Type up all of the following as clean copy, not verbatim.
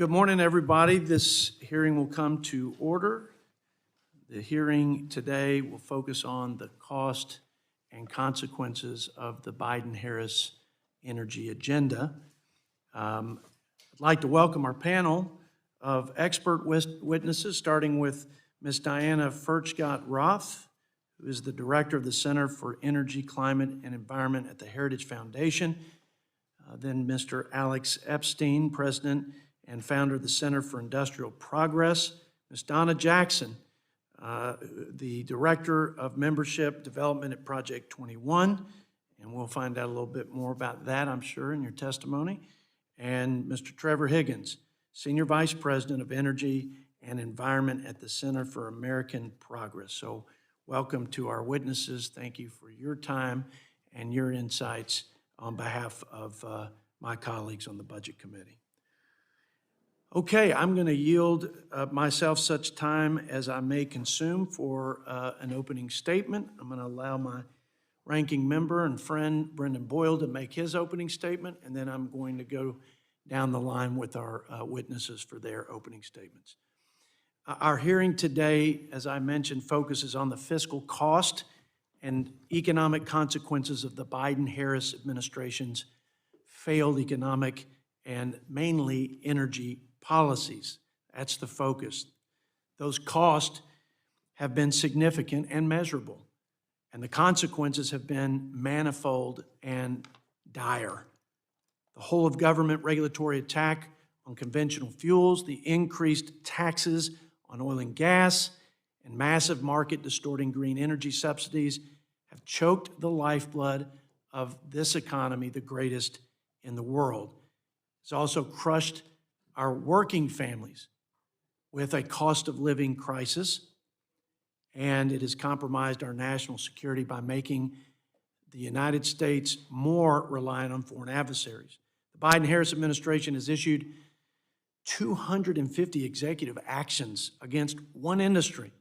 Good morning, everybody. This hearing will come to order. The hearing today will focus on the cost and consequences of the Biden-Harris energy agenda. I'd like to welcome our panel of expert witnesses, starting with Ms. Diana Furchtgott-Roth, who is the Director of the Center for Energy, Climate, and Environment at the Heritage Foundation. Then Mr. Alex Epstein, President and founder of the Center for Industrial Progress. Ms. Donna Jackson, the Director of Membership Development at Project 21, and we'll find out a little bit more about that, I'm sure, in your testimony. And Mr. Trevor Higgins, Senior Vice President of Energy and Environment at the Center for American Progress. So welcome to our witnesses. Thank you for your time and your insights on behalf of my colleagues on the Budget Committee. Okay, I'm going to yield myself such time as I may consume for an opening statement. I'm going to allow my ranking member and friend, Brendan Boyle, to make his opening statement, and then I'm going to go down the line with our witnesses for their opening statements. Our hearing today, as I mentioned, focuses on the fiscal cost and economic consequences of the Biden-Harris administration's failed economic and mainly energy policies. That's the focus. Those costs have been significant and measurable, and the consequences have been manifold and dire. The whole of government regulatory attack on conventional fuels, the increased taxes on oil and gas, and massive market distorting green energy subsidies have choked the lifeblood of this economy, the greatest in the world. It's also crushed our working families with a cost of living crisis, and it has compromised our national security by making the United States more reliant on foreign adversaries. The Biden-Harris administration has issued 250 executive actions against one industry,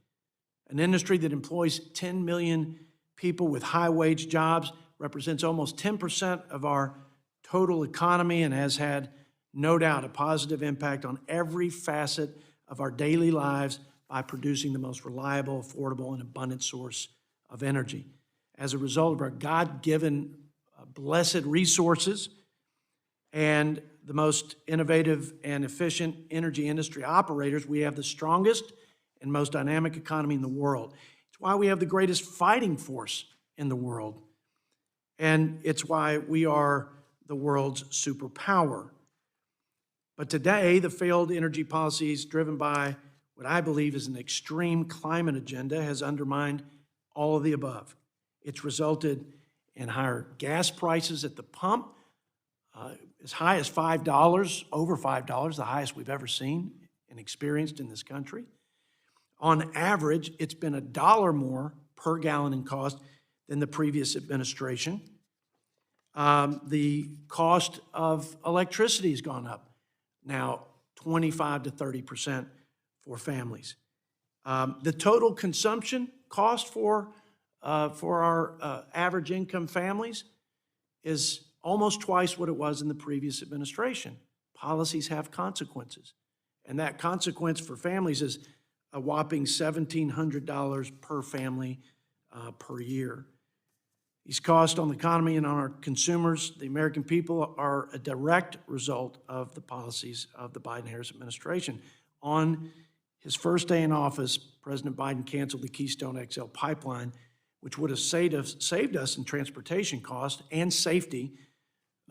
an industry that employs 10 million people with high-wage jobs, represents almost 10% of our total economy, and has had no doubt a positive impact on every facet of our daily lives by producing the most reliable, affordable, and abundant source of energy. As a result of our God-given blessed resources and the most innovative and efficient energy industry operators, we have the strongest and most dynamic economy in the world. It's why we have the greatest fighting force in the world, and it's why we are the world's superpower. But today, the failed energy policies driven by what I believe is an extreme climate agenda has undermined all of the above. It's resulted in higher gas prices at the pump, as high as $5, over $5, the highest we've ever seen and experienced in this country. On average, it's been $1 more per gallon in cost than the previous administration. The cost of electricity has gone up, now 25 to 30% for families. The total consumption cost for our average income families is almost twice what it was in the previous administration. Policies have consequences, and that consequence for families is a whopping $1,700 per family per year. These costs on the economy and on our consumers, the American people, are a direct result of the policies of the Biden-Harris administration. On his first day in office, President Biden canceled the Keystone XL pipeline, which would have saved us in transportation costs and safety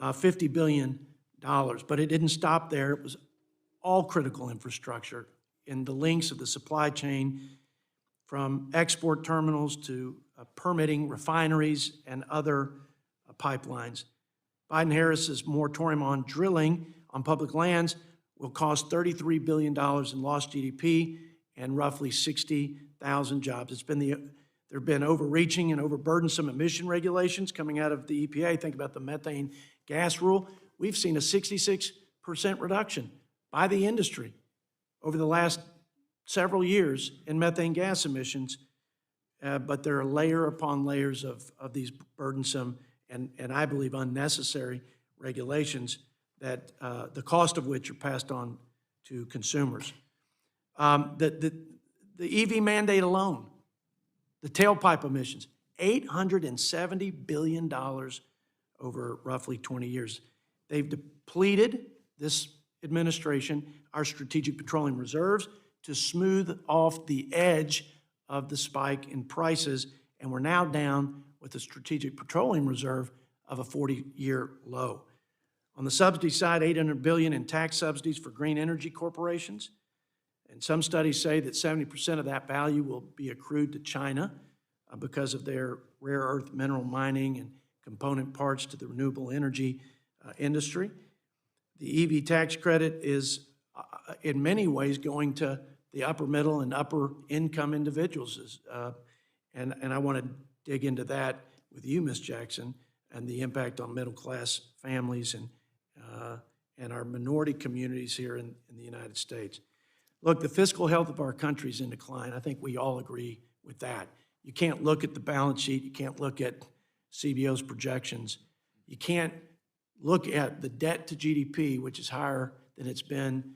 $50 billion. But it didn't stop there. It was all critical infrastructure in the links of the supply chain, from export terminals to permitting refineries and other pipelines. Biden-Harris's moratorium on drilling on public lands will cost $33 billion in lost GDP and roughly 60,000 jobs. There have been overreaching and overburdensome emission regulations coming out of the EPA. Think about the methane gas rule. We've seen a 66% reduction by the industry over the last several years in methane gas emissions, but there are layer upon layers of these burdensome and I believe unnecessary regulations that the cost of which are passed on to consumers. The EV mandate alone, the tailpipe emissions, $870 billion over roughly 20 years. They've depleted, this administration, our strategic petroleum reserves to smooth off the edge of the spike in prices, and we're now down with a strategic petroleum reserve of a 40-year low. On the subsidy side, $800 billion in tax subsidies for green energy corporations, and some studies say that 70% of that value will be accrued to China because of their rare earth mineral mining and component parts to the renewable energy industry. The EV tax credit is, in many ways, going to the upper middle and upper income individuals. And I want to dig into that with you, Ms. Jackson, and the impact on middle-class families and our minority communities here in the United States. Look, the fiscal health of our country is in decline. I think we all agree with that. You can't look at the balance sheet. You can't look at CBO's projections. You can't look at the debt to GDP, which is higher than it's been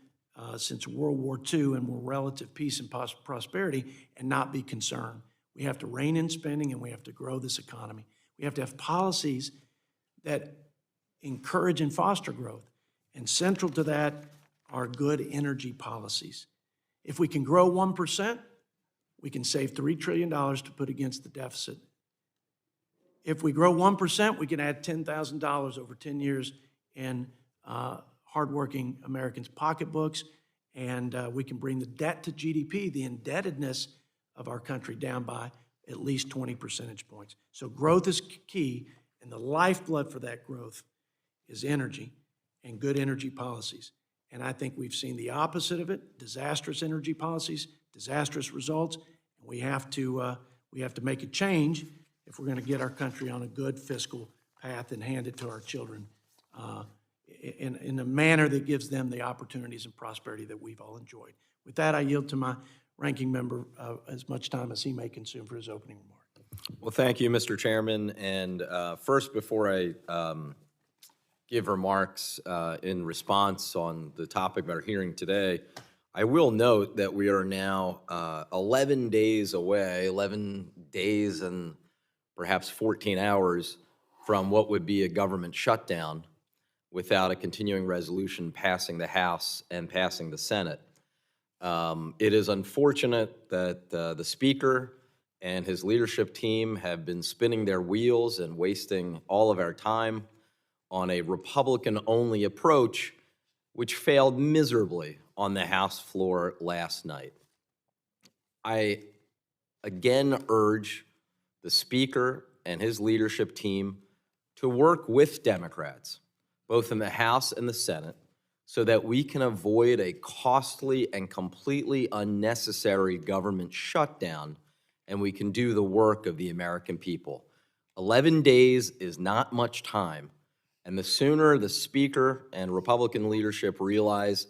since World War II and more relative peace and prosperity, and not be concerned. We have to rein in spending and we have to grow this economy. We have to have policies that encourage and foster growth. And central to that are good energy policies. If we can grow 1%, we can save $3 trillion to put against the deficit. If we grow 1%, we can add $10,000 over 10 years in hardworking Americans' pocketbooks, and we can bring the debt to GDP, the indebtedness of our country, down by at least 20 percentage points. So growth is key, and the lifeblood for that growth is energy and good energy policies. And I think we've seen the opposite of it: disastrous energy policies, disastrous results, and we have to make a change if we're going to get our country on a good fiscal path and hand it to our children in a manner that gives them the opportunities and prosperity that we've all enjoyed. With that, I yield to my ranking member as much time as he may consume for his opening remark. Well, thank you, Mr. Chairman. And first, before I give remarks in response on the topic of our hearing today, I will note that we are now 11 days away, 11 days and perhaps 14 hours from what would be a government shutdown without a continuing resolution passing the House and passing the Senate. It is unfortunate that the Speaker and his leadership team have been spinning their wheels and wasting all of our time on a Republican-only approach, which failed miserably on the House floor last night. I again urge the Speaker and his leadership team to work with Democrats, both in the House and the Senate, so that we can avoid a costly and completely unnecessary government shutdown, and we can do the work of the American people. 11 days is not much time, and the sooner the Speaker and Republican leadership realize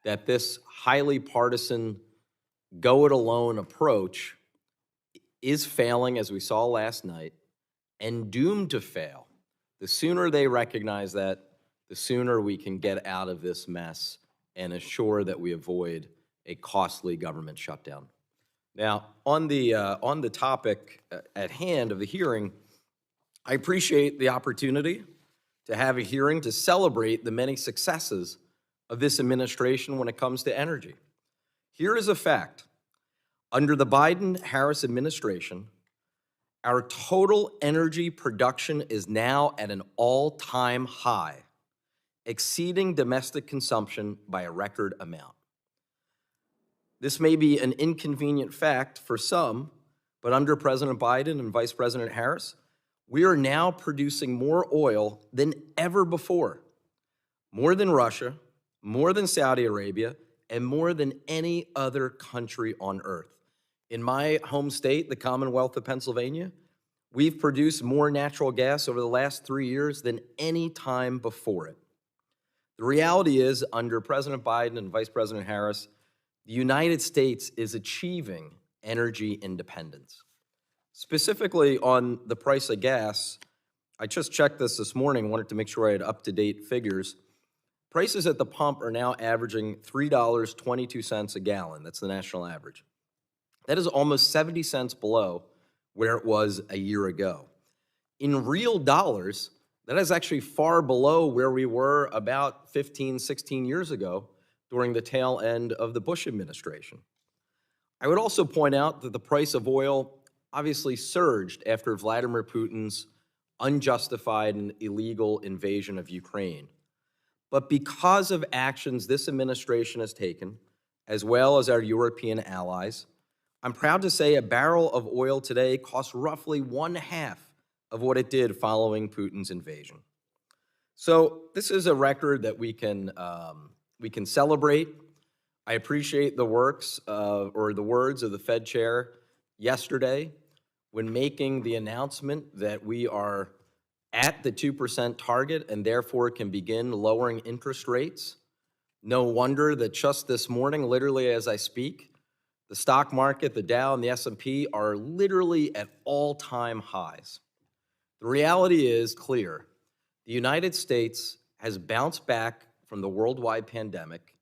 that this highly partisan, go-it-alone approach is failing, as we saw last night, and doomed to fail, the sooner they recognize that, the sooner we can get out of this mess and assure that we avoid a costly government shutdown. Now, on the topic at hand of the hearing, I appreciate the opportunity to have a hearing to celebrate the many successes of this administration when it comes to energy. Here is a fact. Under the Biden-Harris administration, our total energy production is now at an all-time high, exceeding domestic consumption by a record amount. This may be an inconvenient fact for some, but under President Biden and Vice President Harris, we are now producing more oil than ever before, more than Russia, more than Saudi Arabia, and more than any other country on earth. In my home state, the Commonwealth of Pennsylvania, we've produced more natural gas over the last 3 years than any time before it. The reality is, under President Biden and Vice President Harris, the United States is achieving energy independence. Specifically on the price of gas, I just checked this morning, wanted to make sure I had up-to-date figures. Prices at the pump are now averaging $3.22 a gallon. That's the national average. That is almost 70 cents below where it was a year ago. In real dollars, that is actually far below where we were about 15, 16 years ago during the tail end of the Bush administration. I would also point out that the price of oil obviously surged after Vladimir Putin's unjustified and illegal invasion of Ukraine. But because of actions this administration has taken, as well as our European allies, I'm proud to say a barrel of oil today costs roughly 1/2 of what it did following Putin's invasion. So this is a record that we can celebrate. I appreciate the words of the Fed chair yesterday when making the announcement that we are at the 2% target and therefore can begin lowering interest rates. No wonder that just this morning, literally as I speak, the stock market, the Dow and the S&P are literally at all-time highs. The reality is clear. The United States has bounced back from the worldwide pandemic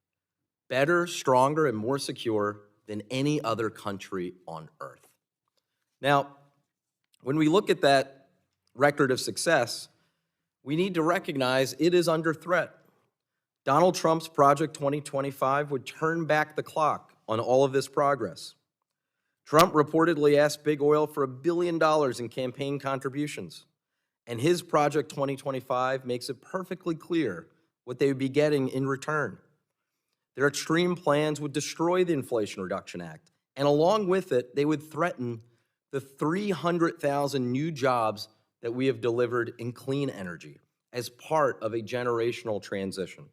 better, stronger, and more secure than any other country on earth. Now, when we look at that record of success, we need to recognize it is under threat. Donald Trump's Project 2025 would turn back the clock on all of this progress. Trump reportedly asked Big Oil for $1 billion in campaign contributions, and his Project 2025 makes it perfectly clear what they would be getting in return. Their extreme plans would destroy the Inflation Reduction Act, and along with it, they would threaten the 300,000 new jobs that we have delivered in clean energy as part of a generational transition.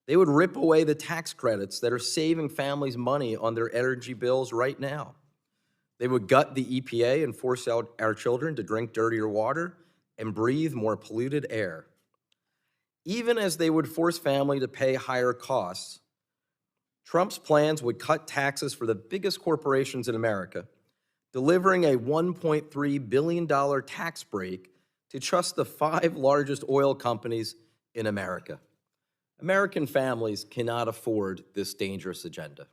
They would rip away the tax credits that are saving families money on their energy bills right now. They would gut the EPA and force out our children to drink dirtier water and breathe more polluted air. Even as they would force families to pay higher costs, Trump's plans would cut taxes for the biggest corporations in America, delivering a $1.3 billion tax break to just the 5 largest oil companies in America. American families cannot afford this dangerous agenda.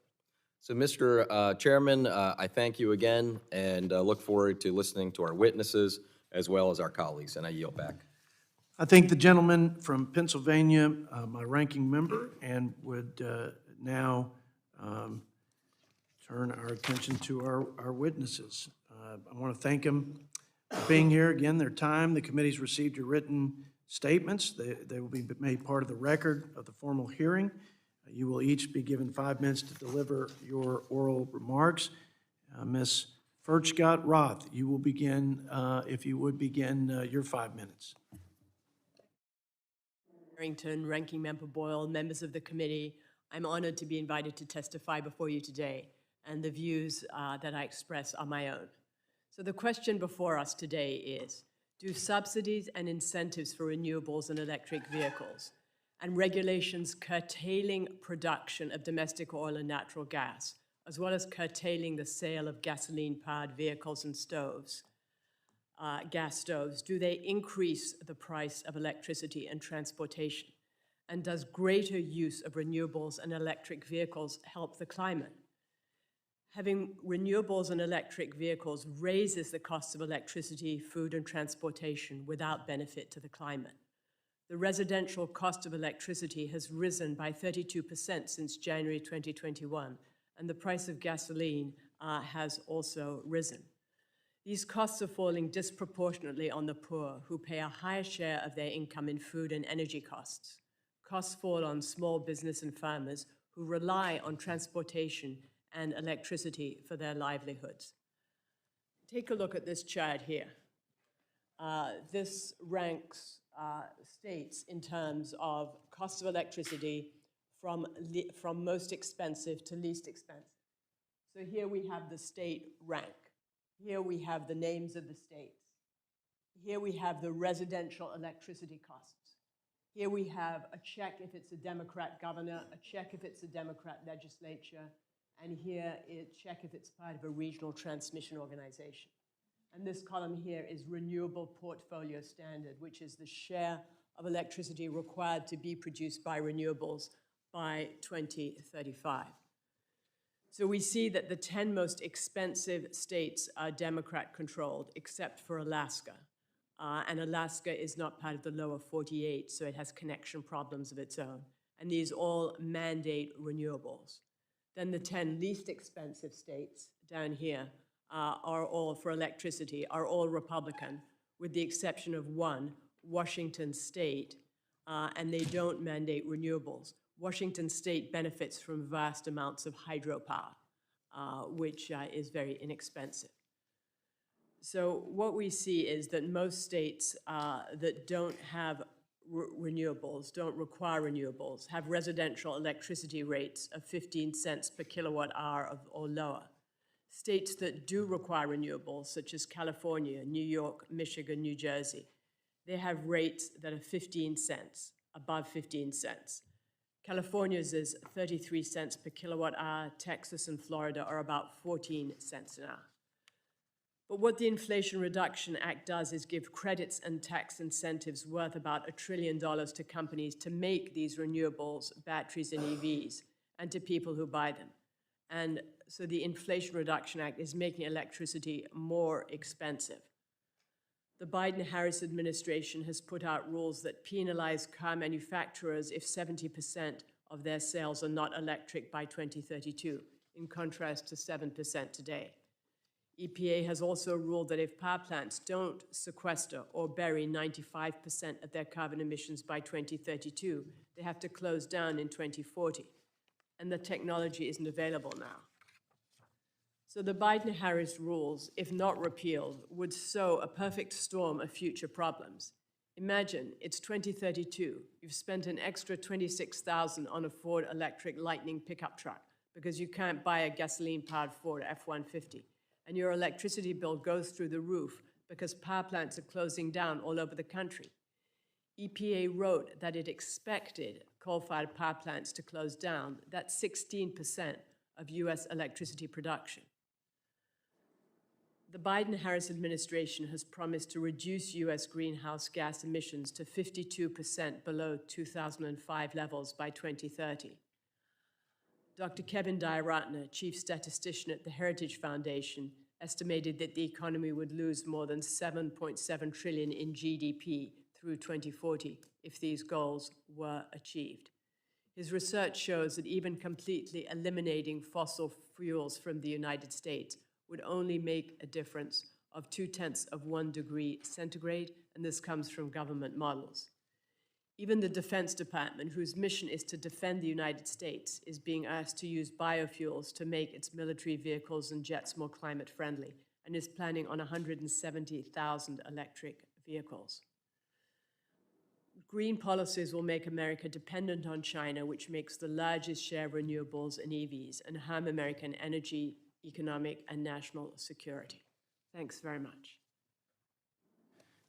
So, Mr. Chairman, I thank you again and look forward to listening to our witnesses as well as our colleagues, and I yield back. I thank the gentleman from Pennsylvania, my ranking member, and would now turn our attention to our witnesses. I want to thank them for being here, again, their time. The committee's received your written statements. They will be made part of the record of the formal hearing. You will each be given 5 minutes to deliver your oral remarks. Ms. Furchtgott-Roth, you will begin, if you would begin your 5 minutes. Harrington, Ranking Member Boyle, members of the committee, I'm honored to be invited to testify before you today, and the views that I express are my own. So the question before us today is, do subsidies and incentives for renewables and electric vehicles and regulations curtailing production of domestic oil and natural gas, as well as curtailing the sale of gasoline-powered vehicles and stoves, gas stoves, do they increase the price of electricity and transportation? And does greater use of renewables and electric vehicles help the climate? Having renewables and electric vehicles raises the cost of electricity, food, and transportation without benefit to the climate. The residential cost of electricity has risen by 32% since January 2021, and the price of gasoline has also risen. These costs are falling disproportionately on the poor, who pay a higher share of their income in food and energy costs. Costs fall on small business and farmers who rely on transportation and electricity for their livelihoods. Take a look at this chart here. This ranks states in terms of cost of electricity from most expensive to least expensive. So here we have the state rank. Here we have the names of the states. Here we have the residential electricity costs. Here we have a check if it's a Democrat governor, a check if it's a Democrat legislature, and here is check if it's part of a regional transmission organization. And this column here is Renewable Portfolio Standard, which is the share of electricity required to be produced by renewables by 2035. So we see that the 10 most expensive states are Democrat-controlled, except for Alaska. And Alaska is not part of the lower 48, so it has connection problems of its own. And these all mandate renewables. Then the 10 least expensive states down here are all, for electricity, are all Republican, with the exception of one, Washington State, and they don't mandate renewables. Washington State benefits from vast amounts of hydropower, which is very inexpensive. So what we see is that most states that don't have renewables, don't require renewables, have residential electricity rates of 15 cents per kilowatt hour or lower. States that do require renewables, such as California, New York, Michigan, New Jersey, they have rates that are 15 cents, above 15 cents. California's is 33 cents per kilowatt hour. Texas and Florida are about 14 cents an hour. But what the Inflation Reduction Act does is give credits and tax incentives worth about $1 trillion to companies to make these renewables, batteries, and EVs, and to people who buy them. And so the Inflation Reduction Act is making electricity more expensive. The Biden-Harris administration has put out rules that penalize car manufacturers if 70% of their sales are not electric by 2032, in contrast to 7% today. EPA has also ruled that if power plants don't sequester or bury 95% of their carbon emissions by 2032, they have to close down in 2040. And the technology isn't available now. So the Biden-Harris rules, if not repealed, would sow a perfect storm of future problems. Imagine it's 2032. You've spent an extra $26,000 on a Ford electric Lightning pickup truck because you can't buy a gasoline-powered Ford F-150. And your electricity bill goes through the roof because power plants are closing down all over the country. EPA wrote that it expected coal-fired power plants to close down. That's 16% of US electricity production. The Biden-Harris administration has promised to reduce US greenhouse gas emissions to 52% below 2005 levels by 2030. Dr. Kevin Diaratna, chief statistician at the Heritage Foundation, estimated that the economy would lose more than $7.7 trillion in GDP through 2040 if these goals were achieved. His research shows that even completely eliminating fossil fuels from the United States would only make a difference of 0.2 degrees centigrade, and this comes from government models. Even the Defense Department, whose mission is to defend the United States, is being asked to use biofuels to make its military vehicles and jets more climate friendly, and is planning on 170,000 electric vehicles. Green policies will make America dependent on China, which makes the largest share of renewables and EVs, and harm American energy, economic, and national security. Thanks very much.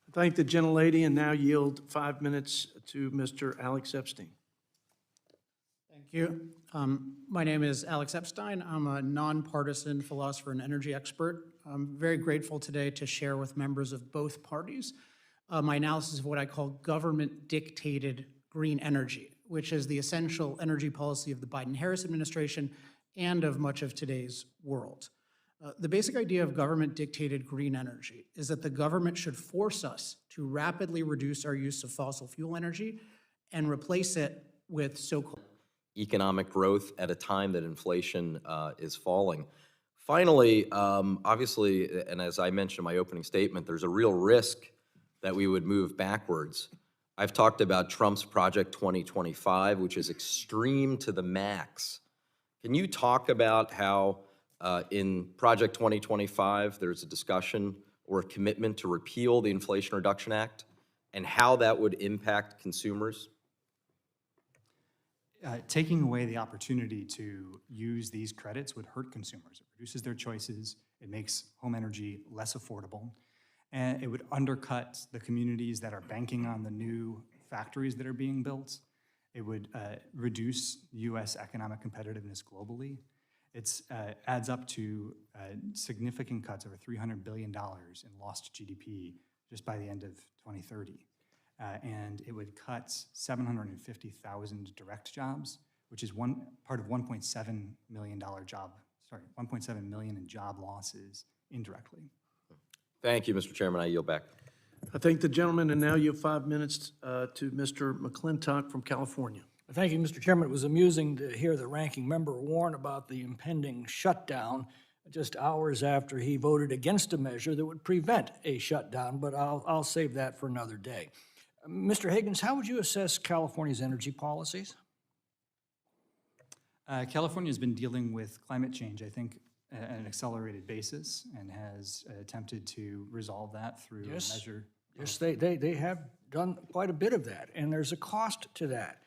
I thank the gentlelady and now yield 5 minutes to Mr. Alex Epstein. Thank you. My name is Alex Epstein. I'm a nonpartisan philosopher and energy expert. I'm very grateful today to share with members of both parties my analysis of what I call government-dictated green energy, which is the essential energy policy of the Biden-Harris administration and of much of today's world. The basic idea of government-dictated green energy is that the government should force us to rapidly reduce our use of fossil fuel energy and replace it with so-called economic growth at a time that inflation is falling. Finally, obviously, and as I mentioned in my opening statement, there's a real risk that we would move backwards. I've talked about Trump's Project 2025, which is extreme to the max. Can you talk about how in Project 2025 there's a discussion or a commitment to repeal the Inflation Reduction Act and how that would impact consumers? Taking away the opportunity to use these credits would hurt consumers. It reduces their choices, it makes home energy less affordable, and it would undercut the communities that are banking on the new factories that are being built. It would reduce U.S. economic competitiveness globally. It adds up to significant cuts, over $300 billion in lost GDP just by the end of 2030. and it would cut 750,000 direct jobs, which is part of $1.7 million $1.7 million in job losses indirectly. Thank you, Mr. Chairman. I yield back. I thank the gentleman, and now you have 5 minutes to Mr. McClintock from California. Thank you, Mr. Chairman. It was amusing to hear the ranking member warn about the impending shutdown just hours after he voted against a measure that would prevent a shutdown, but I'll save that for another day. Mr. Higgins, how would you assess California's energy policies? California has been dealing with climate change, I think, at an accelerated basis and has attempted to resolve that through a measure. Yes, they have done quite a bit of that, and there's a cost to that.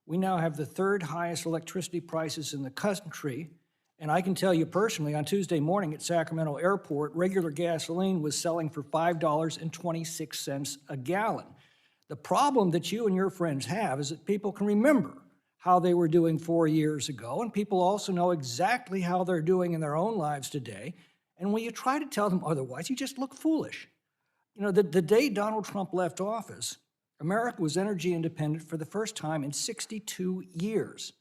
We now have the third highest electricity prices in the country, and I can tell you personally, on Tuesday morning at Sacramento Airport, regular gasoline was selling for $5.26 a gallon. The problem that you and your friends have is that people can remember how they were doing 4 years ago, and people also know exactly how they're doing in their own lives today. And when you try to tell them otherwise, you just look foolish. You know, the day Donald Trump left office, America was energy independent for the first time in 62 years.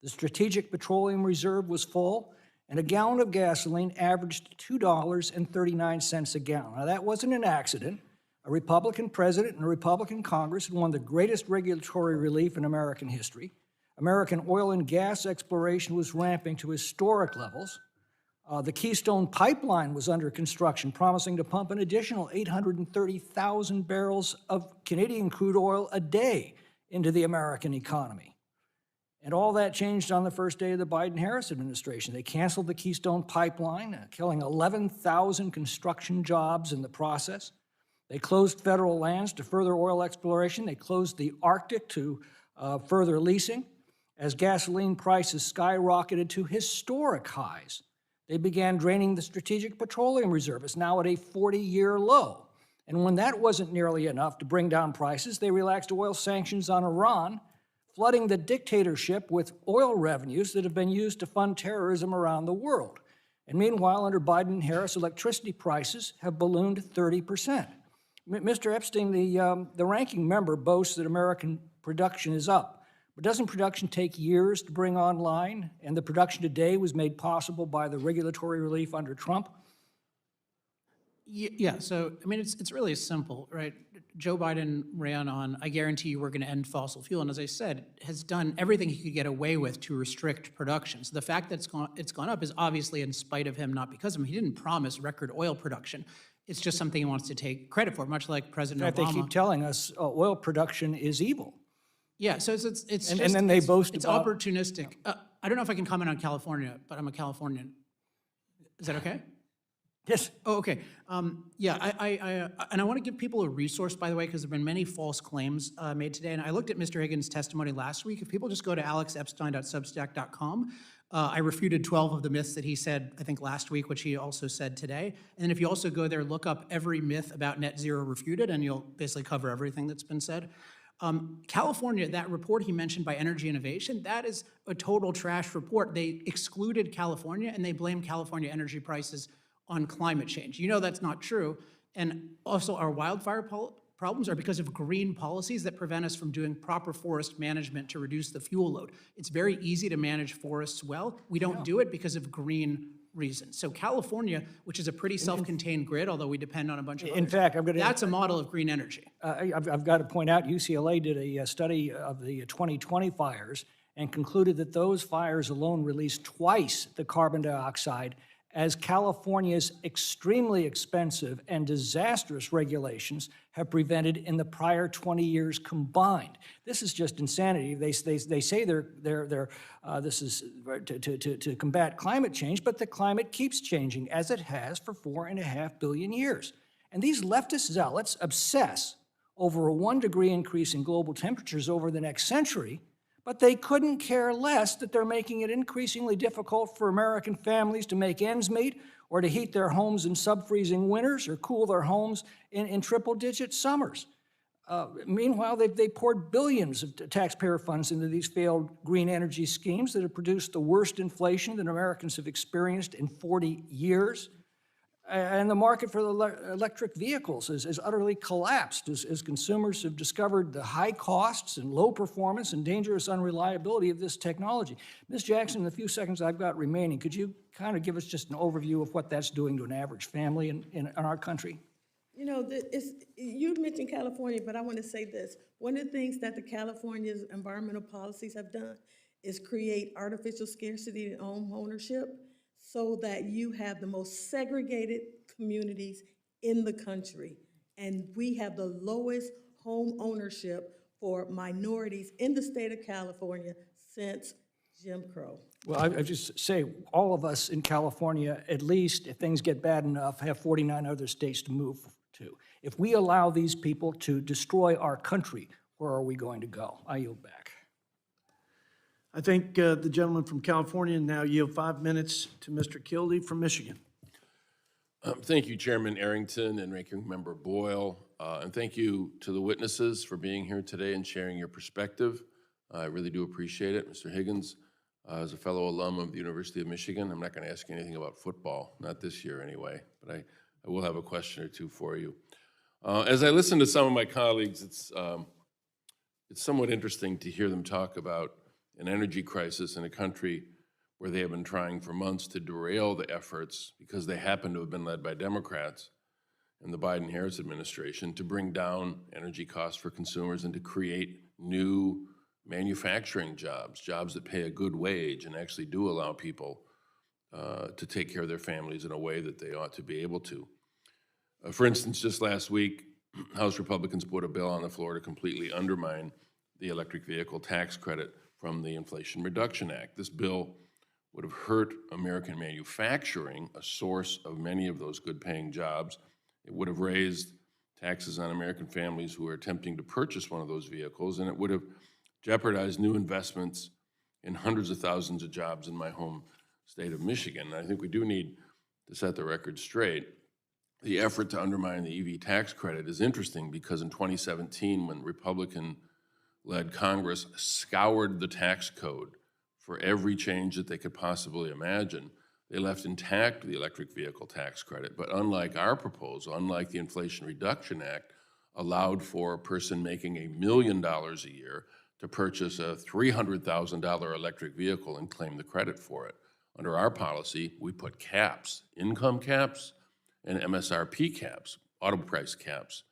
The Strategic Petroleum Reserve was full, and a gallon of gasoline averaged $2.39 a gallon. Now, that wasn't an accident. A Republican president and a Republican Congress had won the greatest regulatory relief in American history. American oil and gas exploration was ramping to historic levels. The Keystone Pipeline was under construction, promising to pump an additional 830,000 barrels of Canadian crude oil a day into the American economy. And all that changed on the first day of the Biden-Harris administration. They canceled the Keystone Pipeline, killing 11,000 construction jobs in the process. They closed federal lands to further oil exploration. They closed the Arctic to further leasing. As gasoline prices skyrocketed to historic highs, they began draining the Strategic Petroleum Reserve. It's now at a 40-year low. And when that wasn't nearly enough to bring down prices, they relaxed oil sanctions on Iran, flooding the dictatorship with oil revenues that have been used to fund terrorism around the world. And meanwhile, under Biden and Harris, electricity prices have ballooned 30%. Mr. Epstein, the ranking member boasts that American production is up. But doesn't production take years to bring online? And the production today was made possible by the regulatory relief under Trump? Yeah, so, I mean, it's really simple, right? Joe Biden ran on, I guarantee you we're going to end fossil fuel, and as I said, has done everything he could get away with to restrict production. So the fact that it's gone up is obviously in spite of him, not because of him. He didn't promise record oil production. It's just something he wants to take credit for, much like President In fact, Obama. they keep telling us oil production is evil. Yeah, so it's And then they boast it's about- opportunistic. I don't know if I can comment on California, but I'm a Californian. Is that okay? Yes. Oh, okay. Yeah, I want to give people a resource, by the way, because there have been many false claims made today. And I looked at Mr. Higgins' testimony last week. If people just go to alexepstein.substack.com, I refuted 12 of the myths that he said, I think, last week, which he also said today. And then if you also go there, look up every myth about net zero refuted, and you'll basically cover everything that's been said. California, that report he mentioned by Energy Innovation, that is a total trash report. They excluded California, and they blame California energy prices on climate change. You know that's not true. And also our wildfire problems are because of green policies that prevent us from doing proper forest management to reduce the fuel load. It's very easy to manage forests well. We don't do it because of green reasons. So California, which is a pretty self-contained grid, although we depend on a bunch of In fact, I'm going to... that's a model of green energy. I've got to point out, UCLA did a study of the 2020 fires and concluded that those fires alone released twice the carbon dioxide as California's extremely expensive and disastrous regulations have prevented in the prior 20 years combined. This is just insanity. They say this is to combat climate change, but the climate keeps changing as it has for 4.5 billion years. And these leftist zealots obsess over a 1 degree increase in global temperatures over the next century, but they couldn't care less that they're making it increasingly difficult for American families to make ends meet or to heat their homes in sub-freezing winters or cool their homes in triple-digit summers. Meanwhile, they poured billions of taxpayer funds into these failed green energy schemes that have produced the worst inflation that Americans have experienced in 40 years. And the market for the electric vehicles has utterly collapsed as consumers have discovered the high costs and low performance and dangerous unreliability of this technology. Ms. Jackson, in the few seconds I've got remaining, could you kind of give us just an overview of what that's doing to an average family in our country? You know, you mentioned California, but I want to say this. One of the things that the California's environmental policies have done is create artificial scarcity in home ownership so that you have the most segregated communities in the country. And we have the lowest home ownership for minorities in the state of California since Jim Crow. Well, I just say, all of us in California, at least, if things get bad enough, have 49 other states to move to. If we allow these people to destroy our country, where are we going to go? I yield back. I think the gentleman from California now yield 5 minutes to Mr. Kildee from Michigan. Thank you, Chairman Arrington and Ranking Member Boyle, and thank you to the witnesses for being here today and sharing your perspective. I really do appreciate it. Mr. Higgins, as a fellow alum of the University of Michigan, I'm not going to ask you anything about football, not this year anyway, but I will have a question or two for you. As I listen to some of my colleagues, it's somewhat interesting to hear them talk about an energy crisis in a country where they have been trying for months to derail the efforts, because they happen to have been led by Democrats and the Biden-Harris administration, to bring down energy costs for consumers and to create new manufacturing jobs, jobs that pay a good wage and actually do allow people to take care of their families in a way that they ought to be able to. For instance, just last week, House Republicans put a bill on the floor to completely undermine the electric vehicle tax credit from the Inflation Reduction Act. This bill would have hurt American manufacturing, a source of many of those good-paying jobs. It would have raised taxes on American families who are attempting to purchase one of those vehicles, and it would have jeopardized new investments in hundreds of thousands of jobs in my home state of Michigan. And I think we do need to set the record straight. The effort to undermine the EV tax credit is interesting because in 2017, when Republican-led Congress scoured the tax code for every change that they could possibly imagine, they left intact the electric vehicle tax credit. But unlike our proposal, unlike the Inflation Reduction Act, allowed for a person making $1 million a year to purchase a $300,000 electric vehicle and claim the credit for it. Under our policy, we put caps, income caps and MSRP caps, auto price caps,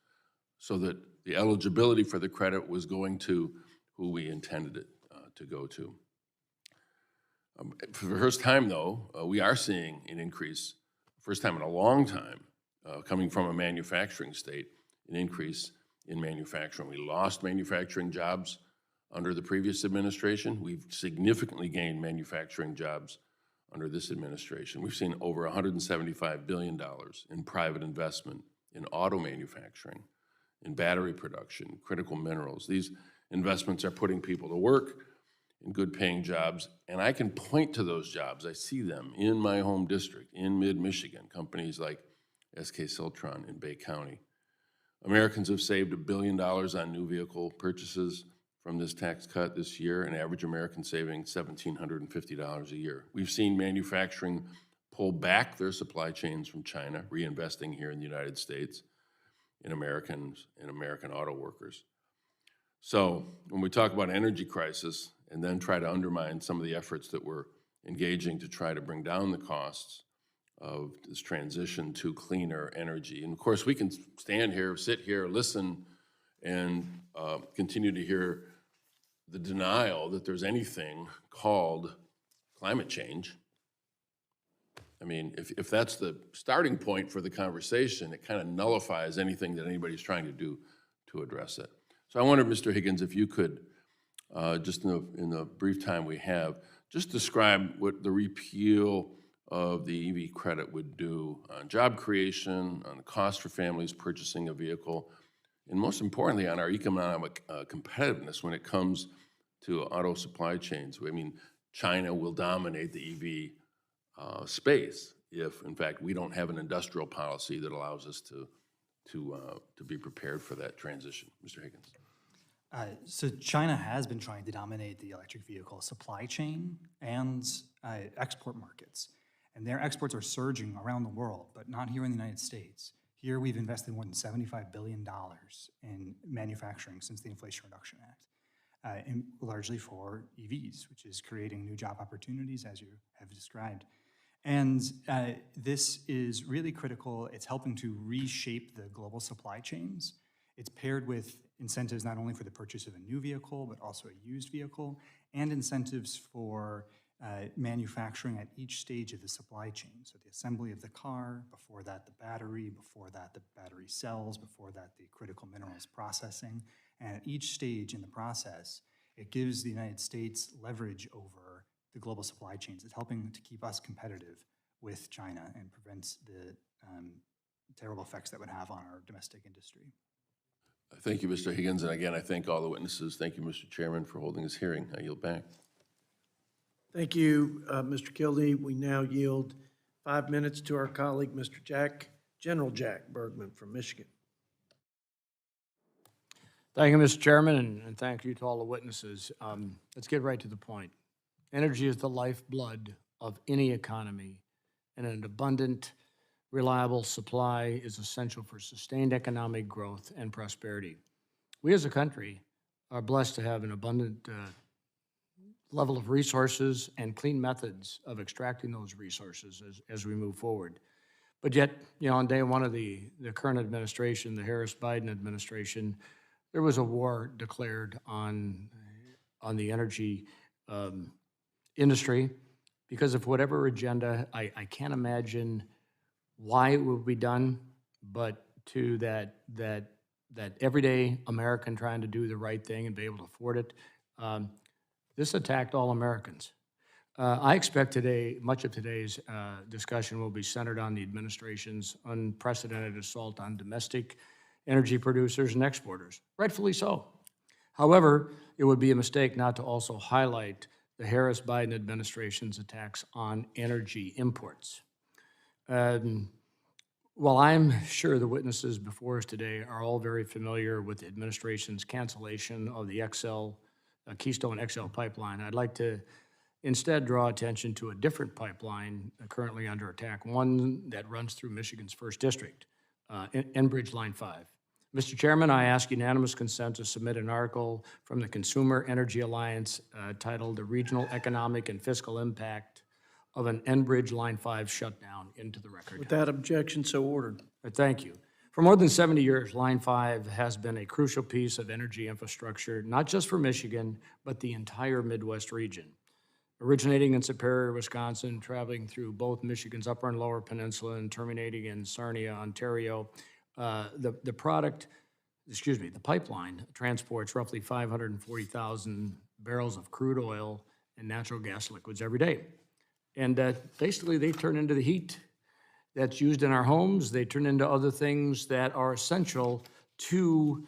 so that the eligibility for the credit was going to who we intended it to go to. For the first time, though, we are seeing an increase, first time in a long time, coming from a manufacturing state, an increase in manufacturing. We lost manufacturing jobs under the previous administration. We've significantly gained manufacturing jobs under this administration. We've seen over $175 billion in private investment in auto manufacturing, in battery production, critical minerals. These investments are putting people to work in good-paying jobs, and I can point to those jobs. I see them in my home district, in mid-Michigan, companies like SK Siltron in Bay County. Americans have saved $1 billion on new vehicle purchases from this tax cut this year, an average American saving $1,750 a year. We've seen manufacturing pull back their supply chains from China, reinvesting here in the United States in Americans and American auto workers. So when we talk about energy crisis and then try to undermine some of the efforts that we're engaging to try to bring down the costs of this transition to cleaner energy. And of course, we can stand here, sit here, listen, and continue to hear the denial that there's anything called climate change. I mean, if that's the starting point for the conversation, it kind of nullifies anything that anybody's trying to do to address it. So I wonder, Mr. Higgins, if you could, just in the brief time we have, just describe what the repeal of the EV credit would do on job creation, on the cost for families purchasing a vehicle, and most importantly, on our economic competitiveness when it comes to auto supply chains. I mean, China will dominate the EV space if, in fact, we don't have an industrial policy that allows us to be prepared for that transition. Mr. Higgins. So China has been trying to dominate the electric vehicle supply chain and export markets. And their exports are surging around the world, but not here in the United States. Here, we've invested more than $75 billion in manufacturing since the Inflation Reduction Act, and largely for EVs, which is creating new job opportunities, as you have described. And this is really critical. It's helping to reshape the global supply chains. It's paired with incentives not only for the purchase of a new vehicle, but also a used vehicle, and incentives for manufacturing at each stage of the supply chain. So the assembly of the car, before that the battery, before that the battery cells, before that the critical minerals processing. And at each stage in the process, it gives the United States leverage over the global supply chains. It's helping to keep us competitive with China and prevents the terrible effects that would have on our domestic industry. Thank you, Mr. Higgins, and again, I thank all the witnesses. Thank you, Mr. Chairman, for holding this hearing. I yield back. Thank you, Mr. Kildee. We now yield 5 minutes to our colleague, Mr. General Jack Bergman from Michigan. Thank you, Mr. Chairman, and thank you to all the witnesses. Let's get right to the point. Energy is the lifeblood of any economy, and an abundant, reliable supply is essential for sustained economic growth and prosperity. We as a country are blessed to have an abundant level of resources and clean methods of extracting those resources as we move forward. But yet, on day one of the current administration, the Harris-Biden administration, there was a war declared on the energy industry because of whatever agenda. I can't imagine why it would be done, but to that everyday American trying to do the right thing and be able to afford it, this attacked all Americans. I expect today, much of today's discussion will be centered on the administration's unprecedented assault on domestic energy producers and exporters, rightfully so. However, it would be a mistake not to also highlight the Harris-Biden administration's attacks on energy imports. While I'm sure the witnesses before us today are all very familiar with the administration's cancellation of the Keystone XL pipeline, I'd like to instead draw attention to a different pipeline currently under attack, one that runs through Michigan's 1st District, Enbridge Line 5. Mr. Chairman, I ask unanimous consent to submit an article from the Consumer Energy Alliance titled "The Regional Economic and Fiscal Impact of an Enbridge Line 5 Shutdown" into the record. Without objection, so ordered. Thank you. For more than 70 years, Line 5 has been a crucial piece of energy infrastructure, not just for Michigan, but the entire Midwest region. Originating in Superior, Wisconsin, traveling through both Michigan's Upper and Lower Peninsula and terminating in Sarnia, Ontario, the pipeline transports roughly 540,000 barrels of crude oil and natural gas liquids every day. And basically, they turn into the heat that's used in our homes. They turn into other things that are essential to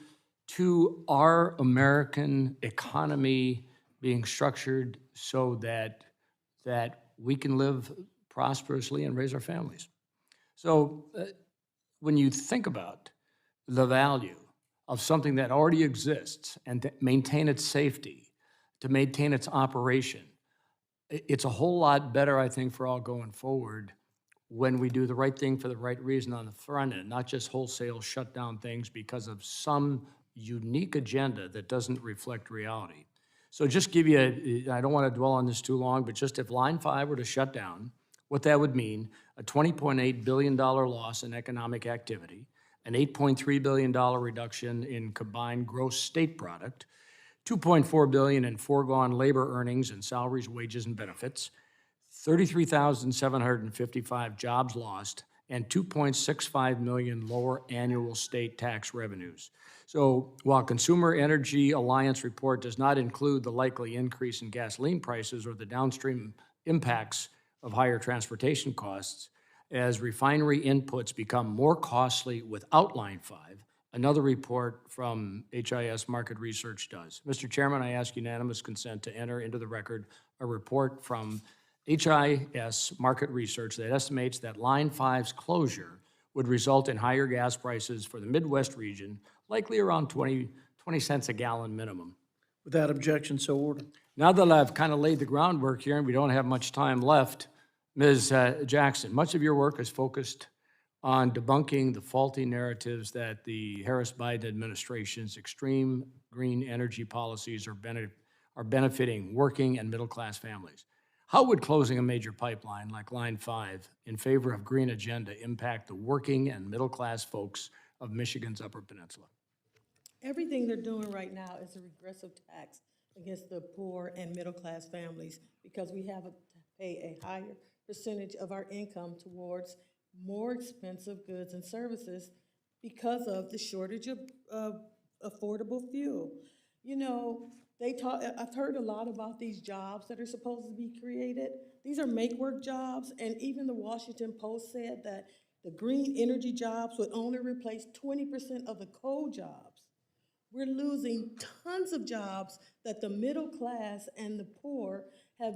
our American economy being structured so that we can live prosperously and raise our families. So when you think about the value of something that already exists and to maintain its safety, to maintain its operation, it's a whole lot better, I think, for all going forward when we do the right thing for the right reason on the front end, not just wholesale shut down things because of some unique agenda that doesn't reflect reality. So just give you, I don't want to dwell on this too long, but just if Line 5 were to shut down, what that would mean, a $20.8 billion loss in economic activity, an $8.3 billion reduction in combined gross state product, $2.4 billion in foregone labor earnings and salaries, wages, and benefits, 33,755 jobs lost, and 2.65 million lower annual state tax revenues. So while Consumer Energy Alliance report does not include the likely increase in gasoline prices or the downstream impacts of higher transportation costs, as refinery inputs become more costly without Line 5, another report from HIS Market Research does. Mr. Chairman, I ask unanimous consent to enter into the record a report from HIS Market Research that estimates that Line 5's closure would result in higher gas prices for the Midwest region, likely around 20 cents a gallon minimum. Without objection, so ordered. Now that I've kind of laid the groundwork here and we don't have much time left, Ms. Jackson, much of your work is focused on debunking the faulty narratives that the Harris-Biden administration's extreme green energy policies are benefiting working and middle-class families. How would closing a major pipeline like Line 5 in favor of green agenda impact the working and middle-class folks of Michigan's Upper Peninsula? Everything they're doing right now is a regressive tax against the poor and middle-class families because we have to pay a higher percentage of our income towards more expensive goods and services because of the shortage of affordable fuel. You know, I've heard a lot about these jobs that are supposed to be created. These are make-work jobs, and even the Washington Post said that the green energy jobs would only replace 20% of the coal jobs. We're losing tons of jobs that the middle class and the poor have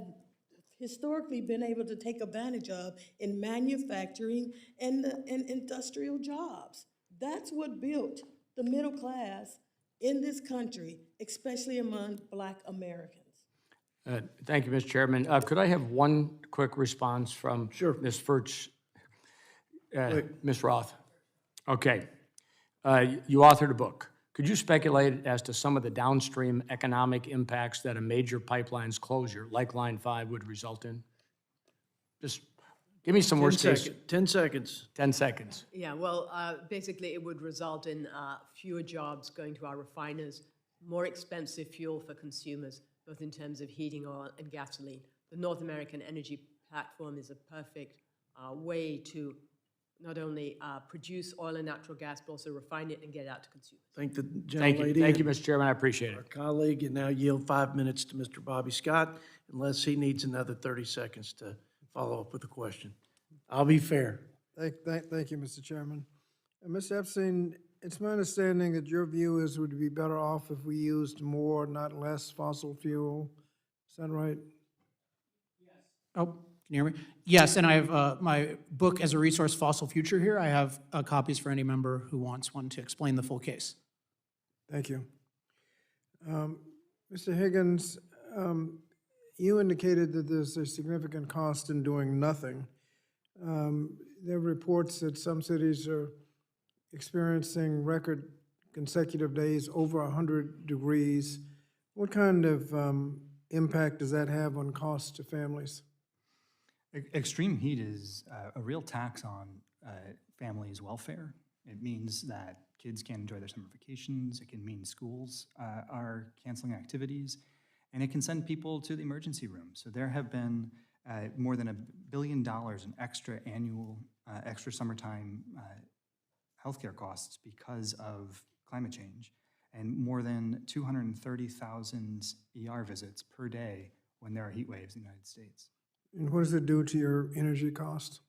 historically been able to take advantage of in manufacturing and industrial jobs. That's what built the middle class in this country, especially among Black Americans. Thank you, Mr. Chairman. Could I have one quick response from Ms. Furch? Ms. Roth? Okay. You authored a book. Could you speculate as to some of the downstream economic impacts that a major pipeline's closure, like Line 5, would result in? Just give me some worst case. 10 seconds. 10 seconds. Yeah, well, basically, it would result in fewer jobs going to our refiners, more expensive fuel for consumers, both in terms of heating oil and gasoline. The North American Energy Platform is a perfect way to not only produce oil and natural gas, but also refine it and get it out to consumers. Thank the Thank you. gentlelady. Thank you, Mr. Chairman. I appreciate it. Our colleague, and now yield 5 minutes to Mr. Bobby Scott, unless he needs another 30 seconds to follow up with a question. I'll be fair. Thank you, Mr. Chairman. Mr. Epstein, it's my understanding that your view is we'd be better off if we used more, not less, fossil fuel. Is that right? Oh, can you hear me? Yes, and I have my book as a resource, Fossil Future, here. I have copies for any member who wants one to explain the full case. Thank you. Mr. Higgins, you indicated that there's a significant cost in doing nothing. There are reports that some cities are experiencing record consecutive days over 100 degrees. What kind of impact does that have on costs to families? Extreme heat is a real tax on families' welfare. It means that kids can't enjoy their summer vacations. It can mean schools are canceling activities, and it can send people to the emergency room. So there have been more than $1 billion in extra summertime healthcare costs because of climate change, and more than 230,000 ER visits per day when there are heat waves in the United States. And what does it do to your energy cost?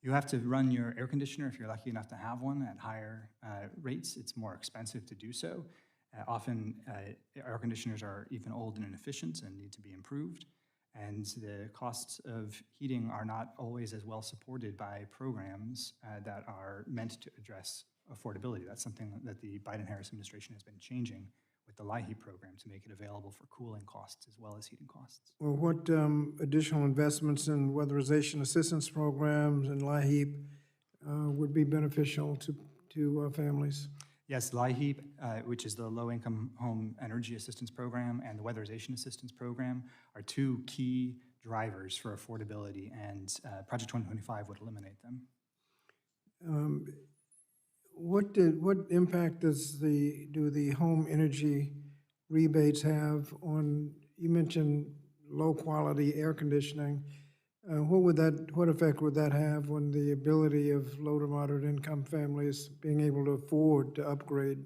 You have to run your air conditioner, if you're lucky enough to have one, at higher rates. It's more expensive to do so. Often, air conditioners are even old and inefficient and need to be improved. And the costs of heating are not always as well supported by programs that are meant to address affordability. That's something that the Biden-Harris administration has been changing with the LIHEAP program to make it available for cooling costs as well as heating costs. Well, what additional investments in weatherization assistance programs and LIHEAP would be beneficial to families? Yes, LIHEAP, which is the Low-Income Home Energy Assistance Program, and the Weatherization Assistance Program are two key drivers for affordability, and Project 2025 would eliminate them. What impact do the home energy rebates have on, you mentioned low-quality air conditioning. What effect would that have on the ability of low to moderate income families being able to afford to upgrade?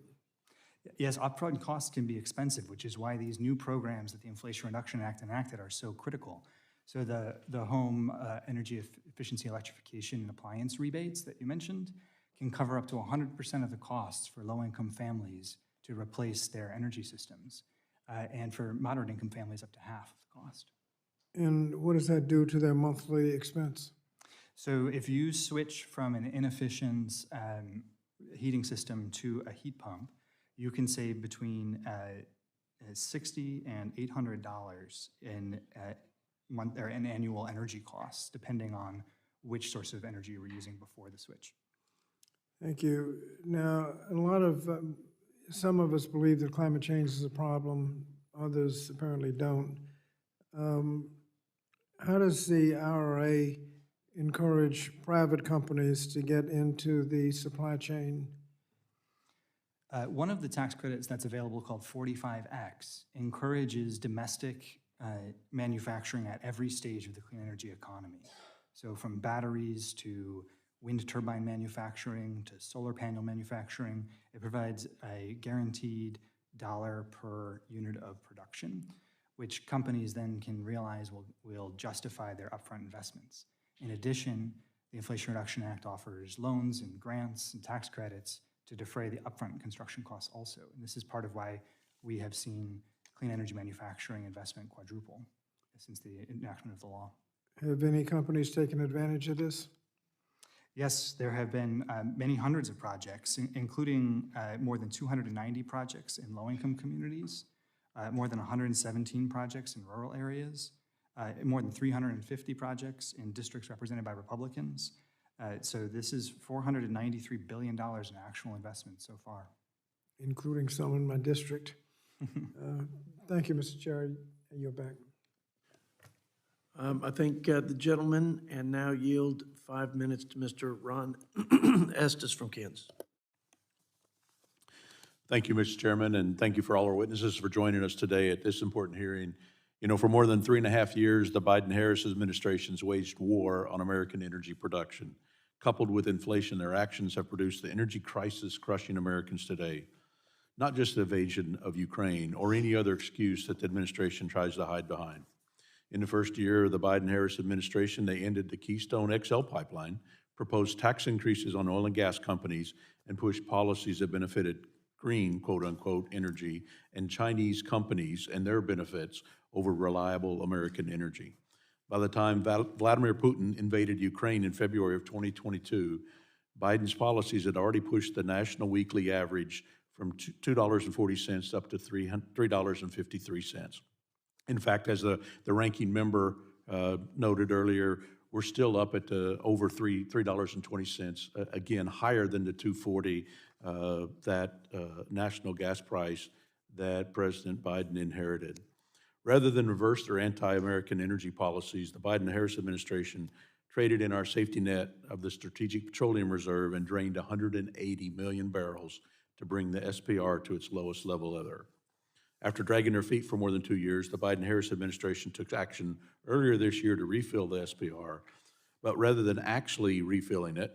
Yes, upfront costs can be expensive, which is why these new programs that the Inflation Reduction Act enacted are so critical. So the home energy efficiency electrification and appliance rebates that you mentioned can cover up to 100% of the costs for low-income families to replace their energy systems, and for moderate-income families up to half of the cost. And what does that do to their monthly expense? So if you switch from an inefficient heating system to a heat pump, you can save between $60 and $800 in and annual energy costs, depending on which source of energy you were using before the switch. Thank you. Now, a lot of, some of us believe that climate change is a problem, others apparently don't. How does the IRA encourage private companies to get into the supply chain? One of the tax credits that's available, called 45X, encourages domestic manufacturing at every stage of the clean energy economy. So from batteries to wind turbine manufacturing to solar panel manufacturing, it provides a guaranteed dollar per unit of production, which companies then can realize will justify their upfront investments. In addition, the Inflation Reduction Act offers loans and grants and tax credits to defray the upfront construction costs also. And this is part of why we have seen clean energy manufacturing investment quadruple since the enactment of the law. Have any companies taken advantage of this? Yes, there have been many hundreds of projects, including more than 290 projects in low-income communities, more than 117 projects in rural areas, more than 350 projects in districts represented by Republicans. So this is $493 billion in actual investment so far. Including some in my district. Thank you, Mr. Chair. You're back. I thank the gentleman and now yield 5 minutes to Mr. Ron Estes from Kansas. Thank you, Mr. Chairman, and thank you for all our witnesses for joining us today at this important hearing. You know, for more than 3.5 years, the Biden-Harris administration's waged war on American energy production. Coupled with inflation, their actions have produced the energy crisis crushing Americans today. Not just the invasion of Ukraine or any other excuse that the administration tries to hide behind. In the first year of the Biden-Harris administration, they ended the Keystone XL pipeline, proposed tax increases on oil and gas companies, and pushed policies that benefited green, quote-unquote, energy and Chinese companies and their benefits over reliable American energy. By the time Vladimir Putin invaded Ukraine in February of 2022, Biden's policies had already pushed the national weekly average from $2.40 up to $3.53. In fact, as the ranking member noted earlier, we're still up at over $3.20, again, higher than the $2.40 that national gas price that President Biden inherited. Rather than reverse their anti-American energy policies, the Biden-Harris administration traded in our safety net of the Strategic Petroleum Reserve and drained 180 million barrels to bring the SPR to its lowest level ever. After dragging their feet for more than 2 years, the Biden-Harris administration took action earlier this year to refill the SPR, but rather than actually refilling it,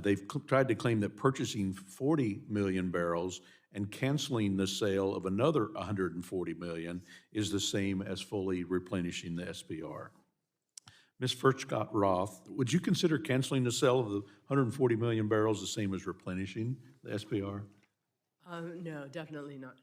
they've tried to claim that purchasing 40 million barrels and canceling the sale of another 140 million is the same as fully replenishing the SPR. Ms. Furchtgott-Roth, would you consider canceling the sale of the 140 million barrels the same as replenishing the SPR? No, definitely not.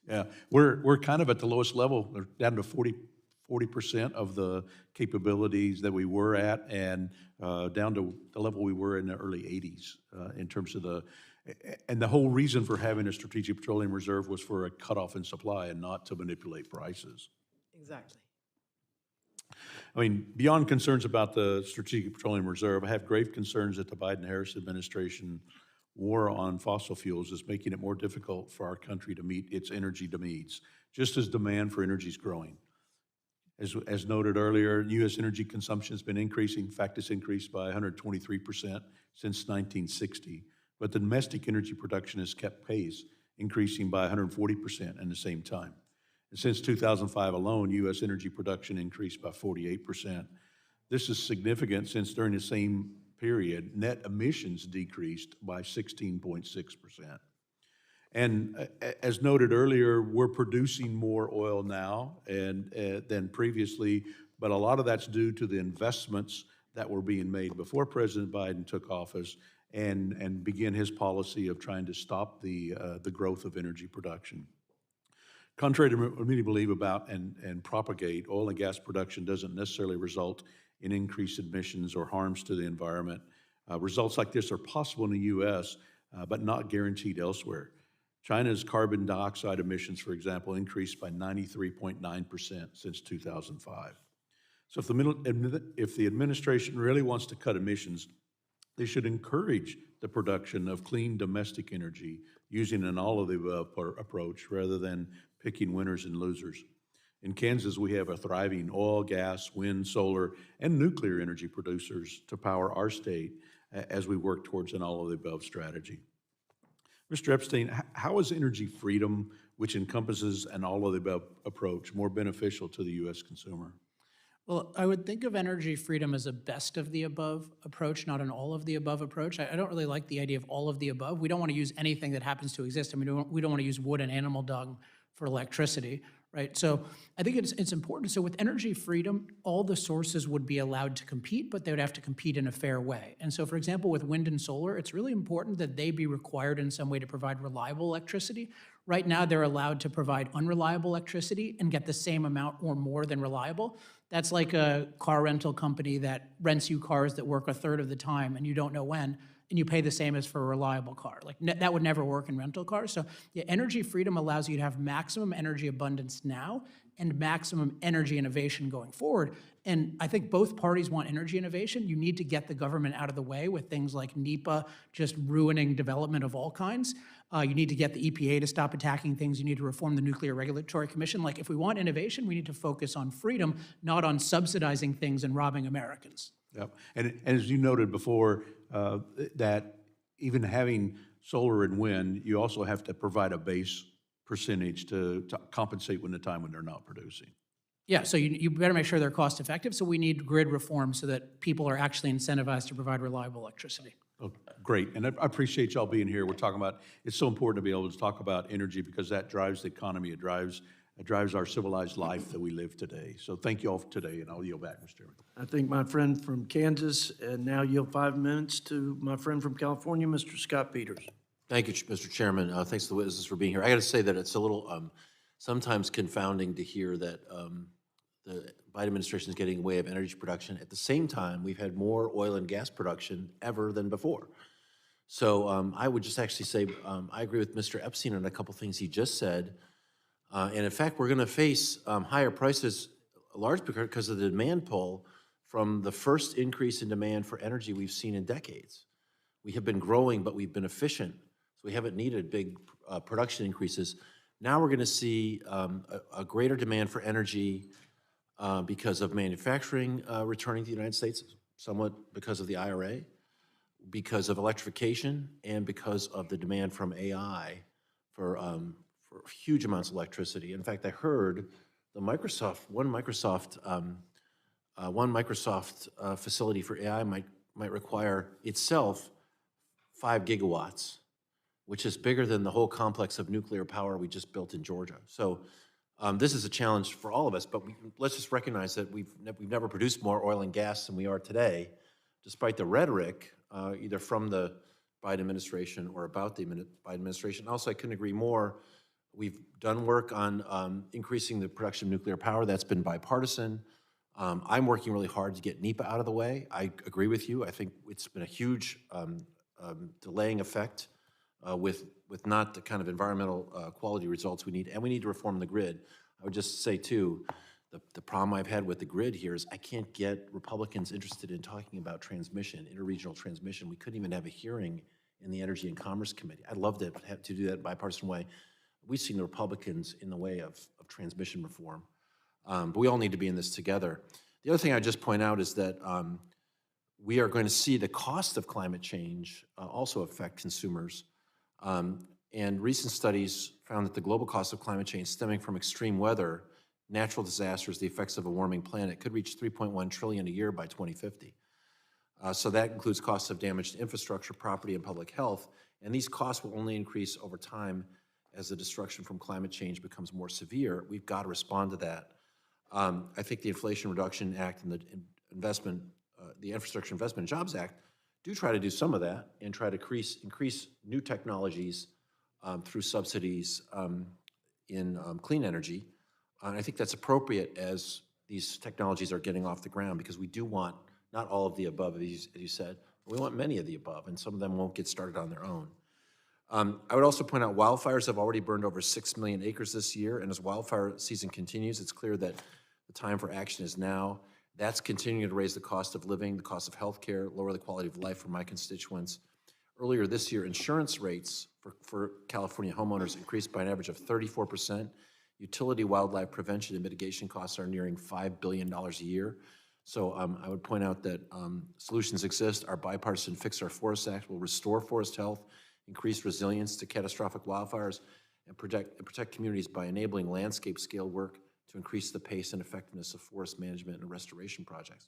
Yeah, we're kind of at the lowest level. We're down to 40% of the capabilities that we were at, and down to the level we were in the early 80s in terms of and the whole reason for having a Strategic Petroleum Reserve was for a cutoff in supply and not to manipulate prices. Exactly. I mean, beyond concerns about the Strategic Petroleum Reserve, I have grave concerns that the Biden-Harris administration war on fossil fuels is making it more difficult for our country to meet its energy needs, just as demand for energy is growing. As noted earlier, U.S. energy consumption has been increasing. In fact, it's increased by 123% since 1960. But the domestic energy production has kept pace, increasing by 140% in the same time. And since 2005 alone, U.S. energy production increased by 48%. This is significant since during the same period, net emissions decreased by 16.6%. And as noted earlier, we're producing more oil now than previously, but a lot of that's due to the investments that were being made before President Biden took office and began his policy of trying to stop the growth of energy production. Contrary to what many believe about and propagate, oil and gas production doesn't necessarily result in increased emissions or harms to the environment. Results like this are possible in the U.S., but not guaranteed elsewhere. China's carbon dioxide emissions, for example, increased by 93.9% since 2005. So if the administration really wants to cut emissions, they should encourage the production of clean domestic energy using an all-of-the-above approach rather than picking winners and losers. In Kansas, we have a thriving oil, gas, wind, solar, and nuclear energy producers to power our state as we work towards an all-of-the-above strategy. Mr. Epstein, how is energy freedom, which encompasses an all-of-the-above approach, more beneficial to the U.S. consumer? Well, I would think of energy freedom as a best of the above approach, not an all of the above approach. I don't really like the idea of all of the above. We don't want to use anything that happens to exist. I mean, we don't want to use wood and animal dung for electricity, right? So I think it's important. So with energy freedom, all the sources would be allowed to compete, but they would have to compete in a fair way. And so, for example, with wind and solar, it's really important that they be required in some way to provide reliable electricity. Right now, they're allowed to provide unreliable electricity and get the same amount or more than reliable. That's like a car rental company that rents you cars that work a third of the time and you don't know when, and you pay the same as for a reliable car. Like that would never work in rental cars. So yeah, energy freedom allows you to have maximum energy abundance now and maximum energy innovation going forward. And I think both parties want energy innovation. You need to get the government out of the way with things like NEPA just ruining development of all kinds. You need to get the EPA to stop attacking things. You need to reform the Nuclear Regulatory Commission. Like, if we want innovation, we need to focus on freedom, not on subsidizing things and robbing Americans. Yep. And as you noted before, that even having solar and wind, you also have to provide a base percentage to compensate when they're not producing. Yeah, so you better make sure they're cost effective. So we need grid reform so that people are actually incentivized to provide reliable electricity. Oh, great, and I appreciate y'all being here. We're talking about, it's so important to be able to talk about energy because that drives the economy, it drives our civilized life that we live today. So thank you all for today, and I'll yield back, Mr. Chairman. I thank my friend from Kansas, and now yield 5 minutes to my friend from California, Mr. Scott Peters. Thank you, Mr. Chairman. Thanks to the witnesses for being here. I got to say that it's a little sometimes confounding to hear that the Biden administration is getting in the way of energy production. At the same time, we've had more oil and gas production ever than before. So I would just actually say I agree with Mr. Epstein on a couple things he just said. And in fact, we're going to face higher prices, large because of the demand pull from the first increase in demand for energy we've seen in decades. We have been growing, but we've been efficient, so we haven't needed big production increases. Now we're going to see a greater demand for energy because of manufacturing returning to the United States, somewhat because of the IRA, because of electrification, and because of the demand from AI for huge amounts of electricity. In fact, I heard the one Microsoft facility for AI might require itself 5 gigawatts, which is bigger than the whole complex of nuclear power we just built in Georgia. So this is a challenge for all of us, but let's just recognize that we've never produced more oil and gas than we are today, despite the rhetoric, either from the Biden administration or about the Biden administration. Also, I couldn't agree more. We've done work on increasing the production of nuclear power. That's been bipartisan. I'm working really hard to get NEPA out of the way. I agree with you. I think it's been a huge delaying effect with not the kind of environmental quality results we need, and we need to reform the grid. I would just say, too, the problem I've had with the grid here is I can't get Republicans interested in talking about transmission, interregional transmission. We couldn't even have a hearing in the Energy and Commerce Committee. I'd love to have to do that in a bipartisan way. We've seen the Republicans in the way of transmission reform, but we all need to be in this together. The other thing I just point out is that we are going to see the cost of climate change also affect consumers. And recent studies found that the global cost of climate change stemming from extreme weather, natural disasters, the effects of a warming planet could reach $3.1 trillion a year by 2050. So that includes costs of damage to infrastructure, property, and public health. And these costs will only increase over time as the destruction from climate change becomes more severe. We've got to respond to that. I think the Inflation Reduction Act and the Infrastructure Investment and Jobs Act do try to do some of that and try to increase new technologies through subsidies in clean energy. And I think that's appropriate as these technologies are getting off the ground, because we do want not all of the above, as you said, but we want many of the above, and some of them won't get started on their own. I would also point out wildfires have already burned over 6 million acres this year, and as wildfire season continues, it's clear that the time for action is now. That's continuing to raise the cost of living, the cost of healthcare, lower the quality of life for my constituents. Earlier this year, insurance rates for California homeowners increased by an average of 34%. Utility wildlife prevention and mitigation costs are nearing $5 billion a year. So I would point out that solutions exist. Our bipartisan Fix Our Forests Act will restore forest health, increase resilience to catastrophic wildfires, and protect communities by enabling landscape scale work to increase the pace and effectiveness of forest management and restoration projects.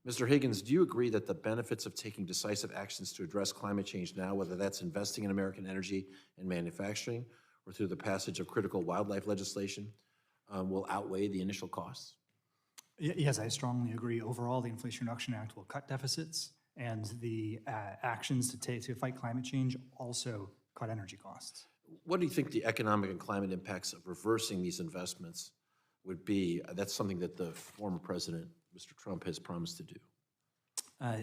Mr. Higgins, do you agree that the benefits of taking decisive actions to address climate change now, whether that's investing in American energy and manufacturing or through the passage of critical wildlife legislation, will outweigh the initial costs? Yes, I strongly agree. Overall, the Inflation Reduction Act will cut deficits, and the actions to take to fight climate change also cut energy costs. What do you think the economic and climate impacts of reversing these investments would be? That's something that the former president, Mr. Trump, has promised to do.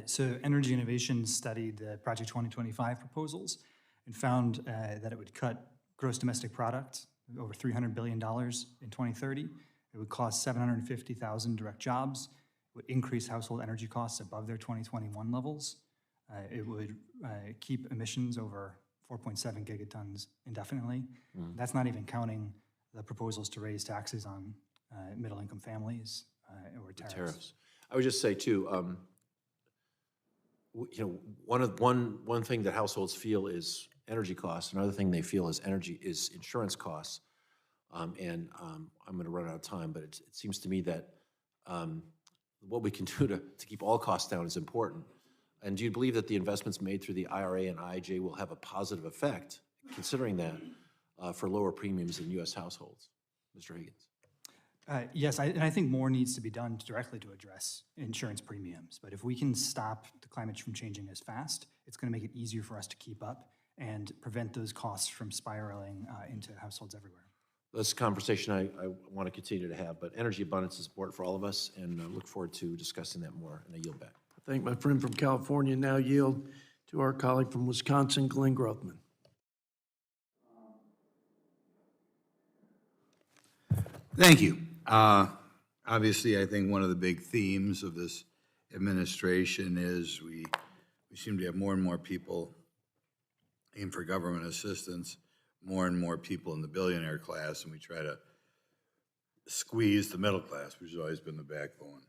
So Energy Innovation studied the Project 2025 proposals and found that it would cut gross domestic product over $300 billion in 2030. It would cost 750,000 direct jobs. It would increase household energy costs above their 2021 levels. It would keep emissions over 4.7 gigatons indefinitely. That's not even counting the proposals to raise taxes on middle-income families or tariffs. I would just say too, one thing that households feel is energy costs. Another thing they feel is insurance costs. I'm going to run out of time, but it seems to me that what we can do to keep all costs down is important. And do you believe that the investments made through the IRA and IIJ will have a positive effect, considering that, for lower premiums in U.S. households? Mr. Higgins. Yes, and I think more needs to be done directly to address insurance premiums. But if we can stop the climate from changing as fast, it's going to make it easier for us to keep up and prevent those costs from spiraling into households everywhere. That's a conversation I want to continue to have, but energy abundance is important for all of us, and I look forward to discussing that more, and I yield back. I thank my friend from California. Now yield to our colleague from Wisconsin, Glenn Grothman. Thank you. Obviously, I think one of the big themes of this administration is we seem to have more and more people aim for government assistance, more and more people in the billionaire class, and we try to squeeze the middle class, which has always been the backbone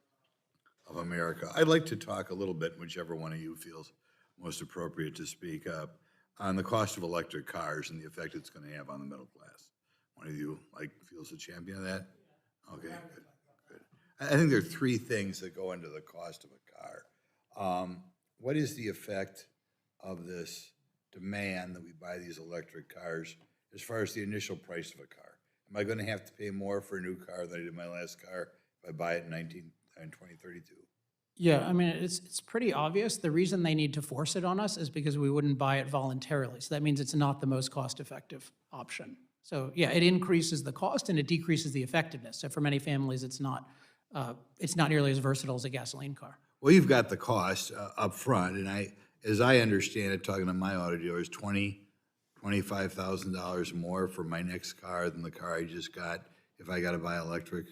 of America. I'd like to talk a little bit, whichever one of you feels most appropriate to speak up, on the cost of electric cars and the effect it's going to have on the middle class. One of you feels a champion of that? Okay, good. I think there are three things that go into the cost of a car. What is the effect of this demand that we buy these electric cars as far as the initial price of a car? Am I going to have to pay more for a new car than I did my last car if I buy it in 2032? Yeah, I mean, it's pretty obvious. The reason they need to force it on us is because we wouldn't buy it voluntarily. So that means it's not the most cost-effective option. So yeah, it increases the cost and it decreases the effectiveness. So for many families, it's not nearly as versatile as a gasoline car. Well, you've got the cost up front, and as I understand it, talking to my auto dealers, $25,000 more for my next car than the car I just got if I got to buy electric.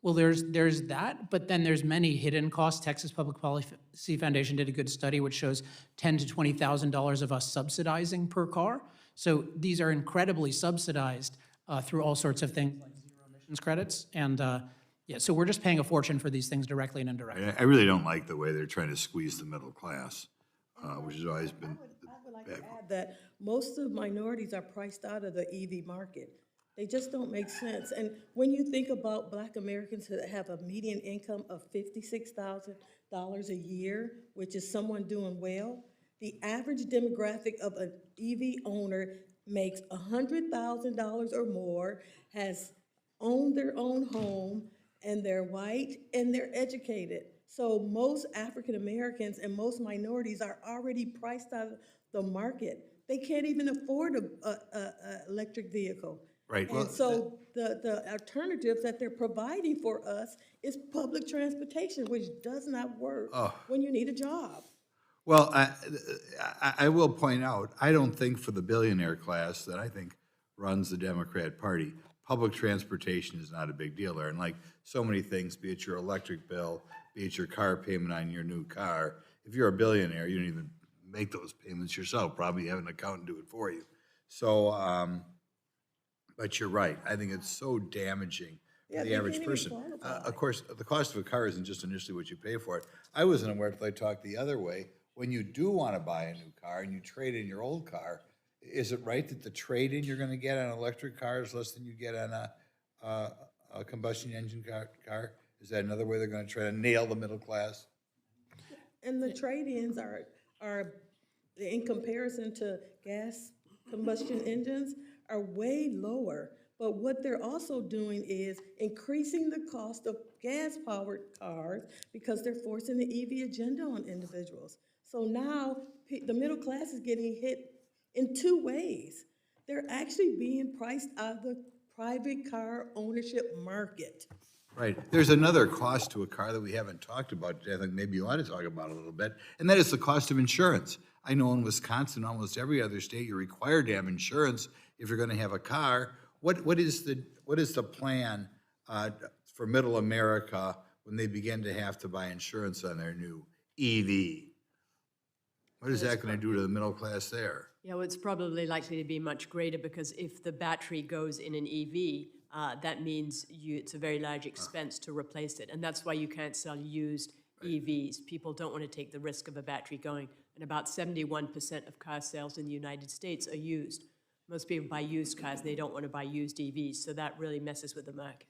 Well, there's that, but then there's many hidden costs. Texas Public Policy Foundation did a good study which shows $10,000 to $20,000 of us subsidizing per car. So these are incredibly subsidized through all sorts of things like zero emissions credits. And yeah, so we're just paying a fortune for these things directly and indirectly. I really don't like the way they're trying to squeeze the middle class, which has always been I would like to add that most of minorities are priced out of the EV market. They just don't make sense. And when you think about Black Americans that have a median income of $56,000 a year, which is someone doing well, the average demographic of an EV owner makes $100,000 or more, has owned their own home, and they're white and they're educated. So most African Americans and most minorities are already priced out of the market. They can't even afford a electric vehicle. Right. And so the alternatives that they're providing for us is public transportation, which does not work when you need a job. Well, I will point out, I don't think for the billionaire class that I think runs the Democrat Party, public transportation is not a big deal there. And like so many things, be it your electric bill, be it your car payment on your new car, if you're a billionaire, you don't even make those payments yourself. Probably have an accountant do it for you. So, but you're right. I think it's so damaging Yeah, for the they average can't even person. qualify. Of course, the cost of a car isn't just initially what you pay for it. I wasn't aware until I talked the other way. When you do want to buy a new car and you trade in your old car, is it right that the trade-in you're going to get on an electric car is less than you get on a combustion engine car? Is that another way they're going to try to nail the middle class? And the trade-ins are, in comparison to gas combustion engines, are way lower. But what they're also doing is increasing the cost of gas-powered cars because they're forcing the EV agenda on individuals. So now the middle class is getting hit in two ways. They're actually being priced out of the private car ownership market. Right. There's another cost to a car that we haven't talked about today. I think maybe you ought to talk about it a little bit, and that is the cost of insurance. I know in Wisconsin, almost every other state, you're required to have insurance if you're going to have a car. What is the plan for Middle America when they begin to have to buy insurance on their new EV? What is that going to do to the middle class there? Yeah, well, it's probably likely to be much greater because if the battery goes in an EV, that means it's a very large expense to replace it. And that's why you can't sell used EVs. People don't want to take the risk of a battery going. And about 71% of car sales in the United States are used. Most people buy used cars. They don't want to buy used EVs. So that really messes with the market.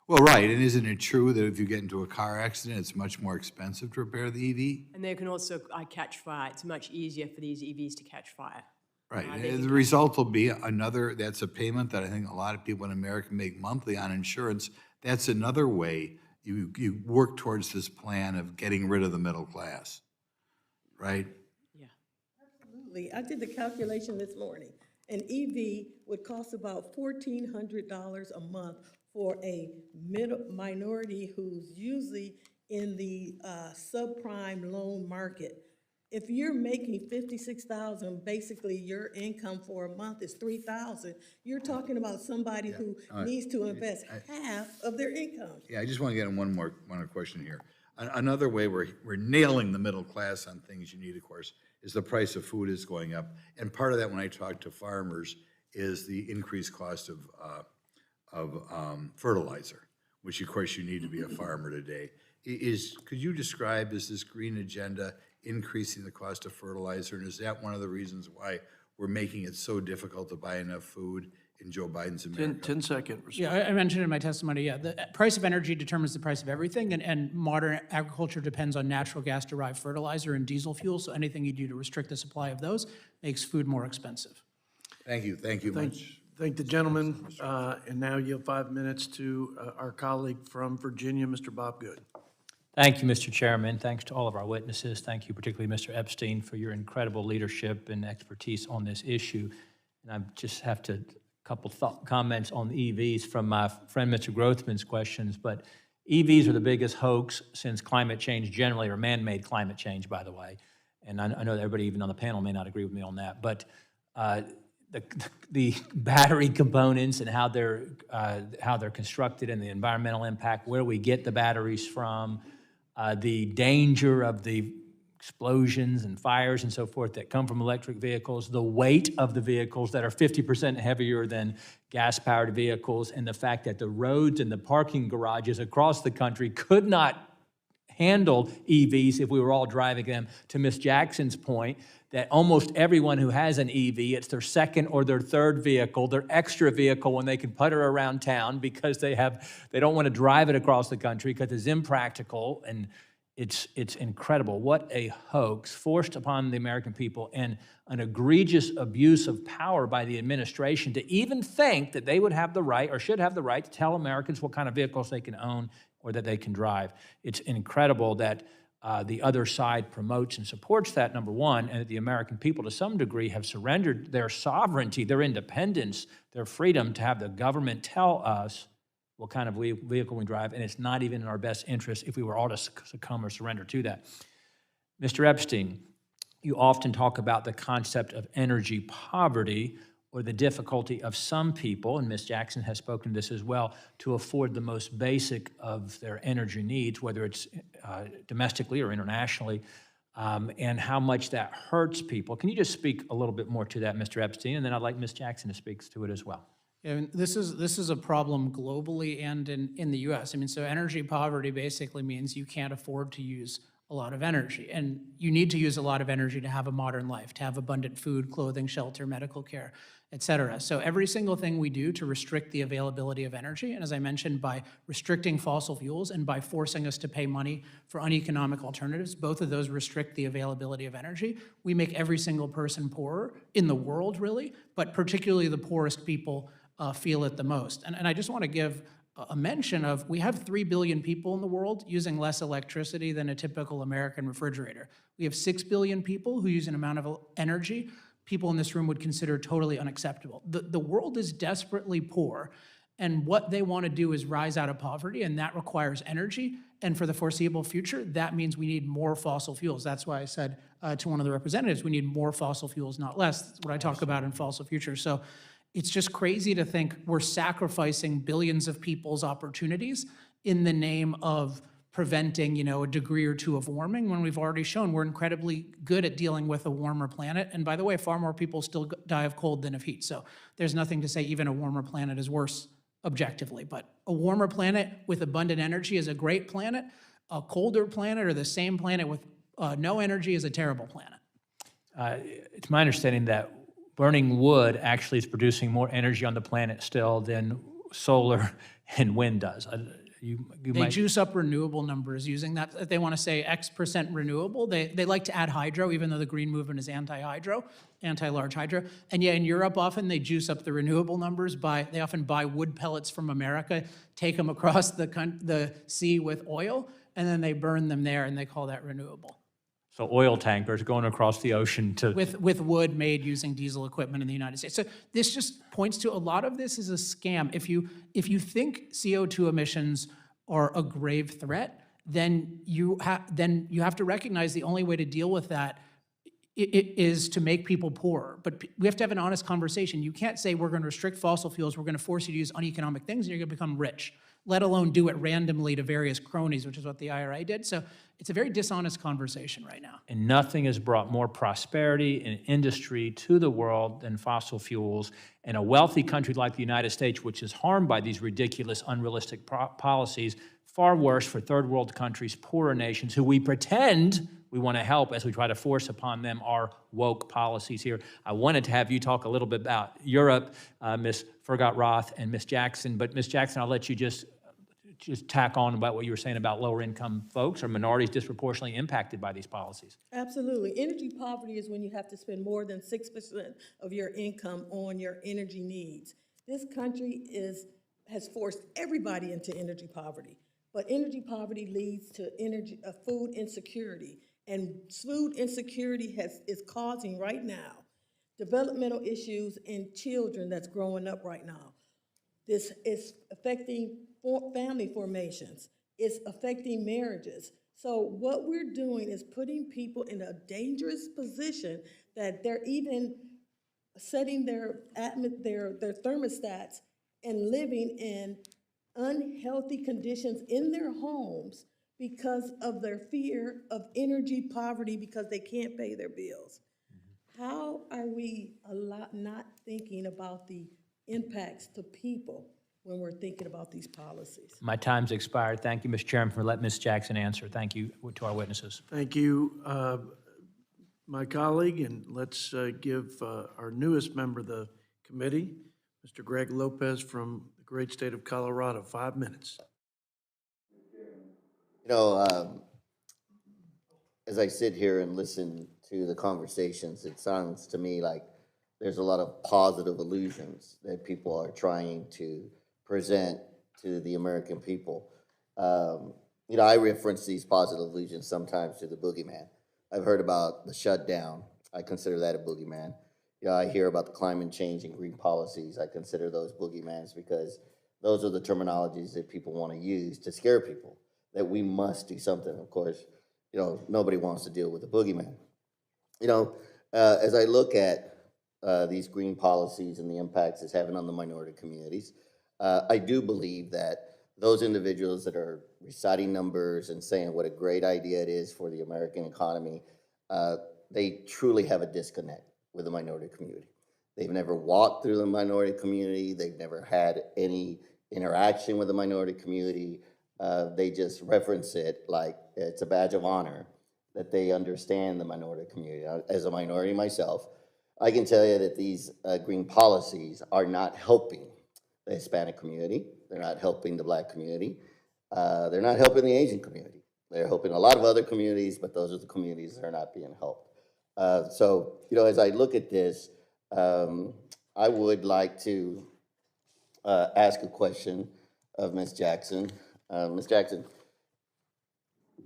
Well, right, and isn't it true that if you get into a car accident, it's much more expensive to repair the EV? And they can also catch fire. It's much easier for these EVs to catch fire. Right, and the result will be that's a payment that I think a lot of people in America make monthly on insurance. That's another way you work towards this plan of getting rid of the middle class, right? Yeah. Absolutely. I did the calculation this morning. An EV would cost about $1,400 a month for a minority who's usually in the subprime loan market. If you're making $56,000, basically your income for a month is $3,000. You're talking about somebody who needs to invest half of their income. Yeah, I just want to get in one more question here. Another way we're nailing the middle class on things you need, of course, is the price of food is going up. And part of that, when I talk to farmers, is the increased cost of fertilizer, which of course you need to be a farmer today. Could you describe, is this green agenda increasing the cost of fertilizer? And is that one of the reasons why we're making it so difficult to buy enough food in Joe Biden's America? 10-second response. Yeah, I mentioned in my testimony, yeah, the price of energy determines the price of everything, and modern agriculture depends on natural gas-derived fertilizer and diesel fuel, so anything you do to restrict the supply of those makes food more expensive. Thank you much. Thank the gentleman, and now yield 5 minutes to our colleague from Virginia, Mr. Bob Good. Thank you, Mr. Chairman. Thanks to all of our witnesses. Thank you particularly, Mr. Epstein, for your incredible leadership and expertise on this issue. And I just have a couple comments on the EVs from my friend Mr. Grothman's questions. But EVs are the biggest hoax since climate change generally, or man-made climate change, by the way. And I know that everybody even on the panel may not agree with me on that. But the battery components and how they're constructed and the environmental impact, where we get the batteries from, the danger of the explosions and fires and so forth that come from electric vehicles, the weight of the vehicles that are 50% heavier than gas-powered vehicles, and the fact that the roads and the parking garages across the country could not handle EVs if we were all driving them. To Ms. Jackson's point, that almost everyone who has an EV, it's their second or their third vehicle, their extra vehicle when they can putter around town because they don't want to drive it across the country because it's impractical, and it's incredible. What a hoax forced upon the American people, and an egregious abuse of power by the administration to even think that they would have the right or should have the right to tell Americans what kind of vehicles they can own or that they can drive. It's incredible that the other side promotes and supports that, number one, and that the American people, to some degree, have surrendered their sovereignty, their independence, their freedom to have the government tell us what kind of vehicle we drive, and it's not even in our best interest if we were all to succumb or surrender to that. Mr. Epstein, you often talk about the concept of energy poverty or the difficulty of some people, and Ms. Jackson has spoken to this as well, to afford the most basic of their energy needs, whether it's domestically or internationally, and how much that hurts people. Can you just speak a little bit more to that, Mr. Epstein? And then I'd like Ms. Jackson to speak to it as well. And this is a problem globally and in the US. I mean, so energy poverty basically means you can't afford to use a lot of energy. And you need to use a lot of energy to have a modern life, to have abundant food, clothing, shelter, medical care, et cetera. So every single thing we do to restrict the availability of energy, and as I mentioned, by restricting fossil fuels and by forcing us to pay money for uneconomic alternatives, both of those restrict the availability of energy. We make every single person poorer in the world, really, but particularly the poorest people feel it the most. And I just want to give a mention of, we have 3 billion people in the world using less electricity than a typical American refrigerator. We have 6 billion people who use an amount of energy people in this room would consider totally unacceptable. The world is desperately poor, and what they want to do is rise out of poverty, and that requires energy. And for the foreseeable future, that means we need more fossil fuels. That's why I said to one of the representatives, we need more fossil fuels, not less. That's what I talk about in Fossil Future. So it's just crazy to think we're sacrificing billions of people's opportunities in the name of preventing, a degree or two of warming, when we've already shown we're incredibly good at dealing with a warmer planet. And by the way, far more people still die of cold than of heat. So there's nothing to say even a warmer planet is worse objectively. But a warmer planet with abundant energy is a great planet. A colder planet or the same planet with no energy is a terrible planet. It's my understanding that burning wood actually is producing more energy on the planet still than solar and wind does. They juice up renewable numbers using that. If they want to say X percent renewable, they like to add hydro, even though the green movement is anti-hydro, anti-large hydro. And yeah, in Europe, often they juice up the renewable numbers they often buy wood pellets from America, take them across the sea with oil, and then they burn them there, and they call that renewable. So oil tankers going across the ocean to... With wood made using diesel equipment in the United States. So this just points to a lot of this is a scam. If you think CO2 emissions are a grave threat, then you have to recognize the only way to deal with that is to make people poorer. But we have to have an honest conversation. You can't say we're going to restrict fossil fuels, we're going to force you to use uneconomic things, and you're going to become rich, let alone do it randomly to various cronies, which is what the IRA did. So it's a very dishonest conversation right now. And nothing has brought more prosperity and industry to the world than fossil fuels. And a wealthy country like the United States, which is harmed by these ridiculous, unrealistic policies, far worse for third world countries, poorer nations, who we pretend we want to help as we try to force upon them our woke policies here. I wanted to have you talk a little bit about Europe, Ms. Fergat-Roth and Ms. Jackson. But Ms. Jackson, I'll let you just tack on about what you were saying about lower income folks or minorities disproportionately impacted by these policies. Absolutely. Energy poverty is when you have to spend more than 6% of your income on your energy needs. This country has forced everybody into energy poverty, but energy poverty leads to food insecurity, and food insecurity is causing right now developmental issues in children that's growing up right now. This is affecting family formations. It's affecting marriages. So what we're doing is putting people in a dangerous position that they're even setting their thermostats and living in unhealthy conditions in their homes because of their fear of energy poverty because they can't pay their bills. How are we not thinking about the impacts to people when we're thinking about these policies? My time's expired. Thank you, Mr. Chairman, for letting Ms. Jackson answer. Thank you to our witnesses. Thank you, my colleague, and let's give our newest member of the committee, Mr. Greg Lopez from the great state of Colorado, 5 minutes. As I sit here and listen to the conversations, it sounds to me like there's a lot of positive illusions that people are trying to present to the American people. I reference these positive illusions sometimes to the boogeyman. I've heard about the shutdown. I consider that a boogeyman. I hear about the climate change and green policies. I consider those boogeymans because those are the terminologies that people want to use to scare people, that we must do something. Of course, nobody wants to deal with a boogeyman. As I look at these green policies and the impacts it's having on the minority communities. I do believe that those individuals that are reciting numbers and saying what a great idea it is for the American economy, they truly have a disconnect with the minority community. They've never walked through the minority community. They've never had any interaction with the minority community. They just reference it like it's a badge of honor that they understand the minority community. As a minority myself, I can tell you that these green policies are not helping the Hispanic community. They're not helping the Black community. They're not helping the Asian community. They're helping a lot of other communities, but those are the communities that are not being helped. So, as I look at this, I would like to ask a question of Ms. Jackson. Ms. Jackson,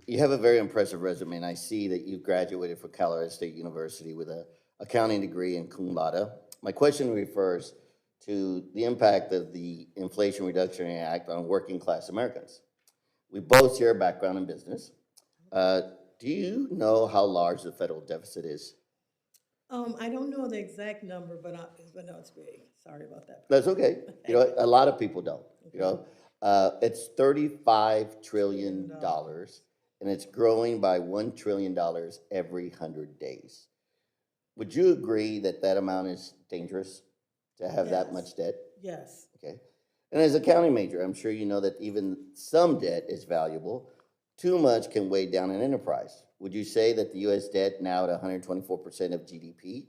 you have a very impressive resume, and I see that you graduated from Colorado State University with an accounting degree in cum laude. My question refers to the impact of the Inflation Reduction Act on working class Americans. We both share a background in business. Do you know how large the federal deficit is? I don't know the exact number, but I know it's big. Sorry about that. That's okay. A lot of people don't. It's $35 trillion, and it's growing by $1 trillion every 100 days. Would you agree that that amount is dangerous to have that much debt? Yes. Okay. And as a accounting major, I'm sure you know that even some debt is valuable. Too much can weigh down an enterprise. Would you say that the U.S. debt, now at 124% of GDP,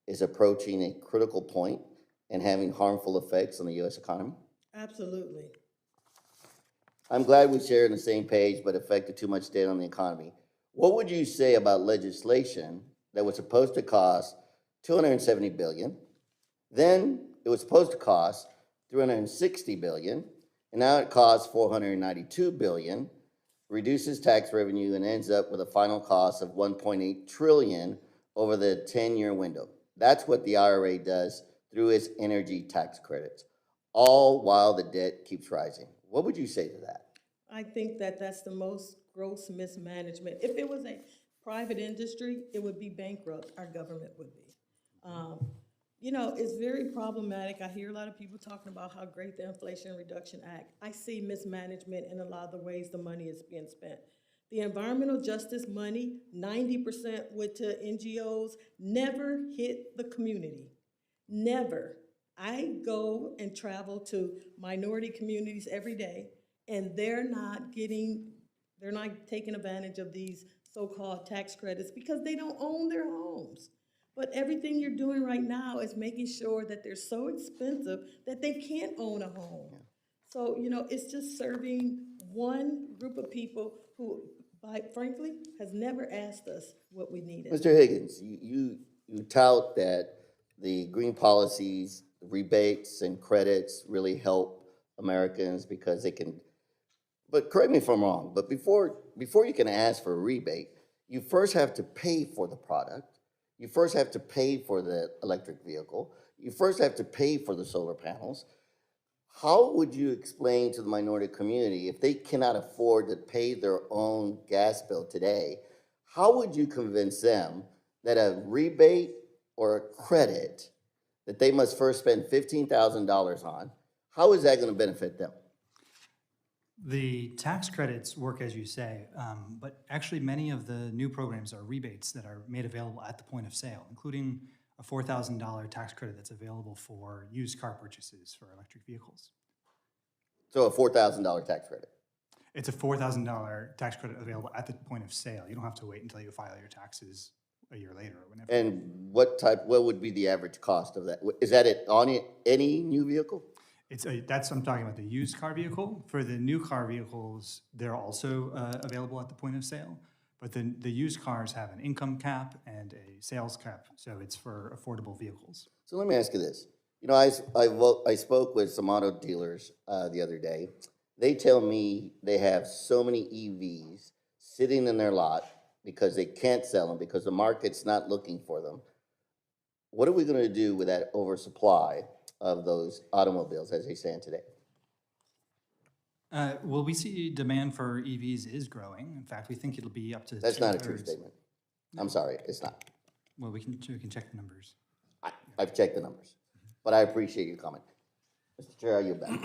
is approaching a critical point and having harmful effects on the U.S. economy? Absolutely. I'm glad we share on the same page, but affected too much debt on the economy. What would you say about legislation that was supposed to cost $270 billion, then it was supposed to cost $360 billion, and now it costs $492 billion, reduces tax revenue, and ends up with a final cost of $1.8 trillion over the 10-year window? That's what the IRA does through its energy tax credits, all while the debt keeps rising. What would you say to that? I think that that's the most gross mismanagement. If it was a private industry, it would be bankrupt. Our government would be. It's very problematic. I hear a lot of people talking about how great the Inflation Reduction Act. I see mismanagement in a lot of the ways the money is being spent. The environmental justice money, 90% went to NGOs, never hit the community. Never. I go and travel to minority communities every day, and they're not taking advantage of these so-called tax credits because they don't own their homes. But everything you're doing right now is making sure that they're so expensive that they can't own a home. So, it's just serving one group of people who, frankly, has never asked us what we needed. Mr. Higgins, you tout that the green policies, rebates and credits really help Americans because they can, but correct me if I'm wrong, but before you can ask for a rebate, you first have to pay for the product. You first have to pay for the electric vehicle. You first have to pay for the solar panels. How would you explain to the minority community if they cannot afford to pay their own gas bill today? How would you convince them that a rebate or a credit that they must first spend $15,000 on, how is that going to benefit them? The tax credits work as you say, but actually many of the new programs are rebates that are made available at the point of sale, including a $4,000 tax credit that's available for used car purchases for electric vehicles. So a $4,000 tax credit? It's a $4,000 tax credit available at the point of sale. You don't have to wait until you file your taxes a year later or whenever. And what would be the average cost of that? Is that on any new vehicle? I'm talking about the used car vehicle. For the new car vehicles, they're also available at the point of sale, but the used cars have an income cap and a sales cap, so it's for affordable vehicles. So let me ask you this. I spoke with some auto dealers the other day. They tell me they have so many EVs sitting in their lot because they can't sell them because the market's not looking for them. What are we going to do with that oversupply of those automobiles as they stand today? Well, we see demand for EVs is growing. In fact, we think it'll be up to That's not a true statement. I'm sorry, it's not. Well, we can check the numbers. I've checked the numbers, but I appreciate your comment. Mr. Chair, I yield back.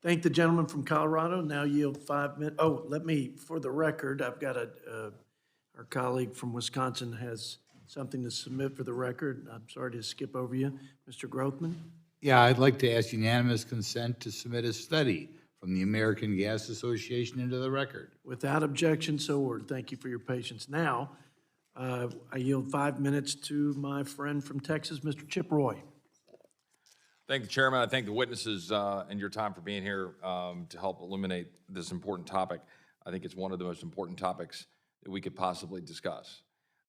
Thank the gentleman from Colorado. Now yield 5 minutes. Oh, let me, for the record, I've got our colleague from Wisconsin has something to submit for the record. I'm sorry to skip over you. Mr. Grothman? Yeah, I'd like to ask unanimous consent to submit a study from the American Gas Association into the record. Without objection, so ordered. Thank you for your patience. Now, I yield 5 minutes to my friend from Texas, Mr. Chip Roy. Thank the chairman. I thank the witnesses and your time for being here to help illuminate this important topic. I think it's one of the most important topics that we could possibly discuss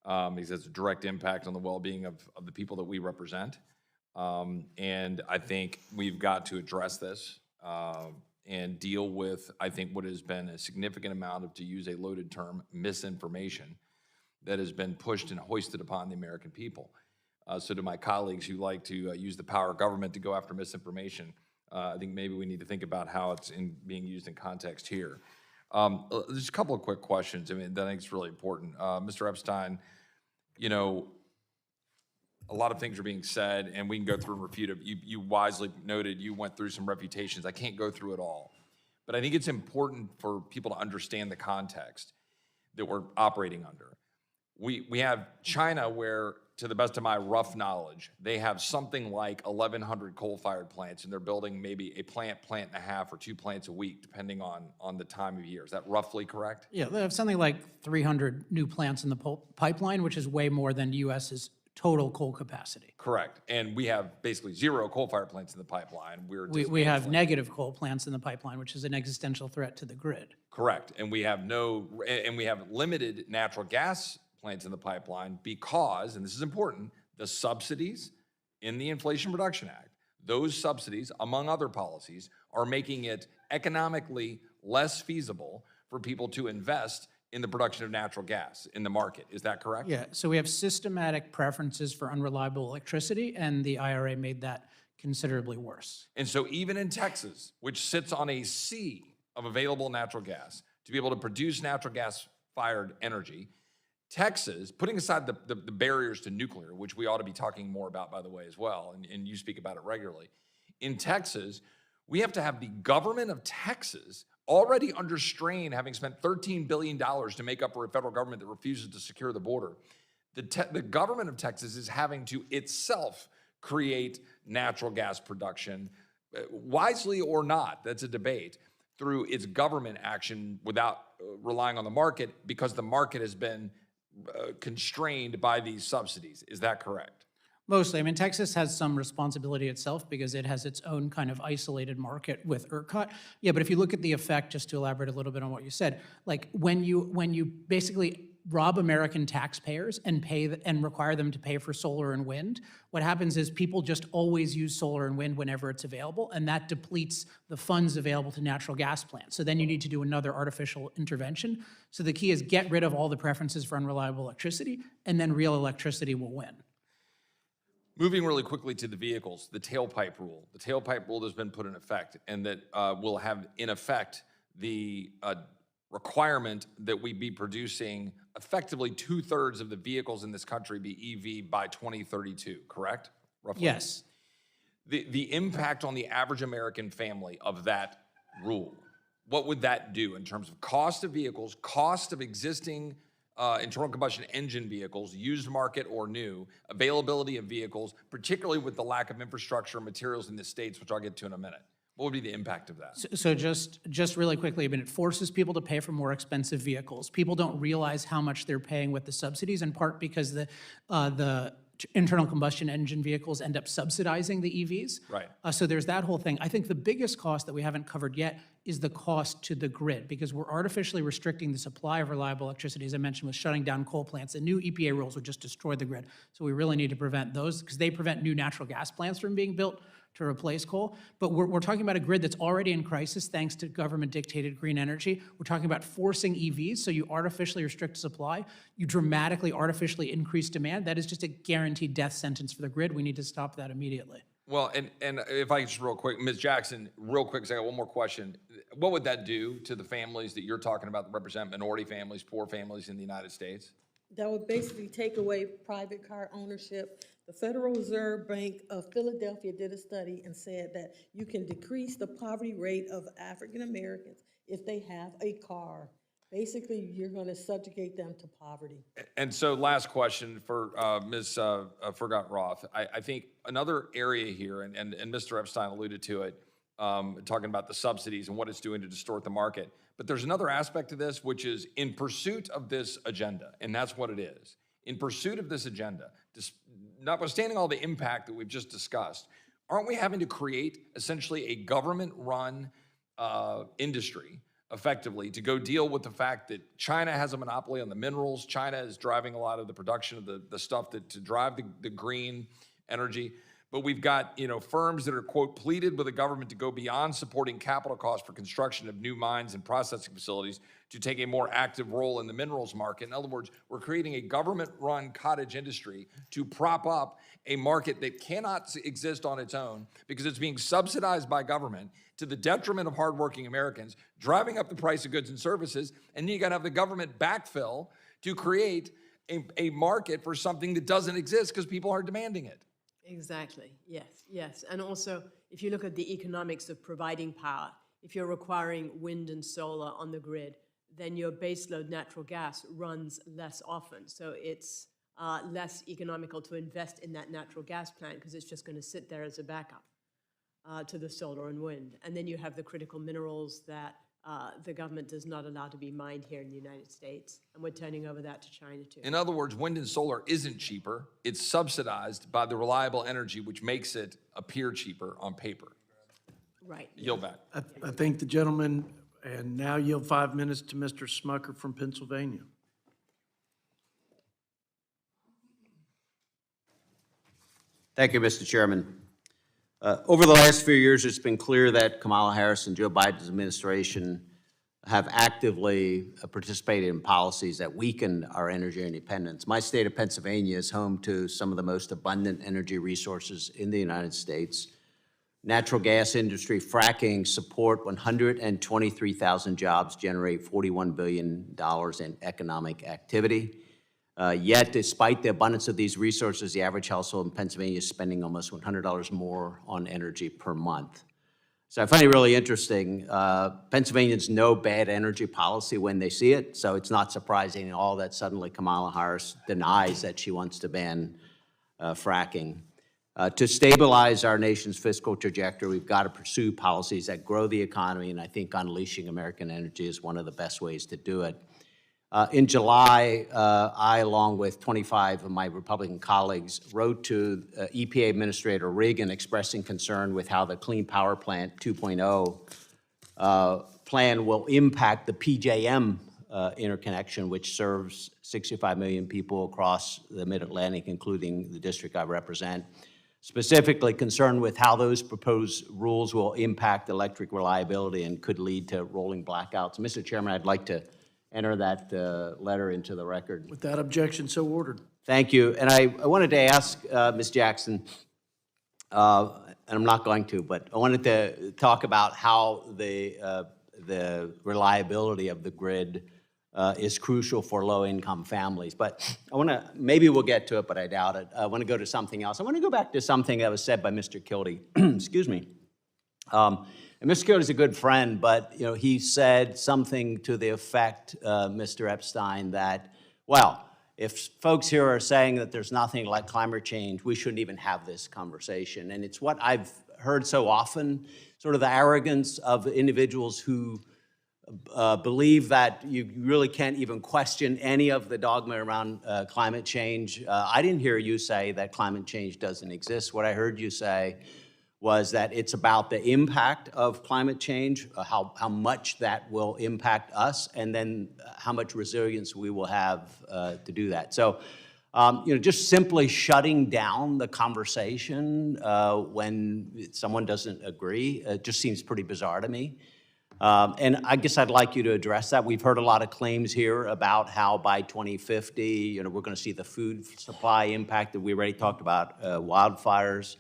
because it's a direct impact on the well-being of the people that we represent. And I think we've got to address this and deal with, I think, what has been a significant amount of, to use a loaded term, misinformation that has been pushed and hoisted upon the American people. So to my colleagues who like to use the power of government to go after misinformation, I think maybe we need to think about how it's being used in context here. There's a couple of quick questions. I mean, that I think is really important. Mr. Epstein, you know, a lot of things are being said, and we can go through and refute it. You wisely noted you went through some reputations. I can't go through it all. But I think it's important for people to understand the context that we're operating under. We have China where, to the best of my rough knowledge, they have something like 1,100 coal-fired plants, and they're building maybe a plant and a half, or 2 plants a week, depending on the time of year. Is that roughly correct? Yeah, they have something like 300 new plants in the pipeline, which is way more than US's total coal capacity. Correct. And we have basically 0 coal-fired plants in the pipeline. We have negative coal plants in the pipeline, which is an existential threat to the grid. Correct. And we have limited natural gas plants in the pipeline because, and this is important, the subsidies in the Inflation Reduction Act, those subsidies, among other policies, are making it economically less feasible for people to invest in the production of natural gas in the market. Is that correct? Yeah, so we have systematic preferences for unreliable electricity, and the IRA made that considerably worse. And so even in Texas, which sits on a sea of available natural gas, to be able to produce natural gas-fired energy, Texas, putting aside the barriers to nuclear, which we ought to be talking more about, by the way, as well, and you speak about it regularly, in Texas, we have to have the government of Texas already under strain, having spent $13 billion to make up for a federal government that refuses to secure the border. The government of Texas is having to itself create natural gas production, wisely or not, that's a debate, through its government action without relying on the market, because the market has been constrained by these subsidies. Is that correct? Mostly. I mean, Texas has some responsibility itself because it has its own kind of isolated market with ERCOT. Yeah, but if you look at the effect, just to elaborate a little bit on what you said, like when you basically rob American taxpayers and and require them to pay for solar and wind, what happens is people just always use solar and wind whenever it's available, and that depletes the funds available to natural gas plants. So then you need to do another artificial intervention. So the key is get rid of all the preferences for unreliable electricity, and then real electricity will win. Moving really quickly to the vehicles, the tailpipe rule. The tailpipe rule has been put in effect, and that will have in effect the requirement that we be producing effectively 2/3 of the vehicles in this country be EV by 2032, correct? Roughly? Yes. The impact on the average American family of that rule, what would that do in terms of cost of vehicles, cost of existing internal combustion engine vehicles, used market or new, availability of vehicles, particularly with the lack of infrastructure and materials in the states, which I'll get to in a minute? What would be the impact of that? So just really quickly, I mean, it forces people to pay for more expensive vehicles. People don't realize how much they're paying with the subsidies, in part because the internal combustion engine vehicles end up subsidizing the EVs. Right. So there's that whole thing. I think the biggest cost that we haven't covered yet is the cost to the grid, because we're artificially restricting the supply of reliable electricity, as I mentioned, with shutting down coal plants. The new EPA rules would just destroy the grid. So we really need to prevent those, because they prevent new natural gas plants from being built to replace coal. But we're talking about a grid that's already in crisis thanks to government-dictated green energy. We're talking about forcing EVs, so you artificially restrict supply. You dramatically artificially increase demand. That is just a guaranteed death sentence for the grid. We need to stop that immediately. Well, and if I just real quick, Ms. Jackson, real quick, because I got one more question. What would that do to the families that you're talking about that represent minority families, poor families in the United States? that would basically take away private car ownership. The Federal Reserve Bank of Philadelphia did a study and said that you can decrease the poverty rate of African Americans if they have a car. Basically, you're going to subjugate them to poverty. And so last question for Ms. Forgot Roth. I think another area here, and Mr. Epstein alluded to it, talking about the subsidies and what it's doing to distort the market. But there's another aspect to this, which is in pursuit of this agenda, and that's what it is. In pursuit of this agenda, notwithstanding all the impact that we've just discussed, aren't we having to create essentially a government-run industry effectively to go deal with the fact that China has a monopoly on the minerals? China is driving a lot of the production of the stuff to drive the green energy. But we've got, firms that are, quote, pleaded with the government to go beyond supporting capital costs for construction of new mines and processing facilities to take a more active role in the minerals market. In other words, we're creating a government-run cottage industry to prop up a market that cannot exist on its own because it's being subsidized by government to the detriment of hardworking Americans, driving up the price of goods and services, and then you gotta have the government backfill to create a market for something that doesn't exist because people are demanding it. Exactly, yes. And also, if you look at the economics of providing power, if you're requiring wind and solar on the grid, then your baseload natural gas runs less often. So it's less economical to invest in that natural gas plant because it's just going to sit there as a backup to the solar and wind. And then you have the critical minerals that the government does not allow to be mined here in the United States, and we're turning over that to China too. In other words, wind and solar isn't cheaper. It's subsidized by the reliable energy, which makes it appear cheaper on paper. Right. Yield back. I thank the gentleman, and now yield 5 minutes to Mr. Smucker from Pennsylvania. Thank you, Mr. Chairman. Over the last few years, it's been clear that Kamala Harris and Joe Biden's administration have actively participated in policies that weaken our energy independence. My state of Pennsylvania is home to some of the most abundant energy resources in the United States. Natural gas industry fracking support 123,000 jobs, generate $41 billion in economic activity. Yet, despite the abundance of these resources, the average household in Pennsylvania is spending almost $100 more on energy per month. So I find it really interesting. Pennsylvanians know bad energy policy when they see it, so it's not surprising at all that suddenly Kamala Harris denies that she wants to ban fracking. To stabilize our nation's fiscal trajectory, we've got to pursue policies that grow the economy, and I think unleashing American energy is one of the best ways to do it. In July, I, along with 25 of my Republican colleagues, wrote to EPA Administrator Regan expressing concern with how the Clean Power Plant 2.0 plan will impact the PJM interconnection, which serves 65 million people across the Mid-Atlantic, including the district I represent. Specifically concerned with how those proposed rules will impact electric reliability and could lead to rolling blackouts. Mr. Chairman, I'd like to enter that letter into the record. Without objection, so ordered. Thank you. And I wanted to ask Ms. Jackson, and I'm not going to, but I wanted to talk about how the reliability of the grid is crucial for low-income families. But I want to, maybe we'll get to it, but I doubt it. I want to go to something else. I want to go back to something that was said by Mr. Kildee. Excuse me. And Mr. Kildee is a good friend, but he said something to the effect, Mr. Epstein, that, well, if folks here are saying that there's nothing like climate change, we shouldn't even have this conversation. And it's what I've heard so often, sort of the arrogance of individuals who believe that you really can't even question any of the dogma around climate change. I didn't hear you say that climate change doesn't exist. What I heard you say was that it's about the impact of climate change, how much that will impact us, and then how much resilience we will have to do that. So, just simply shutting down the conversation when someone doesn't agree, just seems pretty bizarre to me. And I guess I'd like you to address that. We've heard a lot of claims here about how by 2050, we're going to see the food supply impacted. We already talked about wildfires.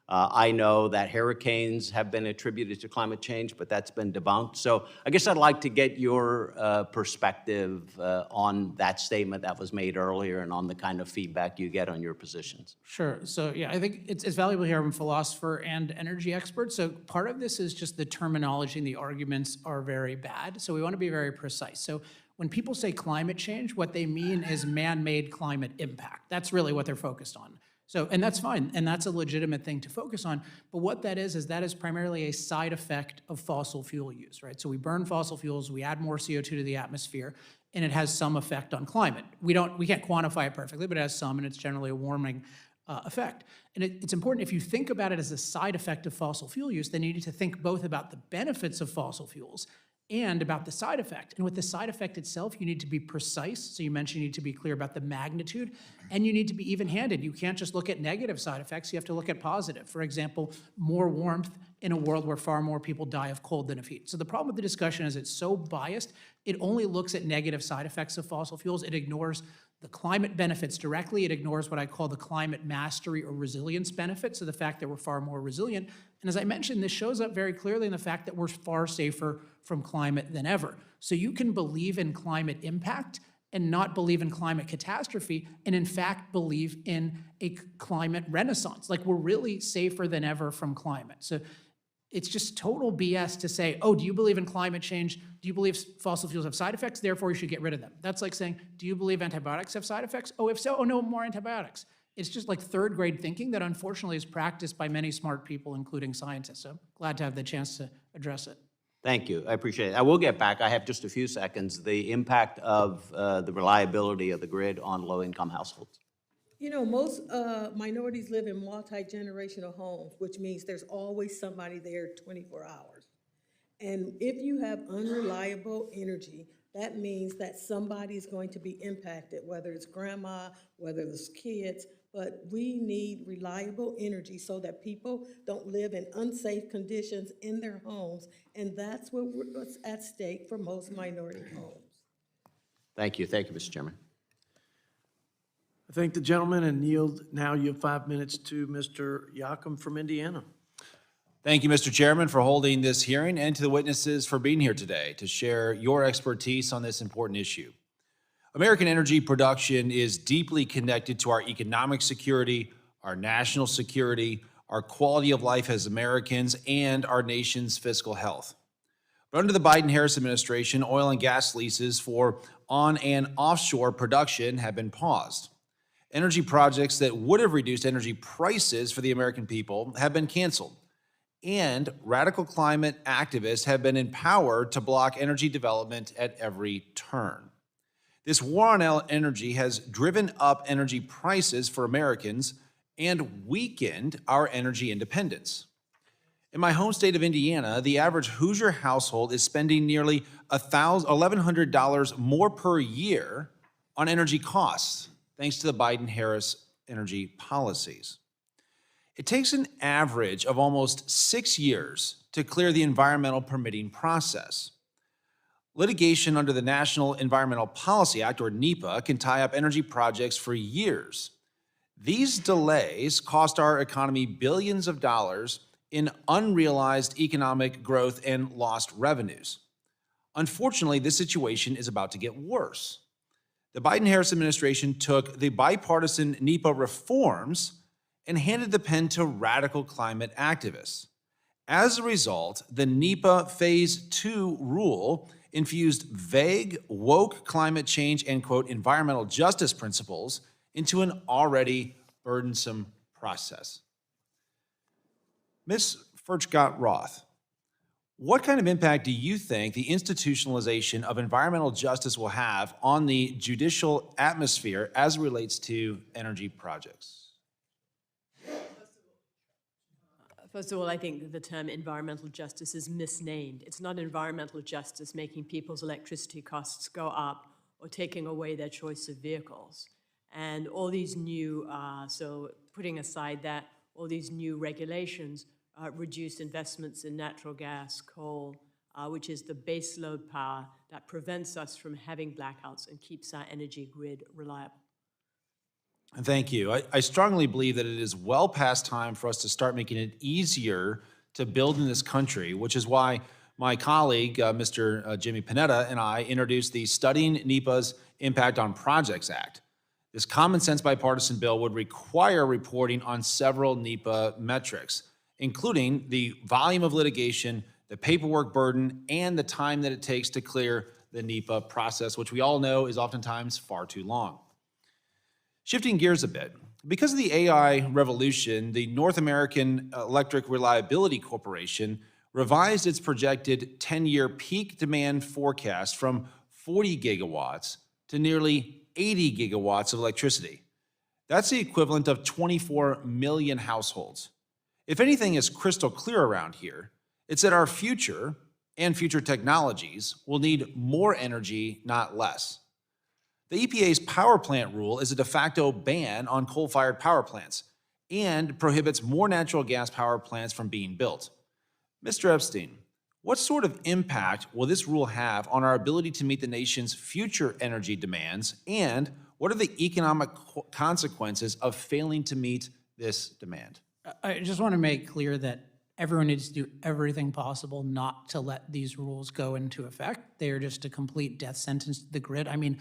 I know that hurricanes have been attributed to climate change, but that's been debunked. So I guess I'd like to get your perspective on that statement that was made earlier and on the kind of feedback you get on your positions. Sure. So yeah, I think it's valuable here. I'm a philosopher and energy expert. So part of this is just the terminology and the arguments are very bad. So we want to be very precise. So when people say climate change, what they mean is man-made climate impact. That's really what they're focused on. So, and that's fine, and that's a legitimate thing to focus on. But what that is that is primarily a side effect of fossil fuel use, right? So we burn fossil fuels, we add more CO2 to the atmosphere, and it has some effect on climate. We can't quantify it perfectly, but it has some, and it's generally a warming effect. And it's important, if you think about it as a side effect of fossil fuel use, then you need to think both about the benefits of fossil fuels and about the side effect. And with the side effect itself, you need to be precise. So you mentioned you need to be clear about the magnitude, and you need to be even-handed. You can't just look at negative side effects, you have to look at positive. For example, more warmth in a world where far more people die of cold than of heat. So the problem with the discussion is it's so biased, it only looks at negative side effects of fossil fuels. It ignores the climate benefits directly. It ignores what I call the climate mastery or resilience benefits, so the fact that we're far more resilient. And as I mentioned, this shows up very clearly in the fact that we're far safer from climate than ever. So you can believe in climate impact and not believe in climate catastrophe, and in fact believe in a climate renaissance. Like, we're really safer than ever from climate. So it's just total BS to say, oh, do you believe in climate change? Do you believe fossil fuels have side effects? Therefore, you should get rid of them. That's like saying, do you believe antibiotics have side effects? Oh, if so, oh no, more antibiotics. It's just like third grade thinking that unfortunately is practiced by many smart people, including scientists. So glad to have the chance to address it. Thank you. I appreciate it. I will get back. I have just a few seconds. The impact of the reliability of the grid on low-income households. You know, most minorities live in multi-generational homes, which means there's always somebody there 24 hours. And if you have unreliable energy, that means that somebody's going to be impacted, whether it's grandma, whether it's kids, but we need reliable energy so that people don't live in unsafe conditions in their homes, and that's what's at stake for most minority homes. Thank you. Thank you, Mr. Chairman. I thank the gentleman and yield now you have 5 minutes to Mr. Yakum from Indiana. Thank you, Mr. Chairman, for holding this hearing, and to the witnesses for being here today to share your expertise on this important issue. American energy production is deeply connected to our economic security, our national security, our quality of life as Americans, and our nation's fiscal health. But under the Biden-Harris administration, oil and gas leases for on- and offshore production have been paused. Energy projects that would have reduced energy prices for the American people have been canceled. And radical climate activists have been empowered to block energy development at every turn. This war on energy has driven up energy prices for Americans and weakened our energy independence. In my home state of Indiana, the average Hoosier household is spending nearly $1,100 more per year on energy costs, thanks to the Biden-Harris energy policies. It takes an average of almost 6 years to clear the environmental permitting process. Litigation under the National Environmental Policy Act, or NEPA, can tie up energy projects for years. These delays cost our economy billions of dollars in unrealized economic growth and lost revenues. Unfortunately, this situation is about to get worse. The Biden-Harris administration took the bipartisan NEPA reforms and handed the pen to radical climate activists. As a result, the NEPA Phase 2 rule infused vague, woke climate change and, quote, environmental justice principles into an already burdensome process. Ms. Furchtgott-Roth, what kind of impact do you think the institutionalization of environmental justice will have on the judicial atmosphere as it relates to energy projects? First of all, I think that the term environmental justice is misnamed. It's not environmental justice making people's electricity costs go up or taking away their choice of vehicles. And all these new, so putting aside that, all these new regulations reduce investments in natural gas, coal, which is the base load power that prevents us from having blackouts and keeps our energy grid reliable. Thank you. I strongly believe that it is well past time for us to start making it easier to build in this country, which is why my colleague, Mr. Jimmy Panetta, and I introduced the Studying NEPA's Impact on Projects Act. This common sense bipartisan bill would require reporting on several NEPA metrics, including the volume of litigation, the paperwork burden, and the time that it takes to clear the NEPA process, which we all know is oftentimes far too long. Shifting gears a bit, because of the AI revolution, the North American Electric Reliability Corporation revised its projected 10-year peak demand forecast from 40 gigawatts to nearly 80 gigawatts of electricity. That's the equivalent of 24 million households. If anything is crystal clear around here, it's that our future and future technologies will need more energy, not less. The EPA's power plant rule is a de facto ban on coal-fired power plants and prohibits more natural gas power plants from being built. Mr. Epstein, what sort of impact will this rule have on our ability to meet the nation's future energy demands, and what are the economic consequences of failing to meet this demand? I just want to make clear that everyone needs to do everything possible not to let these rules go into effect. They are just a complete death sentence to the grid. I mean,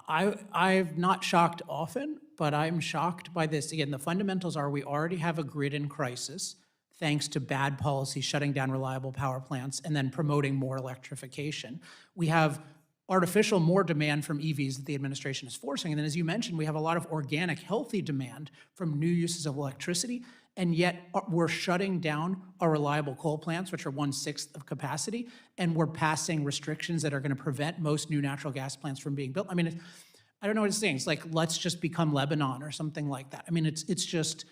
I'm not shocked often, but I'm shocked by this. Again, the fundamentals are we already have a grid in crisis thanks to bad policy shutting down reliable power plants and then promoting more electrification. We have artificial more demand from EVs that the administration is forcing. And then, as you mentioned, we have a lot of organic, healthy demand from new uses of electricity, and yet we're shutting down our reliable coal plants, which are 1/6 of capacity, and we're passing restrictions that are going to prevent most new natural gas plants from being built. I mean, I don't know what it's saying. It's like, let's just become Lebanon or something like that. I mean, it's just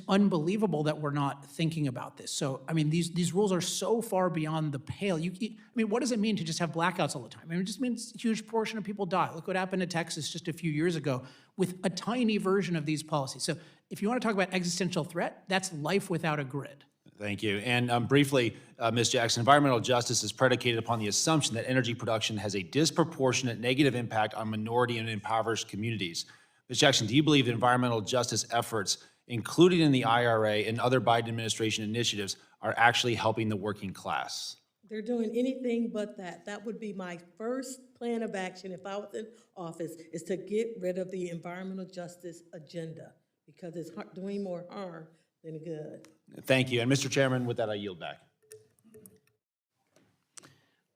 unbelievable that we're not thinking about this. So, I mean, these rules are so far beyond the pale. I mean, what does it mean to just have blackouts all the time? I mean, it just means a huge portion of people die. Look what happened to Texas just a few years ago with a tiny version of these policies. So if you want to talk about existential threat, that's life without a grid. Thank you. And briefly, Ms. Jackson, environmental justice is predicated upon the assumption that energy production has a disproportionate negative impact on minority and impoverished communities. Ms. Jackson, do you believe that environmental justice efforts, including in the IRA and other Biden administration initiatives, are actually helping the working class? They're doing anything but that. That would be my first plan of action if I was in office, is to get rid of the environmental justice agenda, because it's doing more harm than good. Thank you. And Mr. Chairman, with that, I yield back.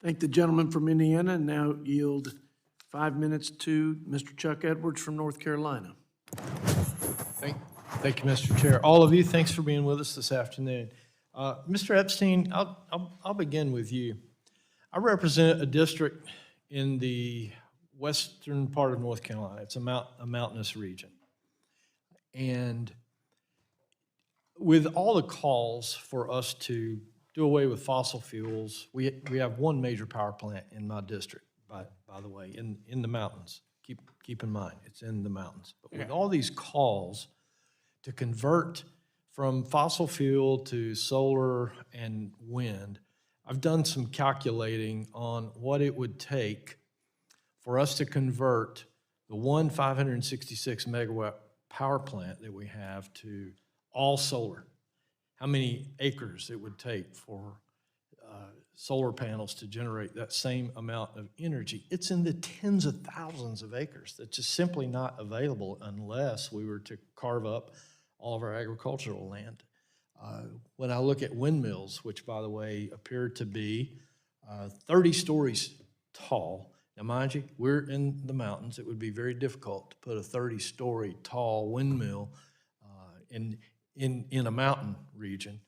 Thank the gentleman from Indiana, and now yield 5 minutes to Mr. Chuck Edwards from North Carolina. Thank you, Mr. Chair. All of you, thanks for being with us this afternoon. Mr. Epstein, I'll begin with you. I represent a district in the western part of North Carolina. It's a mountainous region. And with all the calls for us to do away with fossil fuels, we have one major power plant in my district, by the way, in the mountains. Keep in mind, it's in the mountains. But with all these calls to convert from fossil fuel to solar and wind, I've done some calculating on what it would take for us to convert the one 566 megawatt power plant that we have to all solar. How many acres it would take for solar panels to generate that same amount of energy. It's in the tens of thousands of acres. That's just simply not available unless we were to carve up all of our agricultural land. When I look at windmills, which, by the way, appear to be 30 stories tall. Now, mind you, we're in the mountains. It would be very difficult to put a 30-story tall windmill in a mountain region,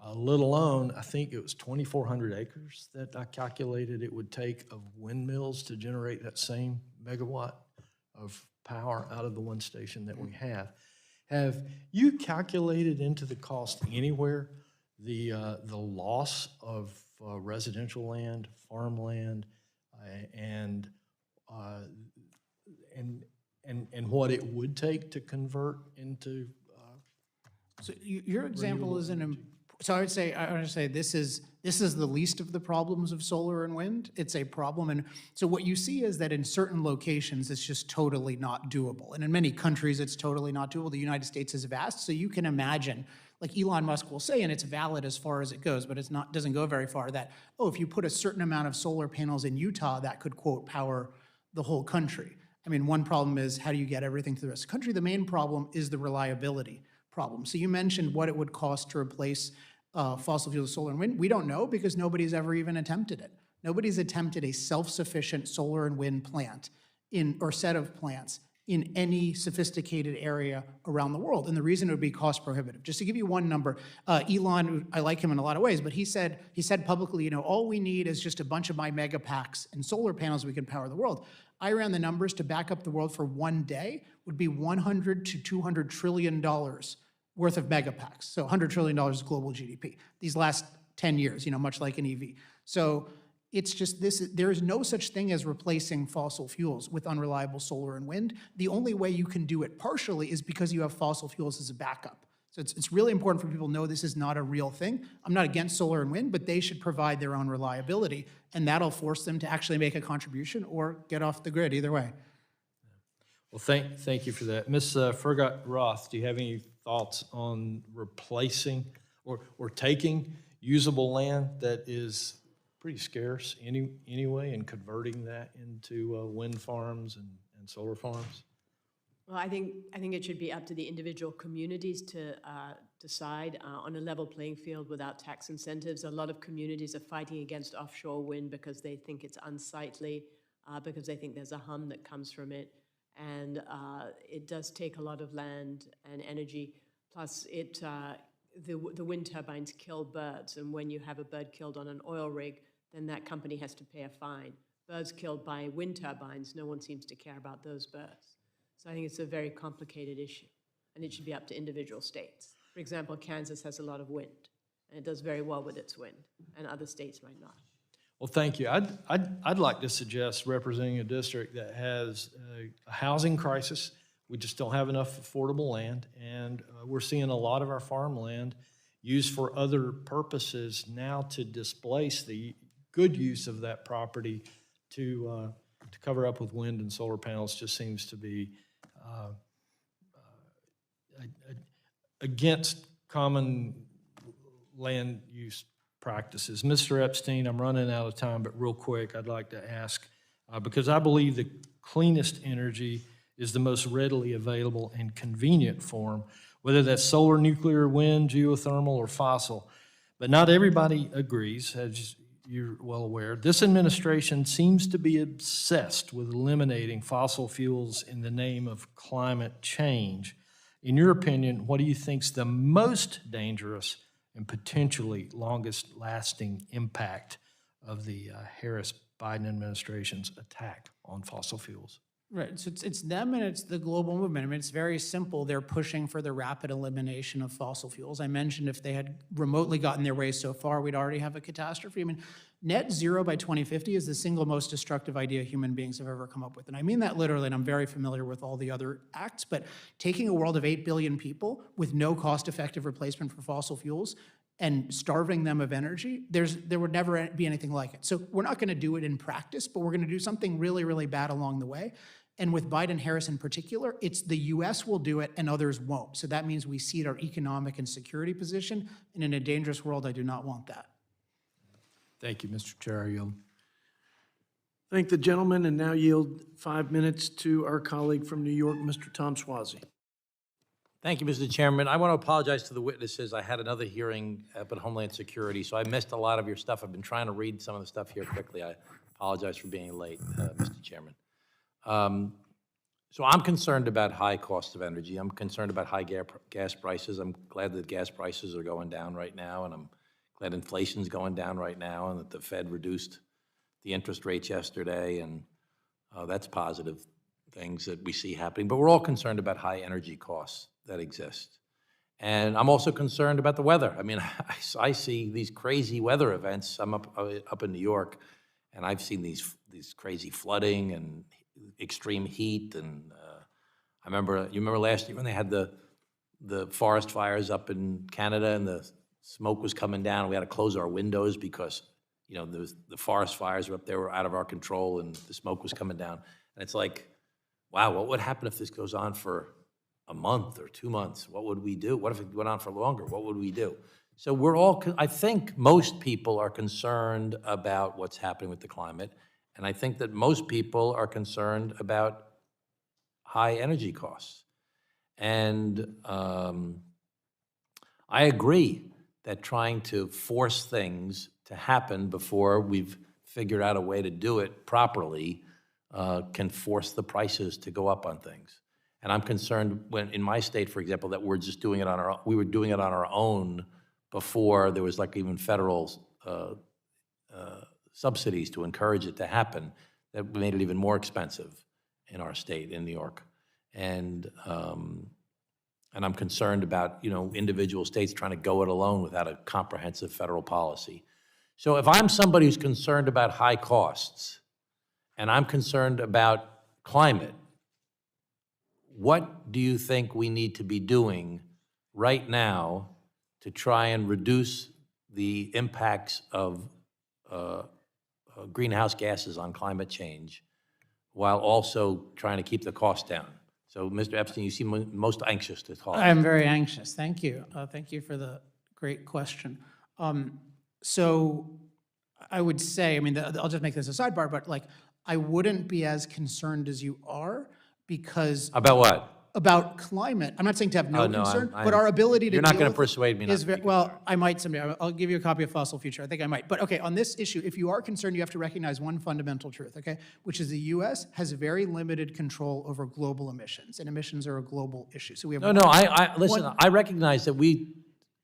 let alone, I think it was 2,400 acres that I calculated it would take of windmills to generate that same megawatt of power out of the one station that we have. Have you calculated into the cost anywhere the loss of residential land, farmland, and what it would take to convert into? So your example is So I would say this is the least of the problems of solar and wind. It's a problem. And so what you see is that in certain locations, it's just totally not doable. And in many countries, it's totally not doable. The United States is vast. So you can imagine, like Elon Musk will say, and it's valid as far as it goes, but doesn't go very far, that, oh, if you put a certain amount of solar panels in Utah, that could, quote, power the whole country. I mean, one problem is how do you get everything to the rest of the country? The main problem is the reliability problem. So you mentioned what it would cost to replace fossil fuels, solar and wind. We don't know because nobody's ever even attempted it. Nobody's attempted a self-sufficient solar and wind plant or set of plants in any sophisticated area around the world. And the reason it would be cost prohibitive. Just to give you one number, Elon, I like him in a lot of ways, but he said publicly, all we need is just a bunch of my mega packs and solar panels, we can power the world. I ran the numbers to back up the world for one day would be $100 to $200 trillion worth of megapacks. So $100 trillion is global GDP. These last 10 years, much like an EV. So it's just there is no such thing as replacing fossil fuels with unreliable solar and wind. The only way you can do it partially is because you have fossil fuels as a backup. So it's really important for people to know this is not a real thing. I'm not against solar and wind, but they should provide their own reliability, and that'll force them to actually make a contribution or get off the grid, either way. Well, thank you for that. Ms. Fergat Roth, do you have any thoughts on replacing or taking usable land that is pretty scarce anyway and converting that into wind farms and solar farms? Well, I think it should be up to the individual communities to decide on a level playing field without tax incentives. A lot of communities are fighting against offshore wind because they think it's unsightly, because they think there's a hum that comes from it. And it does take a lot of land and energy. Plus, the wind turbines kill birds. And when you have a bird killed on an oil rig, then that company has to pay a fine. Birds killed by wind turbines, no one seems to care about those birds. So I think it's a very complicated issue, and it should be up to individual states. For example, Kansas has a lot of wind, and it does very well with its wind, and other states might not. Well, thank you. I'd like to suggest representing a district that has a housing crisis. We just don't have enough affordable land, and we're seeing a lot of our farmland used for other purposes now to displace the good use of that property to cover up with wind and solar panels just seems to be against common land use practices. Mr. Epstein, I'm running out of time, but real quick, I'd like to ask, because I believe the cleanest energy is the most readily available and convenient form, whether that's solar, nuclear, wind, geothermal, or fossil. But not everybody agrees, as you're well aware. This administration seems to be obsessed with eliminating fossil fuels in the name of climate change. In your opinion, what do you think is the most dangerous and potentially longest lasting impact of the Harris-Biden administration's attack on fossil fuels? Right, so it's them and it's the global movement. I mean, it's very simple. They're pushing for the rapid elimination of fossil fuels. I mentioned if they had remotely gotten their way so far, we'd already have a catastrophe. I mean, net zero by 2050 is the single most destructive idea human beings have ever come up with. And I mean that literally, and I'm very familiar with all the other acts, but taking a world of 8 billion people with no cost-effective replacement for fossil fuels and starving them of energy, there would never be anything like it. So we're not gonna do it in practice, but we're gonna do something really, really bad along the way. And with Biden-Harris in particular, it's the US will do it and others won't. So that means we cede our economic and security position. And in a dangerous world, I do not want that. Thank you, Mr. Chair. I yield. Thank the gentleman, and now yield 5 minutes to our colleague from New York, Mr. Tom Suozzi. Thank you, Mr. Chairman. I want to apologize to the witnesses. I had another hearing up at Homeland Security, so I missed a lot of your stuff. I've been trying to read some of the stuff here quickly. I apologize for being late, Mr. Chairman. So I'm concerned about high cost of energy. I'm concerned about high gas prices. I'm glad that gas prices are going down right now, and I'm glad inflation's going down right now, and that the Fed reduced the interest rates yesterday, and that's positive things that we see happening. But we're all concerned about high energy costs that exist. And I'm also concerned about the weather. I mean, I see these crazy weather events. I'm up in New York, and I've seen these crazy flooding and extreme heat. And you remember last year when they had the forest fires up in Canada and the smoke was coming down. We had to close our windows because, you know, the forest fires were up there, were out of our control, and the smoke was coming down. And it's like, wow, what would happen if this goes on for a month or 2 months? What would we do? What if it went on for longer? What would we do? So we're all, I think most people are concerned about what's happening with the climate, and I think that most people are concerned about high energy costs. And I agree that trying to force things to happen before we've figured out a way to do it properly can force the prices to go up on things. And I'm concerned when, in my state, for example, that we're just doing it on our, we were doing it on our own before there was like even federal subsidies to encourage it to happen, that made it even more expensive in our state, in New York. And I'm concerned about, you know, individual states trying to go it alone without a comprehensive federal policy. So if I'm somebody who's concerned about high costs, and I'm concerned about climate, what do you think we need to be doing right now to try and reduce the impacts of greenhouse gases on climate change while also trying to keep the cost down? So, Mr. Epstein, you seem most anxious to talk. I'm very anxious. Thank you. Thank you for the great question. So I would say, I mean, I'll just make this a sidebar, but like, I wouldn't be as concerned as you are because. About what? About climate. I'm not saying to have no no, concern, but our ability to You're not deal going to with it persuade me not is to be well, I might someday. I'll give you a copy of Fossil Future. I think I might. But okay, on this issue, if you are concerned, you have to recognize one fundamental truth, okay, which is the U.S. has very limited control over global emissions, and emissions are a global issue. So we have listen, I recognize that we,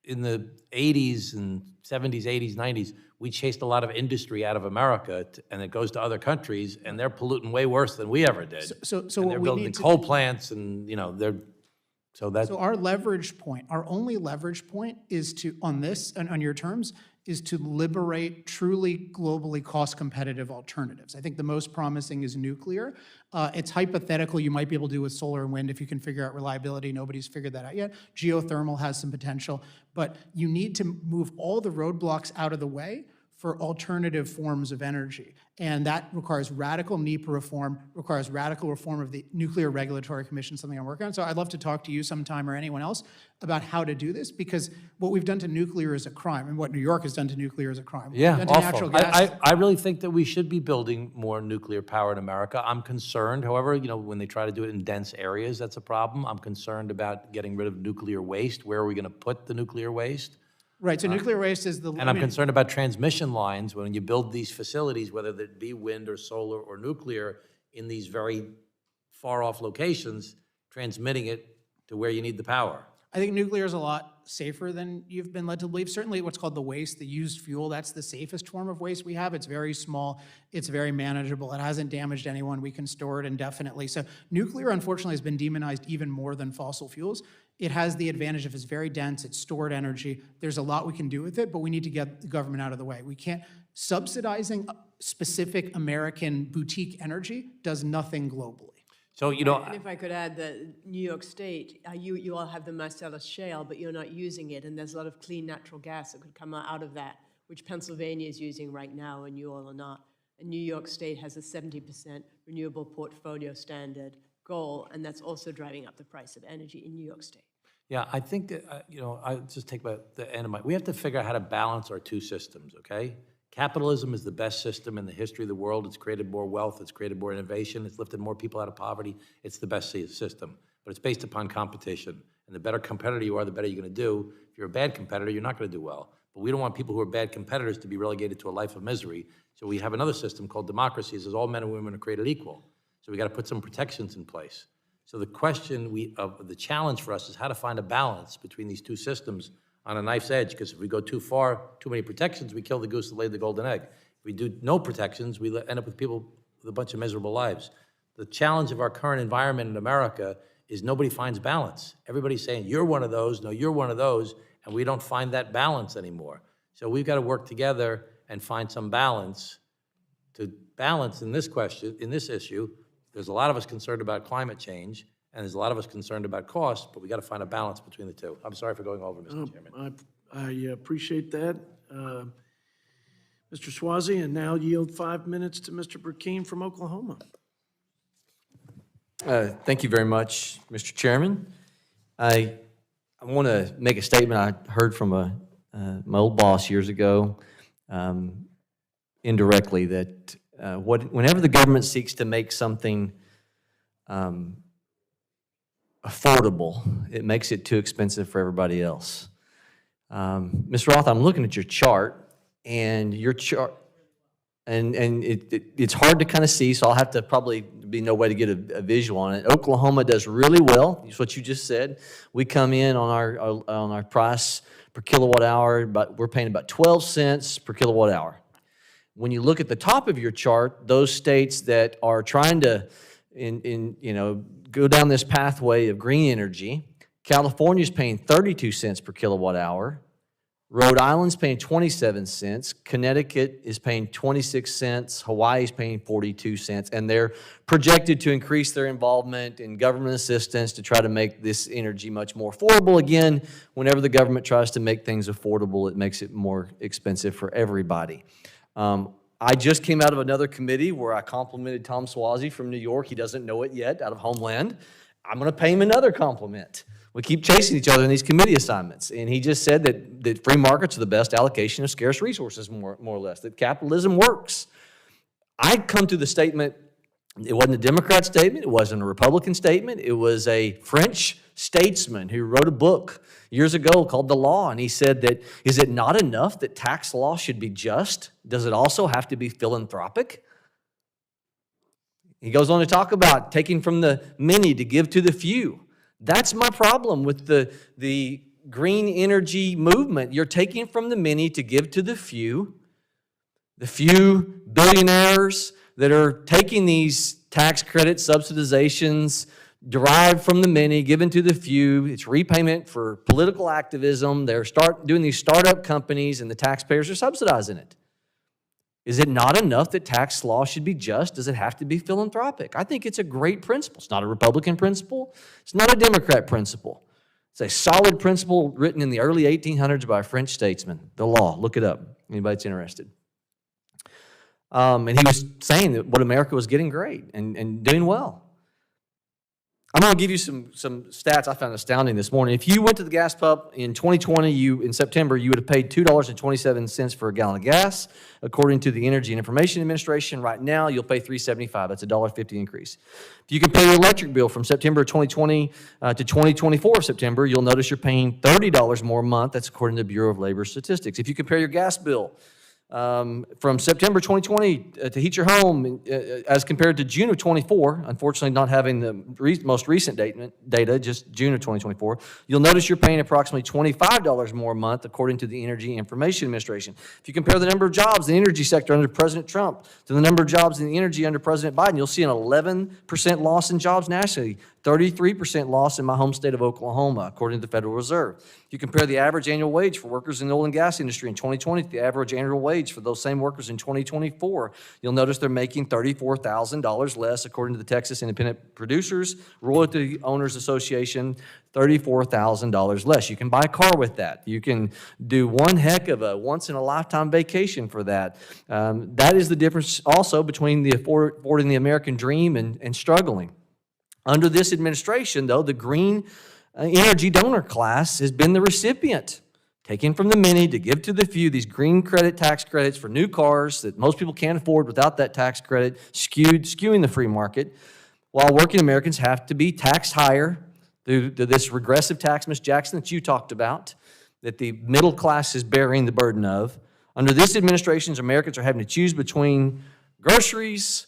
in the 80s and 70s, 80s, 90s, we chased a lot of industry out of America, and it goes to other countries, and they're polluting way worse than we ever did. So and what they're we building need to coal plants, and you know they're so that. So our leverage point, our only leverage point is to, on this, and on your terms, is to liberate truly globally cost-competitive alternatives. I think the most promising is nuclear. It's hypothetical. You might be able to do with solar and wind if you can figure out reliability. Nobody's figured that out yet. Geothermal has some potential. But you need to move all the roadblocks out of the way for alternative forms of energy. And that requires radical NEPA reform, requires radical reform of the Nuclear Regulatory Commission, something I'm working on. So I'd love to talk to you sometime or anyone else about how to do this, because what we've done to nuclear is a crime, and what New York has done to nuclear is a crime. Yeah, What we've done to natural gas. I really think that we should be building more nuclear power in America. I'm concerned, however, you know, when they try to do it in dense areas, that's a problem. I'm concerned about getting rid of nuclear waste. Where are we going to put the nuclear waste? Right, so nuclear waste is the. And I'm concerned about transmission lines when you build these facilities, whether it be wind or solar or nuclear, in these very far-off locations, transmitting it to where you need the power. I think nuclear is a lot safer than you've been led to believe. Certainly what's called the waste, the used fuel, that's the safest form of waste we have. It's very small, it's very manageable, it hasn't damaged anyone, we can store it indefinitely. So nuclear, unfortunately, has been demonized even more than fossil fuels. It has the advantage of it's very dense, it's stored energy. There's a lot we can do with it, but we need to get the government out of the way. We can't, subsidizing specific American boutique energy does nothing globally. So, you know, And if I could add that New York State, you all have the Marcellus Shale, but you're not using it, and there's a lot of clean natural gas that could come out of that, which Pennsylvania is using right now, and you all are not. And New York State has a 70% renewable portfolio standard goal, and that's also driving up the price of energy in New York State. yeah, I think that, you know, I just take about the end of my, we have to figure out how to balance our two systems, okay? Capitalism is the best system in the history of the world. It's created more wealth, it's created more innovation, it's lifted more people out of poverty. It's the best system, but it's based upon competition. And the better competitor you are, the better you're gonna do. If you're a bad competitor, you're not gonna do well. But we don't want people who are bad competitors to be relegated to a life of misery. So we have another system called democracy. It says all men and women are created equal. So we gotta put some protections in place. So the question the challenge for us is how to find a balance between these two systems on a knife's edge, because if we go too far, too many protections, we kill the goose that laid the golden egg. If we do no protections, we end up with people with a bunch of miserable lives. The challenge of our current environment in America is nobody finds balance. Everybody's saying, you're one of those, no, you're one of those, and we don't find that balance anymore. So we've got to work together and find some balance to balance in this question, in this issue. There's a lot of us concerned about climate change, and there's a lot of us concerned about cost, but we got to find a balance between the two. I'm sorry for going over, Mr. Chairman. I appreciate that. Mr. Swazi, and now yield 5 minutes to Mr. Burkeen from Oklahoma. Thank you very much, Mr. Chairman. I want to make a statement I heard from my old boss years ago, indirectly, that whenever the government seeks to make something affordable, it makes it too expensive for everybody else. Ms. Roth, I'm looking at your chart, and your chart, and it's hard to kind of see, so I'll have to probably be no way to get a visual on it. Oklahoma does really well. It's what you just said. We come in on our price per kilowatt hour, but we're paying about 12 cents per kilowatt hour. When you look at the top of your chart, those states that are trying to go down this pathway of green energy, California's paying 32 cents per kilowatt hour. Rhode Island's paying 27 cents. Connecticut is paying 26 cents. Hawaii's paying 42 cents. And they're projected to increase their involvement in government assistance to try to make this energy much more affordable. Again, whenever the government tries to make things affordable, it makes it more expensive for everybody. I just came out of another committee where I complimented Tom Swazi from New York. He doesn't know it yet, out of Homeland. I'm going to pay him another compliment. We keep chasing each other in these committee assignments. And he just said that free markets are the best allocation of scarce resources, more or less, that capitalism works. I come to the statement, it wasn't a Democrat statement, it wasn't a Republican statement, it was a French statesman who wrote a book years ago called The Law, and he said that, is it not enough that tax law should be just? Does it also have to be philanthropic? He goes on to talk about taking from the many to give to the few. That's my problem with the green energy movement. You're taking from the many to give to the few billionaires that are taking these tax credit subsidizations derived from the many, given to the few. It's repayment for political activism. They're doing these startup companies, and the taxpayers are subsidizing it. Is it not enough that tax law should be just? Does it have to be philanthropic? I think it's a great principle. It's not a Republican principle. It's not a Democrat principle. It's a solid principle written in the early 1800s by a French statesman. The Law. Look it up. Anybody that's interested. And he was saying that what America was getting great and doing well. I'm going to give you some stats I found astounding this morning. If you went to the gas pump in 2020, in September, you would have paid $2.27 for a gallon of gas. According to the Energy and Information Administration, right now, you'll pay $3.75. That's a $1.50 increase. If you compare your electric bill from September 2020 to 2024 September, you'll notice you're paying $30 more a month. That's according to the Bureau of Labor Statistics. If you compare your gas bill from September 2020 to heat your home as compared to June of 24, unfortunately not having the most recent data, just June of 2024, you'll notice you're paying approximately $25 more a month according to the Energy Information Administration. If you compare the number of jobs in the energy sector under President Trump to the number of jobs in the energy under President Biden, you'll see an 11% loss in jobs nationally, 33% loss in my home state of Oklahoma, according to the Federal Reserve. If you compare the average annual wage for workers in the oil and gas industry in 2020 to the average annual wage for those same workers in 2024, you'll notice they're making $34,000 less, according to the Texas Independent Producers Royalty Owners Association, $34,000 less. You can buy a car with that. You can do one heck of a once-in-a-lifetime vacation for that. That is the difference also between the affording the American dream and struggling. Under this administration, though, the green energy donor class has been the recipient, taking from the many to give to the few, these green credit tax credits for new cars that most people can't afford without that tax credit, skewing the free market, while working Americans have to be taxed higher through this regressive tax, Ms. Jackson, that you talked about, that the middle class is bearing the burden of. Under this administration, Americans are having to choose between groceries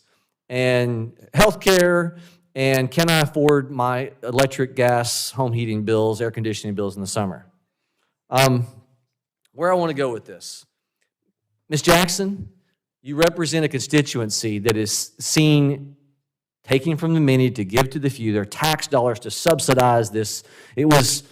and health care and can I afford my electric, gas, home heating bills, air conditioning bills in the summer? Where I want to go with this. Ms. Jackson, you represent a constituency that is seen taking from the many to give to the few, their tax dollars to subsidize this. It was,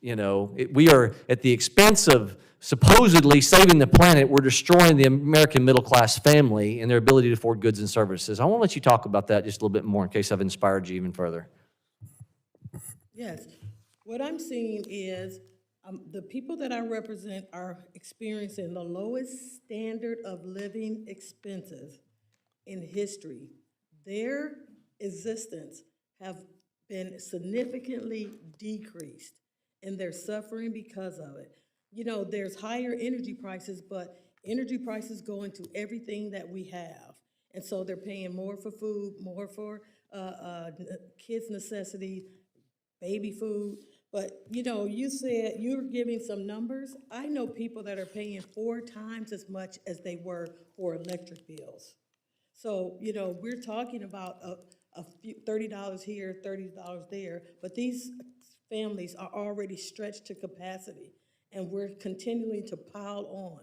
we are at the expense of supposedly saving the planet, we're destroying the American middle-class family and their ability to afford goods and services. I want to let you talk about that just a little bit more in case I've inspired you even further. Yes. What I'm seeing is The people that I represent are experiencing the lowest standard of living expenses in history. Their existence have been significantly decreased, and they're suffering because of it. You know, there's higher energy prices, but energy prices go into everything that we have. And so they're paying more for food, more for kids' necessities, baby food. But, you know, you said you're giving some numbers. I know people that are paying 4 times as much as they were for electric bills. So, you know, we're talking about a few, $30 here, $30 there, but these families are already stretched to capacity, and we're continuing to pile on.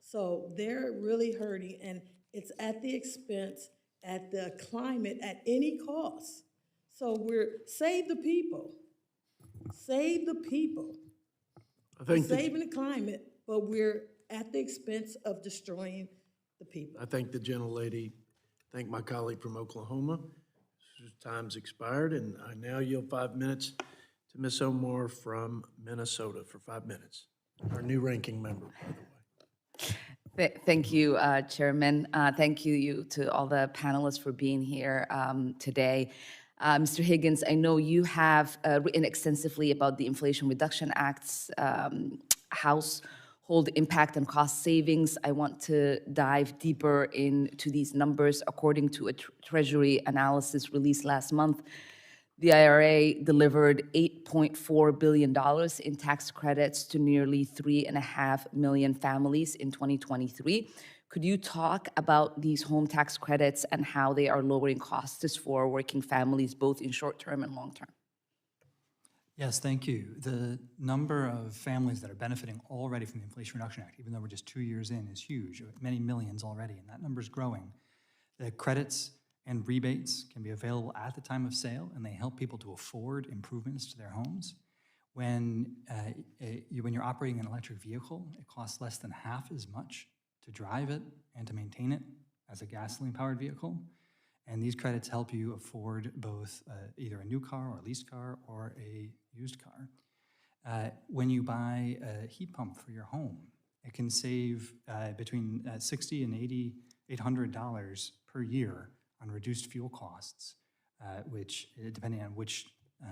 So they're really hurting, and it's at the expense, at the climate, at any cost. So save the people. Save the people. I We're think, saving the climate, but we're at the expense of destroying the people. I thank the gentlelady, thank my colleague from Oklahoma. Whose time's expired, and I now yield 5 minutes to Ms. Omar from Minnesota for 5 minutes. Our new ranking member, by the way. Thank you, Chairman. Thank you to all the panelists for being here today. Mr. Higgins, I know you have written extensively about the Inflation Reduction Act's household impact and cost savings. I want to dive deeper into these numbers. According to a Treasury analysis released last month, the IRA delivered $8.4 billion in tax credits to nearly 3.5 million families in 2023. Could you talk about these home tax credits and how they are lowering costs for working families, both in short term and long term? Yes, thank you. The number of families that are benefiting already from the Inflation Reduction Act, even though we're just 2 years in, is huge, many millions already, and that number is growing. The credits and rebates can be available at the time of sale, and they help people to afford improvements to their homes. When you're operating an electric vehicle, it costs less than half as much to drive it and to maintain it as a gasoline-powered vehicle. And these credits help you afford both either a new car or a leased car or a used car. When you buy a heat pump for your home, it can save between $60 and $800 per year on reduced fuel costs, which, depending on which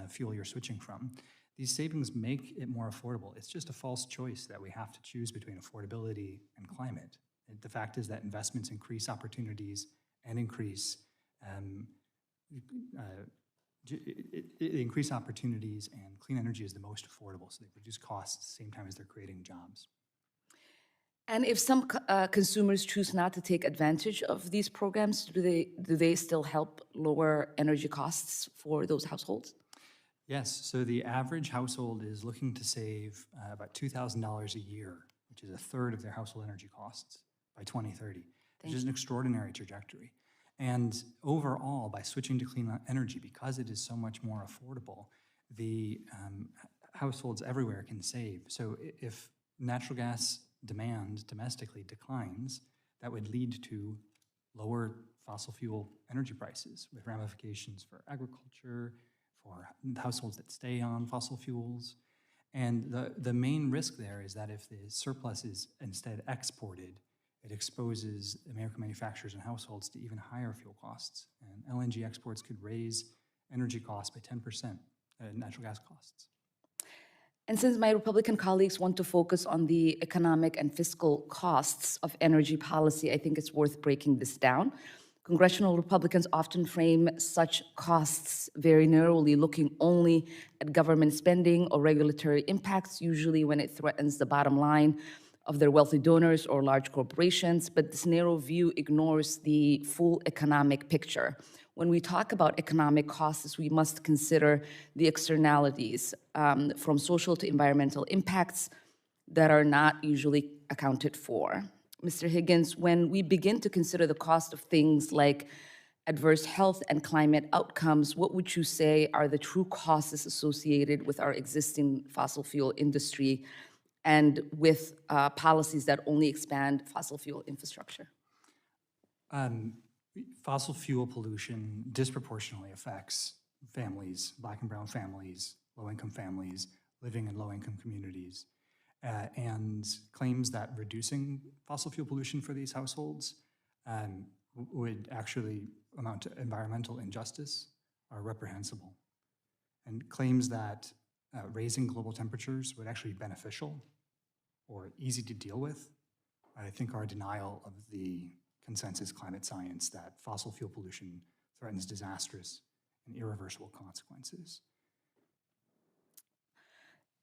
fuel you're switching from. These savings make it more affordable. It's just a false choice that we have to choose between affordability and climate. And the fact is that investments increase opportunities and increase opportunities, and clean energy is the most affordable, so they reduce costs at the same time as they're creating jobs. And if some consumers choose not to take advantage of these programs, do they still help lower energy costs for those households? Yes, so the average household is looking to save about $2,000 a year, which is a third of their household energy costs by 2030, which is an extraordinary trajectory. And overall, by switching to clean energy, because it is so much more affordable, the households everywhere can save. So if natural gas demand domestically declines, that would lead to lower fossil fuel energy prices with ramifications for agriculture, for households that stay on fossil fuels. And the main risk there is that if the surplus is instead exported, it exposes American manufacturers and households to even higher fuel costs. And LNG exports could raise energy costs by 10%, natural gas costs. And since my Republican colleagues want to focus on the economic and fiscal costs of energy policy, I think it's worth breaking this down. Congressional Republicans often frame such costs very narrowly, looking only at government spending or regulatory impacts, usually when it threatens the bottom line of their wealthy donors or large corporations. But this narrow view ignores the full economic picture. When we talk about economic costs, we must consider the externalities, from social to environmental impacts that are not usually accounted for. Mr. Higgins, when we begin to consider the cost of things like adverse health and climate outcomes, what would you say are the true costs associated with our existing fossil fuel industry and with policies that only expand fossil fuel infrastructure? Fossil fuel pollution disproportionately affects families, Black and brown families, low-income families, living in low-income communities. and claims that reducing fossil fuel pollution for these households would actually amount to environmental injustice are reprehensible, and claims that raising global temperatures would actually be beneficial or easy to deal with, I think are a denial of the consensus climate science that fossil fuel pollution threatens disastrous and irreversible consequences.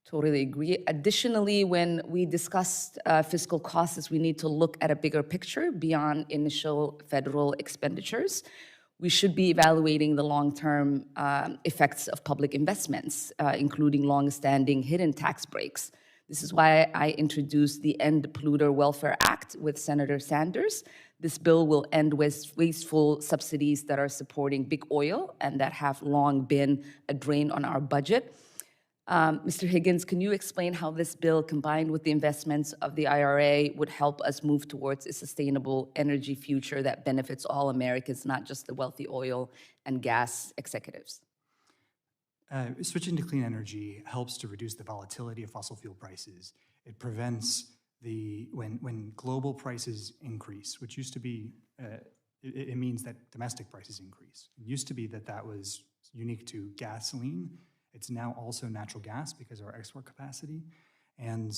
Totally agree. Additionally, when we discussed fiscal costs, we need to look at a bigger picture beyond initial federal expenditures. We should be evaluating the long-term effects of public investments, including long-standing hidden tax breaks. This is why I introduced the End Polluter Welfare Act with Senator Sanders. This bill will end wasteful subsidies that are supporting big oil and that have long been a drain on our budget. Mr. Higgins, can you explain how this bill, combined with the investments of the IRA, would help us move towards a sustainable energy future that benefits all Americans, not just the wealthy oil and gas executives? Switching to clean energy helps to reduce the volatility of fossil fuel prices. It prevents when global prices increase, which used to be, it means that domestic prices increase. It used to be that was unique to gasoline. It's now also natural gas because of our export capacity. And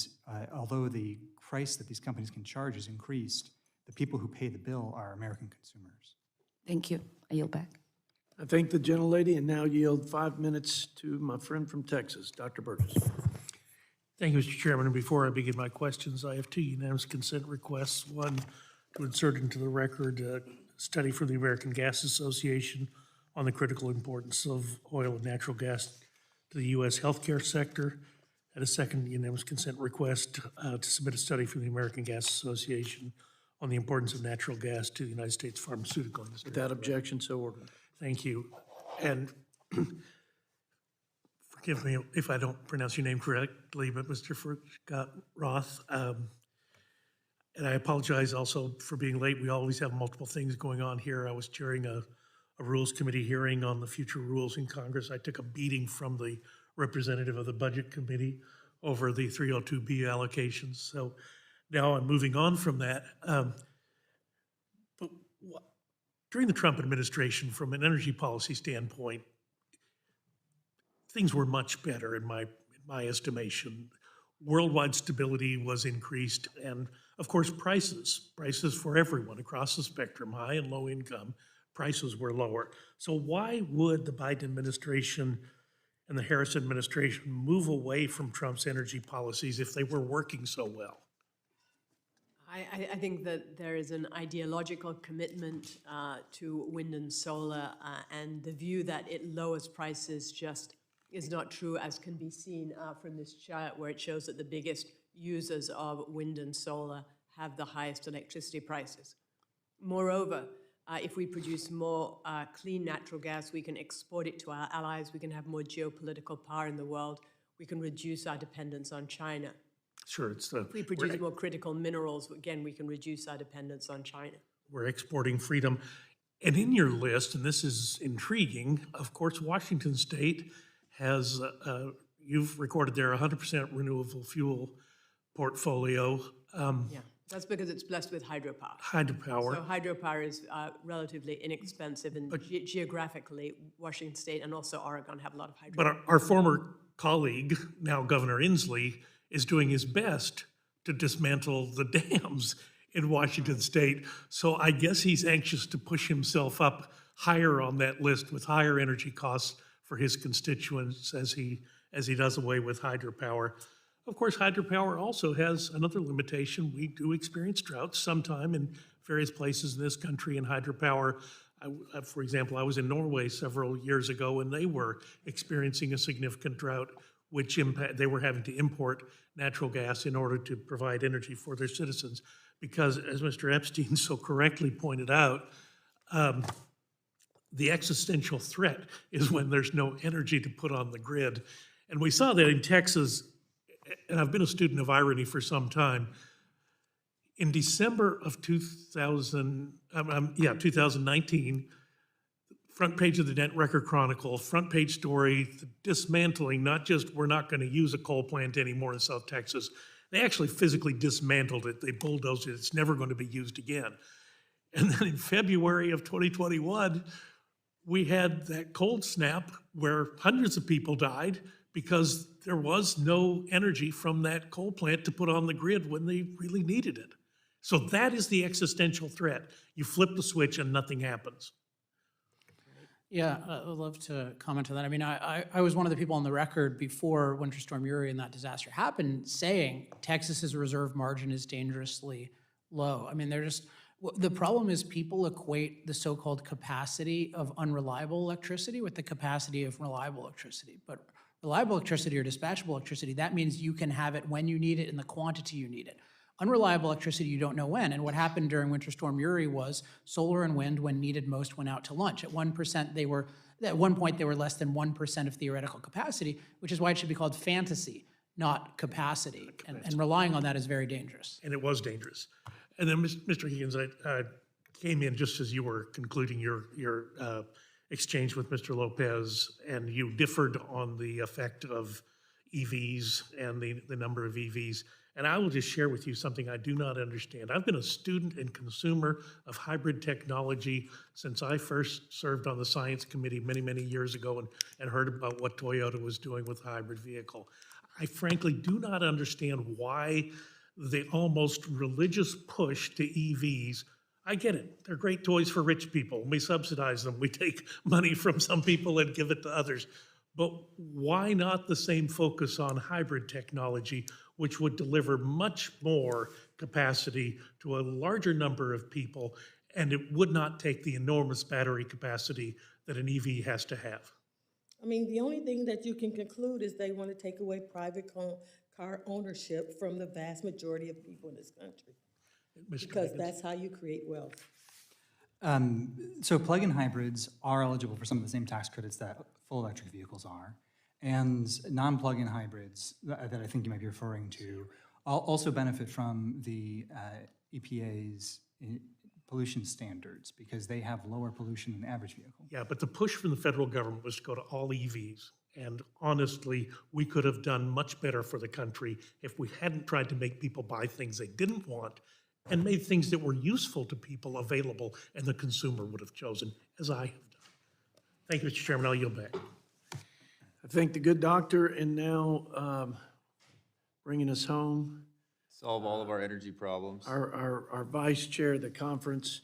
although the price that these companies can charge is increased, the people who pay the bill are American consumers. Thank you. I yield back. I thank the gentlelady and now yield 5 minutes to my friend from Texas, Dr. Burgess. Thank you, Mr. Chairman. And before I begin my questions, I have two unanimous consent requests. One, to insert into the record a study from the American Gas Association on the critical importance of oil and natural gas to the U.S. healthcare sector. And a second unanimous consent request to submit a study from the American Gas Association on the importance of natural gas to the United States pharmaceutical industry. Without objection, so ordered. Thank you. And forgive me if I don't pronounce your name correctly, but Mr. Scott Roth, and I apologize also for being late. We always have multiple things going on here. I was chairing a Rules Committee hearing on the future rules in Congress. I took a beating from the representative of the Budget Committee over the 302B allocations. So now I'm moving on from that. But during the Trump administration, from an energy policy standpoint, things were much better in my estimation. Worldwide stability was increased, and of course prices for everyone across the spectrum, high and low income, prices were lower. So why would the Biden administration and the Harris administration move away from Trump's energy policies if they were working so well? I think that there is an ideological commitment to wind and solar, and the view that it lowers prices just is not true, as can be seen from this chart, where it shows that the biggest users of wind and solar have the highest electricity prices. Moreover, if we produce more clean natural gas, we can export it to our allies, we can have more geopolitical power in the world, we can reduce our dependence on China. Sure, it's If we produce more critical minerals, again, we can reduce our dependence on China. We're exporting freedom. And in your list, and this is intriguing, of course, Washington State has, you've recorded there 100% renewable fuel portfolio. Yeah, that's because it's blessed with hydropower. Hydropower. So hydropower is relatively inexpensive, and geographically, Washington State and also Oregon have a lot of hydropower. But our former colleague, now Governor Inslee, is doing his best to dismantle the dams in Washington State. So I guess he's anxious to push himself up higher on that list with higher energy costs for his constituents as he does away with hydropower. Of course, hydropower also has another limitation. We do experience droughts sometime in various places in this country, and hydropower, for example, I was in Norway several years ago, and they were experiencing a significant drought, which they were having to import natural gas in order to provide energy for their citizens. Because, as Mr. Epstein so correctly pointed out, the existential threat is when there's no energy to put on the grid. And we saw that in Texas, and I've been a student of irony for some time. In December of 2019, front page of the Net Record Chronicle, front page story, the dismantling, not just we're not going to use a coal plant anymore in South Texas. They actually physically dismantled it. They bulldozed it. It's never going to be used again. And then in February of 2021, we had that cold snap where hundreds of people died because there was no energy from that coal plant to put on the grid when they really needed it. So that is the existential threat. You flip the switch and nothing happens. Yeah, I'd love to comment on that. I mean, I was one of the people on the record before Winter Storm Uri and that disaster happened saying Texas's reserve margin is dangerously low. I mean, the problem is people equate the so-called capacity of unreliable electricity with the capacity of reliable electricity. But reliable electricity or dispatchable electricity, that means you can have it when you need it in the quantity you need it. Unreliable electricity, you don't know when. And what happened during Winter Storm Uri was solar and wind, when needed most, went out to lunch. At 1%, at one point, they were less than 1% of theoretical capacity, which is why it should be called fantasy, not capacity. And relying on that is very dangerous. And it was dangerous. And then, Mr. Higgins, I came in just as you were concluding your exchange with Mr. Lopez, and you differed on the effect of EVs and the number of EVs. And I will just share with you something I do not understand. I've been a student and consumer of hybrid technology since I first served on the science committee many, many years ago and heard about what Toyota was doing with the hybrid vehicle. I frankly do not understand why the almost religious push to EVs. I get it. They're great toys for rich people. We subsidize them. We take money from some people and give it to others. But why not the same focus on hybrid technology, which would deliver much more capacity to a larger number of people, and it would not take the enormous battery capacity that an EV has to have? I mean, the only thing that you can conclude is they want to take away private car ownership from the vast majority of people in this country. Because that's how you create wealth. So plug-in hybrids are eligible for some of the same tax credits that full electric vehicles are. And non-plug-in hybrids that I think you might be referring to also benefit from the EPA's pollution standards because they have lower pollution than the average vehicle. Yeah, but the push from the federal government was to go to all EVs. And honestly, we could have done much better for the country if we hadn't tried to make people buy things they didn't want and made things that were useful to people available, and the consumer would have chosen, as I have done. Thank you, Mr. Chairman. I'll yield back. I thank the good doctor, and now bringing us home, Solve all of our energy problems. our vice chair of the conference,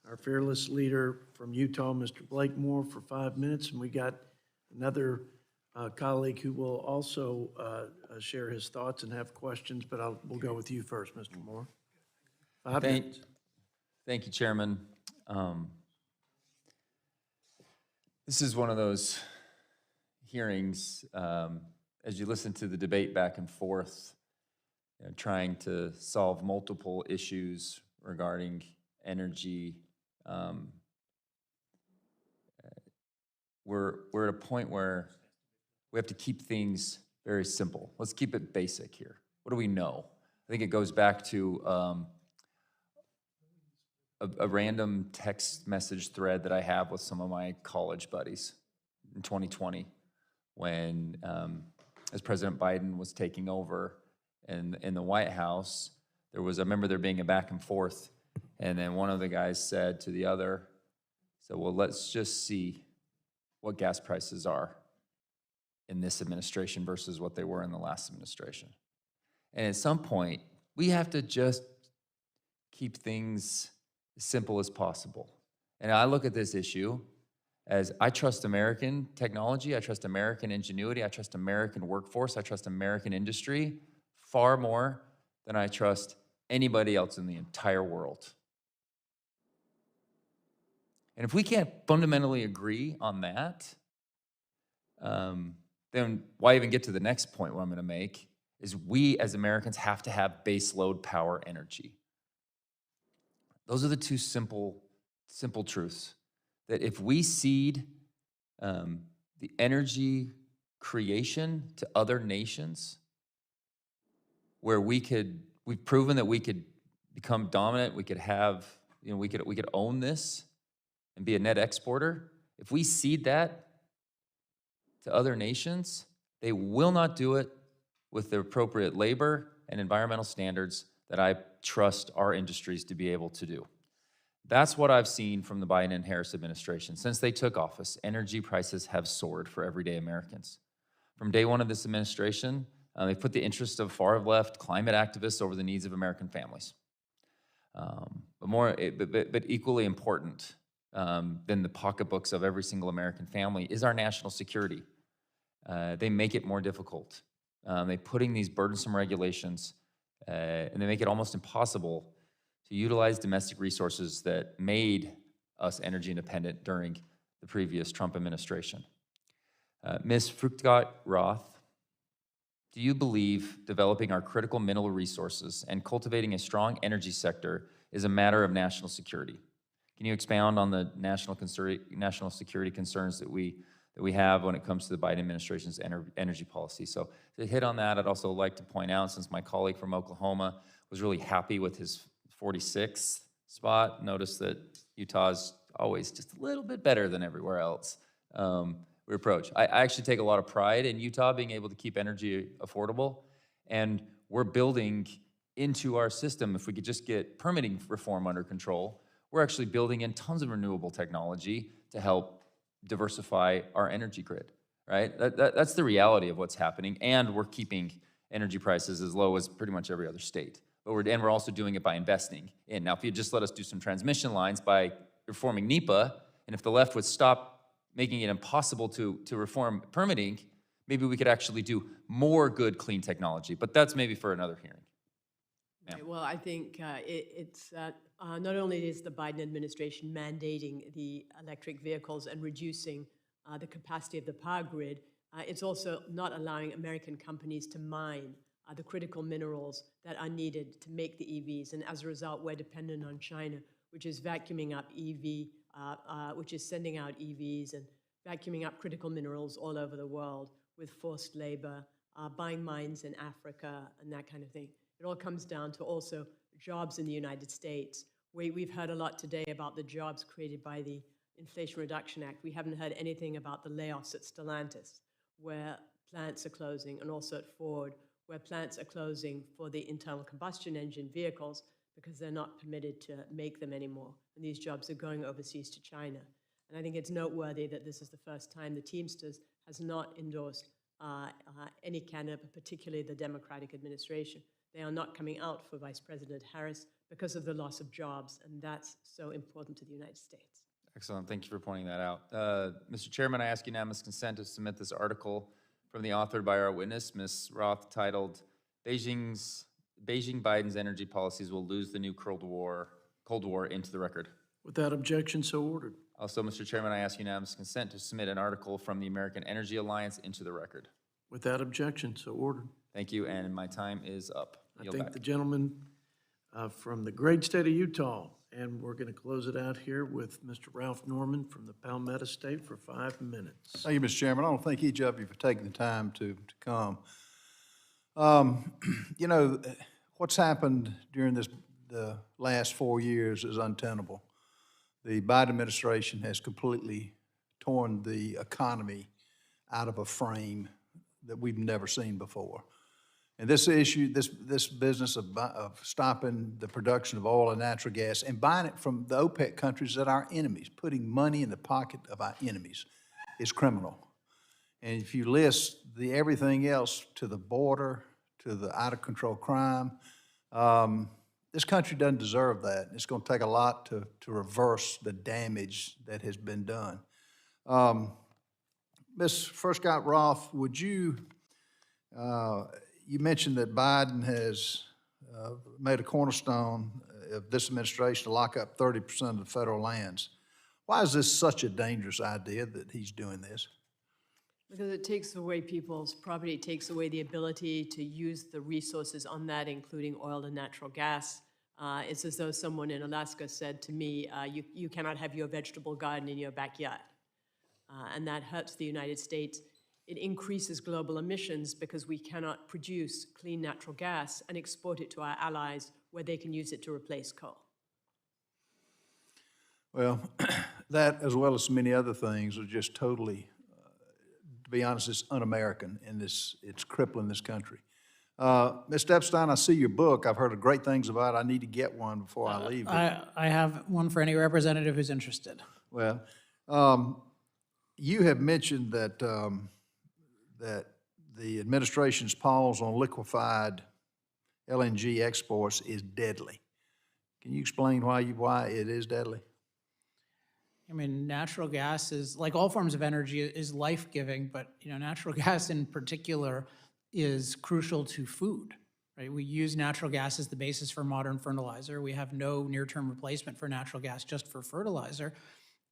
our fearless leader from Utah, Mr. Blakemore, for 5 minutes, and we got another colleague who will also share his thoughts and have questions, but we'll go with you first, Mr. Moore. 5 minutes. Thank you, Chairman. This is one of those hearings, as you listen to the debate back and forth, trying to solve multiple issues regarding energy. We're at a point where we have to keep things very simple. Let's keep it basic here. What do we know? I think it goes back to a random text message thread that I have with some of my college buddies in 2020 when, as President Biden was taking over in the White House, I remember there being a back and forth, and then one of the guys said to the other, well, let's just see what gas prices are in this administration versus what they were in the last administration. And at some point, we have to just keep things as simple as possible. And I look at this issue as I trust American technology, I trust American ingenuity, I trust American workforce, I trust American industry far more than I trust anybody else in the entire world. And if we can't fundamentally agree on that, then why even get to the next point what I'm going to make is we as Americans have to have base load power energy. Those are the two simple truths. That if we cede the energy creation to other nations, where we've proven that we could become dominant, we could have, we could own this and be a net exporter. If we cede that to other nations, they will not do it with the appropriate labor, and environmental standards that I trust our industries to be able to do. That's what I've seen from the Biden and Harris administration. Since they took office, energy prices have soared for everyday Americans. From day one of this administration, they put the interests of far-left climate activists over the needs of American families. But equally important than the pocketbooks of every single American family is our national security. They make it more difficult. They're putting these burdensome regulations, and they make it almost impossible to utilize domestic resources that made us energy independent during the previous Trump administration. Ms. Fruchtgott-Roth, do you believe developing our critical mineral resources and cultivating a strong energy sector is a matter of national security? Can you expound on the national security concerns that we have when it comes to the Biden administration's energy policy? So to hit on that, I'd also like to point out, since my colleague from Oklahoma was really happy with his 46th spot, notice that Utah's always just a little bit better than everywhere else we approach. I actually take a lot of pride in Utah being able to keep energy affordable, and we're building into our system, if we could just get permitting reform under control, we're actually building in tons of renewable technology to help diversify our energy grid, right? That's the reality of what's happening, and we're keeping energy prices as low as pretty much every other state. But we're also doing it by investing in. Now, if you just let us do some transmission lines by reforming NEPA, and if the left would stop making it impossible to reform permitting, maybe we could actually do more good, clean technology. But that's maybe for another hearing. Right, well, I think it's not only is the Biden administration mandating the electric vehicles and reducing the capacity of the power grid, it's also not allowing American companies to mine the critical minerals that are needed to make the EVs. And as a result, we're dependent on China, which is vacuuming up which is sending out EVs and vacuuming up critical minerals all over the world with forced labor, buying mines in Africa, and that kind of thing. It all comes down to also jobs in the United States. We've heard a lot today about the jobs created by the Inflation Reduction Act. We haven't heard anything about the layoffs at Stellantis, where plants are closing, and also at Ford, where plants are closing for the internal combustion engine vehicles because they're not permitted to make them anymore. And these jobs are going overseas to China. And I think it's noteworthy that this is the first time the Teamsters has not endorsed any candidate, particularly the Democratic administration. They are not coming out for Vice President Harris because of the loss of jobs, and that's so important to the United States. Excellent. Thank you for pointing that out. Mr. Chairman, I ask unanimous consent to submit this article from the authored by our witness, Ms. Roth, titled Beijing Biden's Energy Policies Will Lose the New Cold War into the record. Without objection, so ordered. Also, Mr. Chairman, I ask unanimous consent to submit an article from the American Energy Alliance into the record. Without objection, so ordered. Thank you, and my time is up. I thank the gentleman from the great state of Utah, and we're going to close it out here with Mr. Ralph Norman from the Palmetto State for 5 minutes. Thank you, Mr. Chairman. I want to thank each of you for taking the time to come. You know, what's happened during the last 4 years is untenable. The Biden administration has completely torn the economy out of a frame that we've never seen before. And this issue, this business of stopping the production of oil and natural gas and buying it from the OPEC countries that are our enemies, putting money in the pocket of our enemies, is criminal. And if you list everything else to the border, to the out-of-control crime, this country doesn't deserve that. It's going to take a lot to reverse the damage that has been done. Ms. Fruchtgott-Roth, would you mentioned that Biden has made a cornerstone of this administration to lock up 30% of the federal lands. Why is this such a dangerous idea that he's doing this? Because it takes away people's property, it takes away the ability to use the resources on that, including oil and natural gas. It's as though someone in Alaska said to me, you cannot have your vegetable garden in your backyard. And that hurts the United States. It increases global emissions because we cannot produce clean natural gas and export it to our allies where they can use it to replace coal. Well, that as well as many other things are just totally, to be honest, it's un-American, and it's crippling this country. Mr. Epstein, I see your book. I've heard great things about it. I need to get one before I leave. I have one for any representative who's interested. Well, you have mentioned that, that the administration's pause on liquefied LNG exports is deadly. Can you explain why it is deadly? I mean, natural gas is, like all forms of energy, is life-giving, but, you know, natural gas in particular is crucial to food, right? We use natural gas as the basis for modern fertilizer. We have no near-term replacement for natural gas just for fertilizer.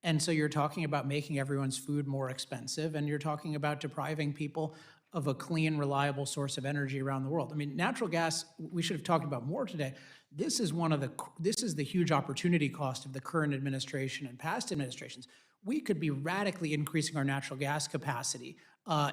And so you're talking about making everyone's food more expensive, and you're talking about depriving people of a clean, reliable source of energy around the world. I mean, natural gas, we should have talked about more today. This is the huge opportunity cost of the current administration and past administrations. We could be radically increasing our natural gas capacity,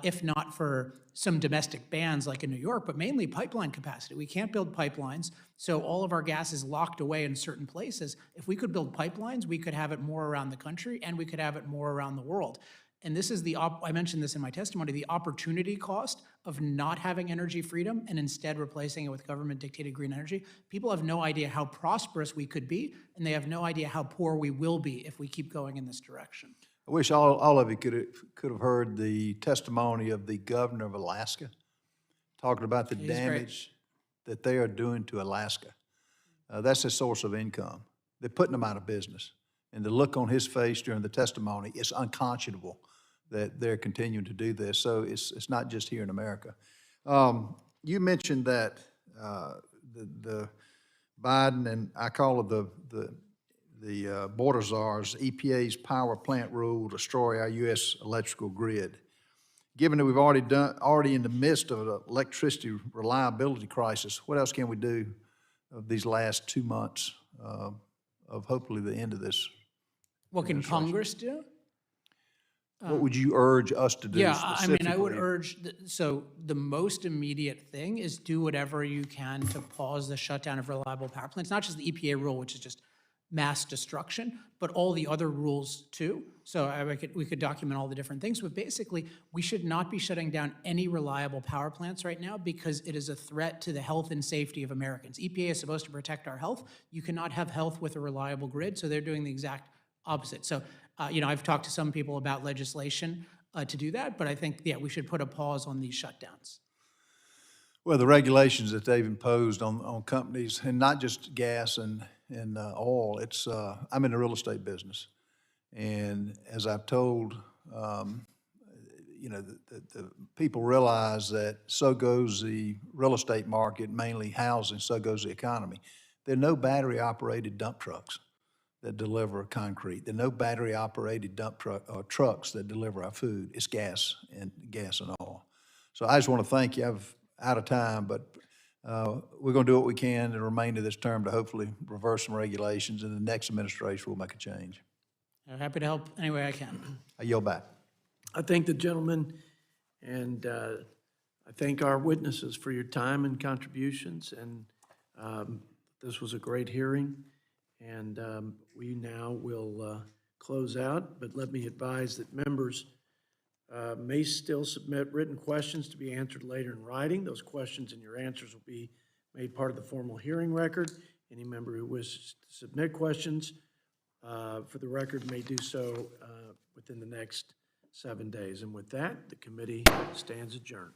if not for some domestic bans like in New York, but mainly pipeline capacity. We can't build pipelines, so all of our gas is locked away in certain places. If we could build pipelines, we could have it more around the country, and we could have it more around the world. And this is I mentioned this in my testimony, the opportunity cost of not having energy freedom and instead replacing it with government-dictated green energy. People have no idea how prosperous we could be, and they have no idea how poor we will be if we keep going in this direction. I wish all of you could have heard the testimony of the governor of Alaska, talking about the damage that they are doing to Alaska. That's a source of income. They're putting them out of business. And the look on his face during the testimony is unconscionable that they're continuing to do this. So it's not just here in America. You mentioned that the Biden, and I call it the border czars, EPA's power plant rule will destroy our U.S. electrical grid. Given that we've already in the midst of an electricity reliability crisis, what else can we do of these last 2 months of hopefully the end of this? What can Congress do? What would you urge us to do specifically? I mean, I would urge, so the most immediate thing is do whatever you can to pause the shutdown of reliable power plants, not just the EPA rule, which is just mass destruction, but all the other rules too. So we could document all the different things, but basically we should not be shutting down any reliable power plants right now because it is a threat to the health and safety of Americans. EPA is supposed to protect our health. You cannot have health with a reliable grid, so they're doing the exact opposite. So, you know, I've talked to some people about legislation to do that, but I think, yeah, we should put a pause on these shutdowns. Well, the regulations that they've imposed on companies, and not just gas and oil, it's, I'm in the real estate business. And as I've told, you know, the people realize that so goes the real estate market, mainly housing, so goes the economy. There are no battery-operated dump trucks that deliver concrete. There are no battery-operated dump trucks that deliver our food. It's gas and oil. So I just want to thank you. I'm out of time, but we're going to do what we can in the remainder of this term to hopefully reverse some regulations, and the next administration will make a change. I'm happy to help any way I can. I yield back. I thank the gentleman, and I thank our witnesses for your time and contributions. And this was a great hearing, and we now will close out. But let me advise that members may still submit written questions to be answered later in writing. Those questions and your answers will be made part of the formal hearing record. Any member who wishes to submit questions for the record may do so within the next 7 days. And with that, the committee stands adjourned.